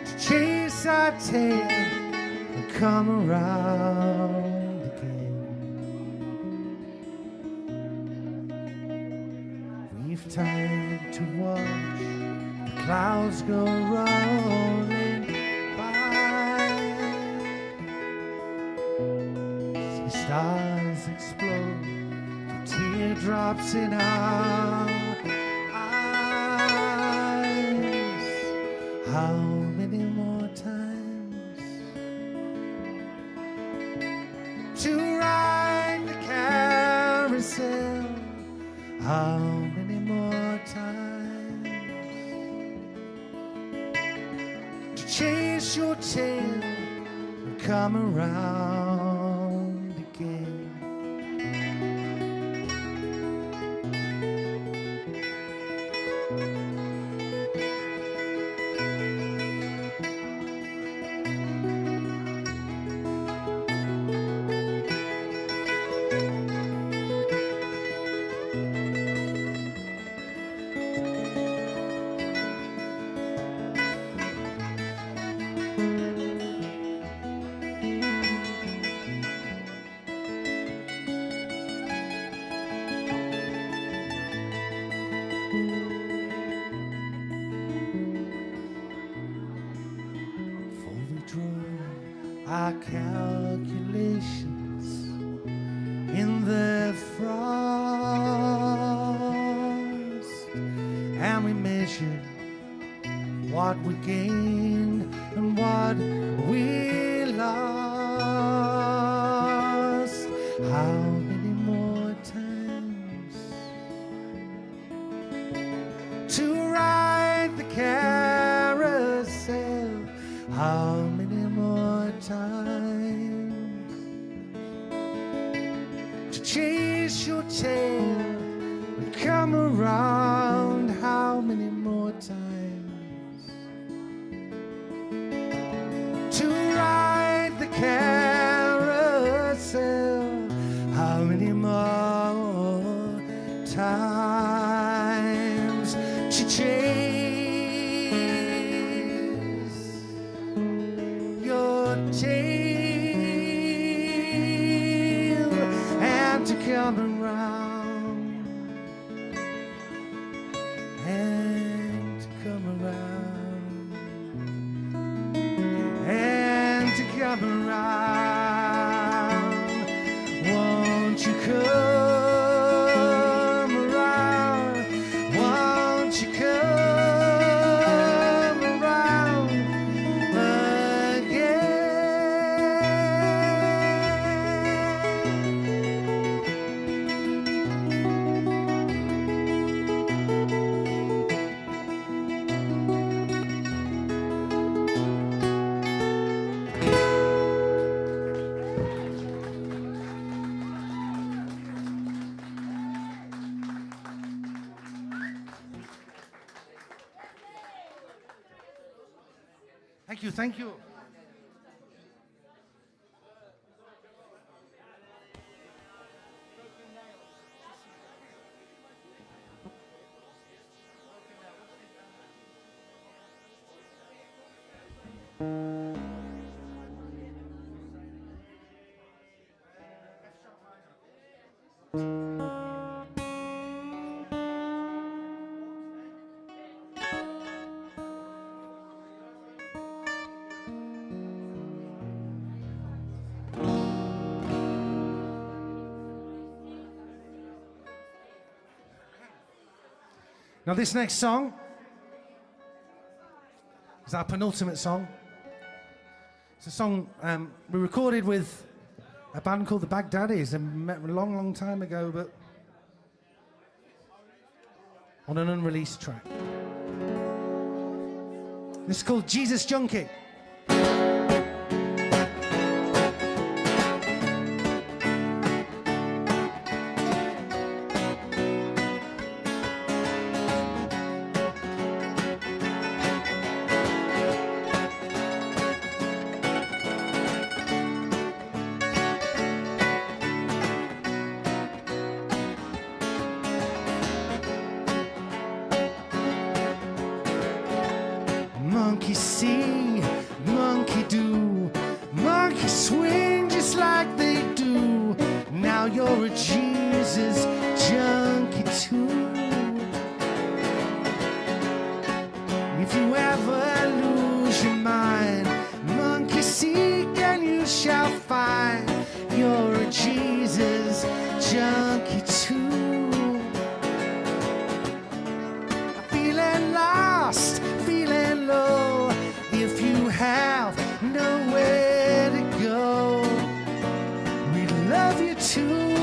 to chase our tail and come around again? We've time to watch the clouds go rolling by, see stars explode, teardrops in our eyes. How many more times to ride the carousel? How many more times to chase your tail and come around again? Our calculations in the frost, and we measured what we gained and what we lost. How many more times to ride the carousel? How many more times to chase your tail and come around? How many more times to ride the carousel? How many more times to chase your tail and to come around and to come around and to come around? Won't you come around? Won't you come around again? Thank you, thank you. Now this next song is our penultimate song. It's a song we recorded with a band called the Davies. They met a long, long time ago, but on an unreleased track. This is called Jesus Junkie. you're a Jesus junkie too. If you ever lose your mind, monkey seek and you shall find. You're a Jesus junkie too. Feeling lost, feeling low. If you have nowhere to go, we love you too.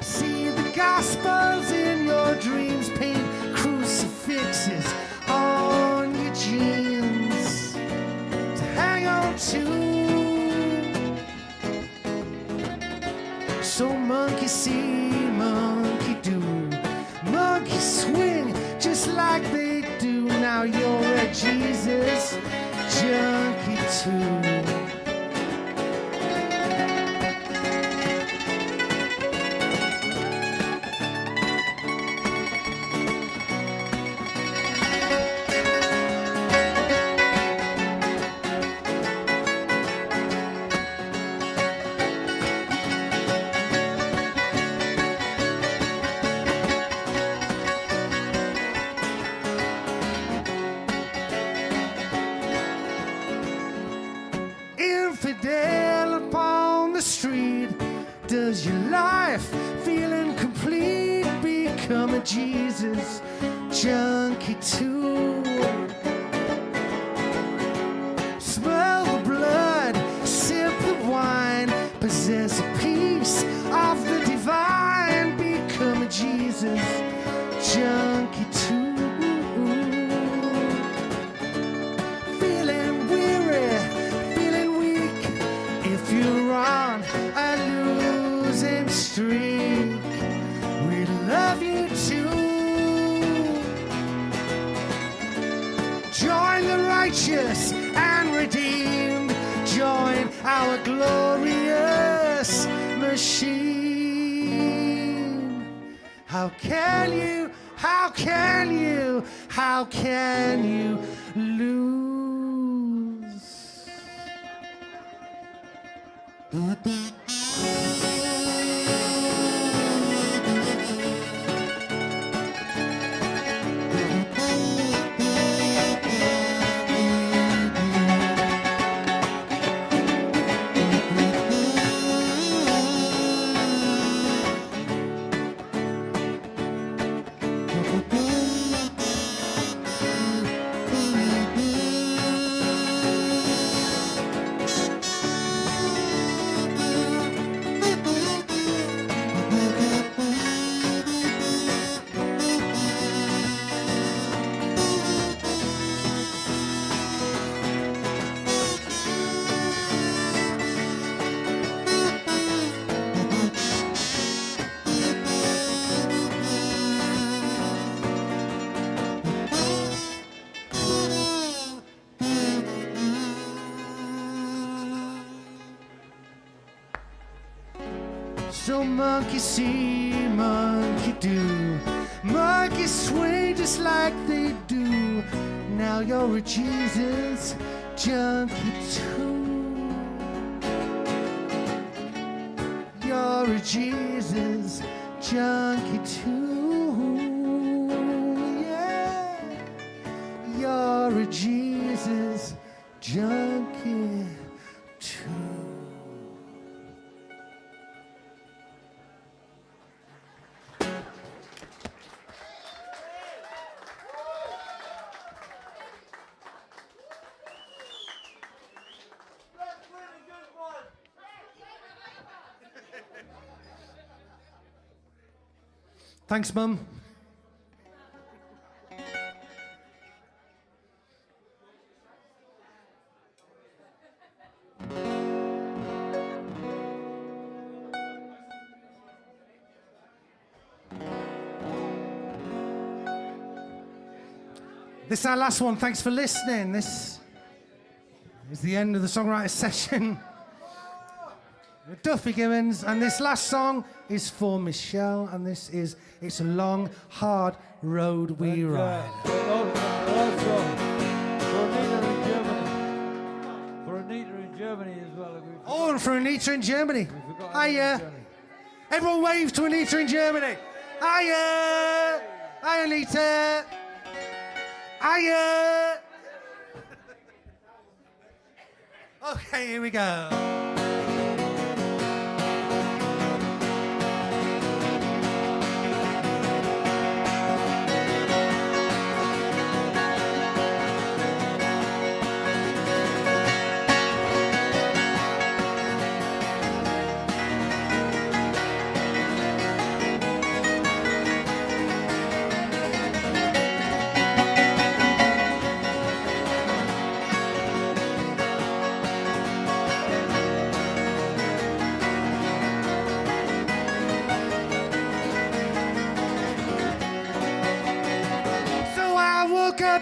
See the Gospels in your dreams, paint crucifixes on your jeans to hang on to. So monkey see, monkey do, monkey swing just like they do. Now you're a Jesus junkie too. Infidel upon the street, does your life feel incomplete? Become a Jesus junkie too. Smell the blood, sip the wine, possess a piece of the divine. Become a Jesus junkie too. Feeling weary, feeling weak. If you're on a losing streak, we love you too. Join the righteous and redeemed. Join our glorious machine. How can you, how can you, how can you lose? So monkey see, monkey do, monkey swing just like they do. Now you're a Jesus junkie too. You're a Jesus junkie too. Yeah, you're a Jesus junkie too. Thanks, Mum. This is our last one. Thanks for listening. This is the end of the songwriter session. Duffy Gibbons, and this last song is for Michelle, and this is It's a Long, Hard Road We Ride. For Anita in Germany as well. Oh, and for Anita in Germany. Hiya. Everyone wave to Anita in Germany. Hiya. Hi, Anita. Hiya. Okay, here we go.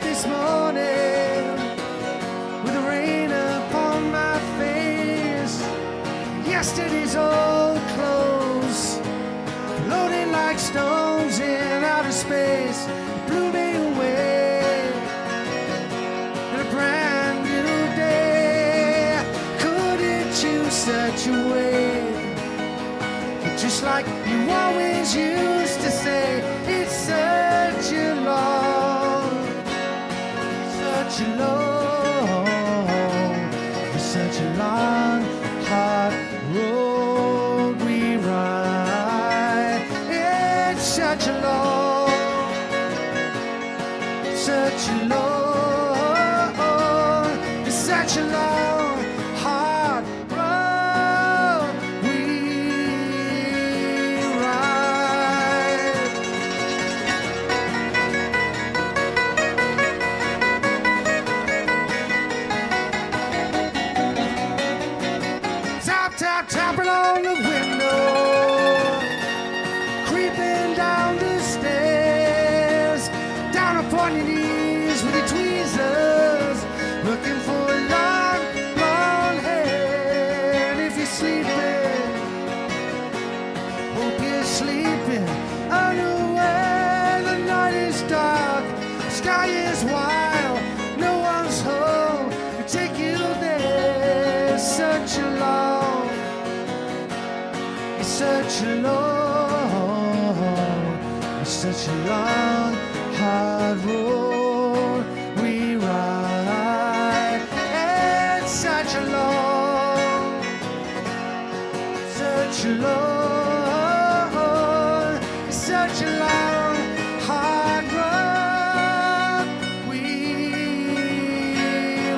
This morning with the rain upon my face, yesterday's old clothes floating like stones in outer space blew me away in a brand new day. Couldn't choose such a way, but just like you always used to say, it's such a such a long, hard road we ride. It's such a long, it's such a long, hard road we ride. Tapping on the window, creeping down the stairs, down upon your knees with your tweezers, looking for a long, blonde hair. And if you're sleeping, hope you're sleeping unaware. The night is dark, sky is wild, no one's home. We take you there, such a long, such a long, hard road we ride. And such a long, such a long, hard road we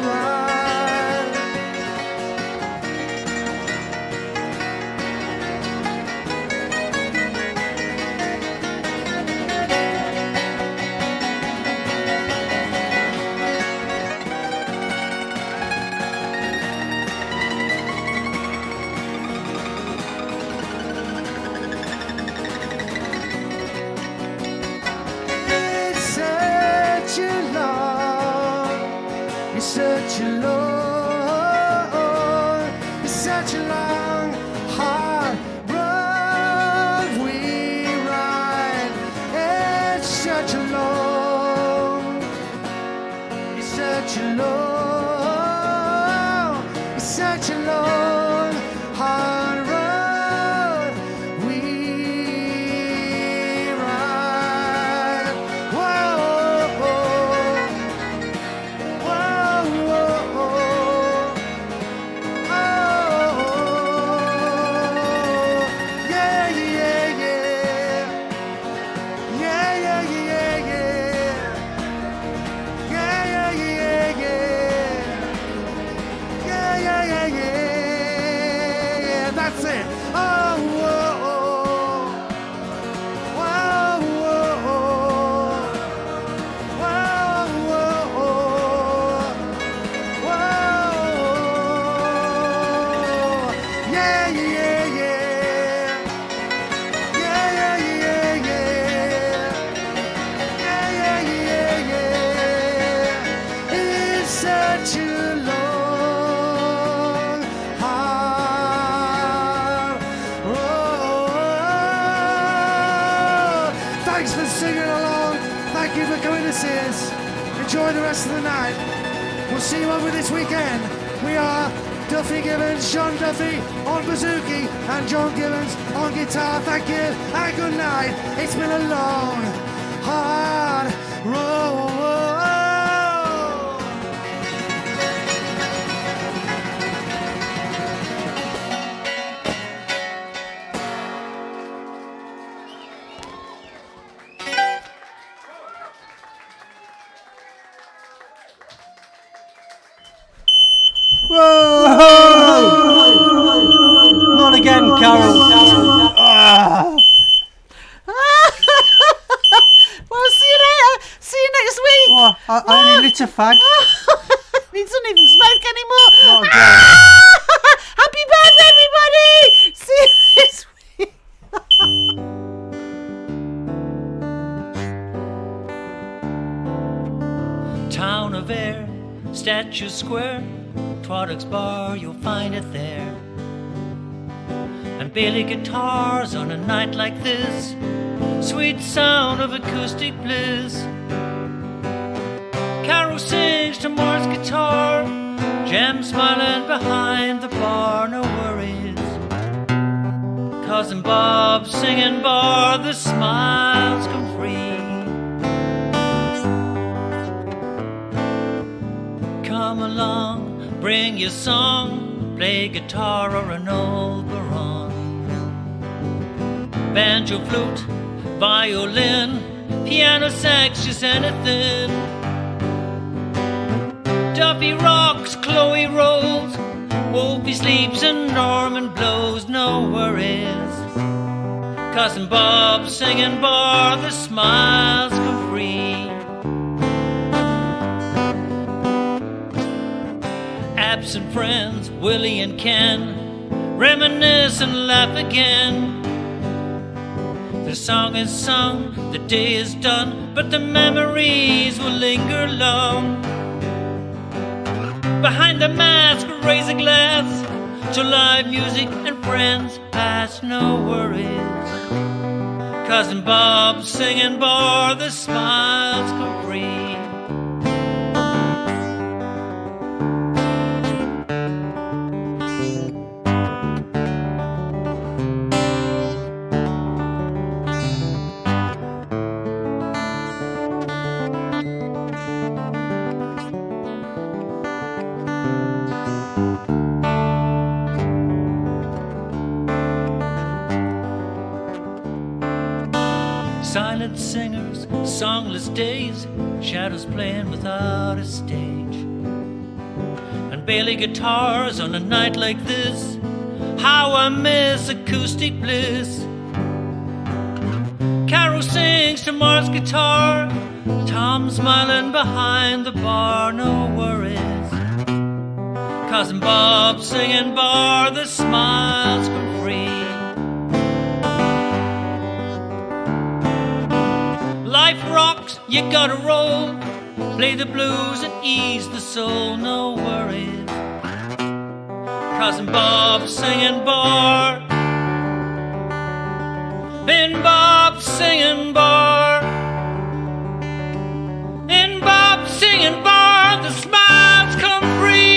ride. Such a long, such a long, hard road we ride. It's such a long, such a long, such a long, hard road we ride. Whoa. this is. Enjoy the rest of the night. We'll see you over this weekend. We are Duffy Gibbons, John Duffy on bouzouki, and John Gibbons on guitar. Thank you and good night. It's been a long, hard road. Whoa! Not again, Carol. Ah. Well, see you later. See you next week. What? I only lit a fag. He doesn't even smoke anymore. Not again. Happy birthday, everybody. See you next week. Town of Air, Statue Square, Twaddock's Bar, you'll find it there. And Bailey guitars on a night like this, sweet sound of acoustic bliss. Carol sings to Mark's guitar, Jem smiling behind the bar, no worries. Cousin Bob singing bar, the smiles come free. Come along, bring your song, play guitar or an old baron. Banjo, flute, violin, piano, sax, just anything. Duffy rocks, Chloe rolls, Wolfie sleeps and Norman blows, no worries. Cousin Bob singing bar, the smiles come free. Absent friends, Willie and Ken, reminisce and laugh again. The song is sung, the day is done, but the memories will linger long. Behind the mask, raise a glass to live music and friends pass, no worries. Cousin Bob singing bar, the smiles come free. Silent singers, songless days, shadows playing without a stage. And Bailey guitars on a night like this, how I miss acoustic bliss. Carol sings to Mark's guitar, Tom smiling behind the bar, no worries. Cousin Bob singing bar, the smiles come free. Life rocks, you gotta roll, play the blues and ease the soul, no worries. Cousin Bob singing bar, Ben Bob singing bar, and Bob singing bar, the smiles come free.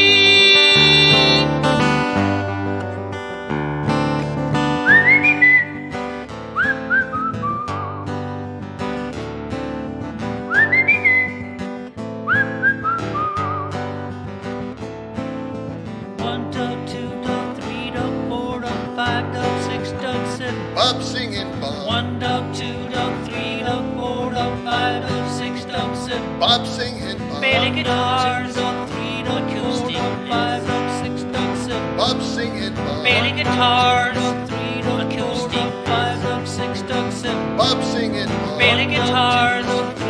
Bob singing bar. 1 dog, 2 dog, 3 dog, 4 dog, 5 dog, 6 dog, 7. Bob singing bar. Bailey guitars on 3 dog, acoustic, 5 dog, 6 dog, 7. Bob singing bar. Bailey guitars on 3 dog, acoustic, 5 dog, 6 dog, 7. Bob singing bar. Bailey guitars on 3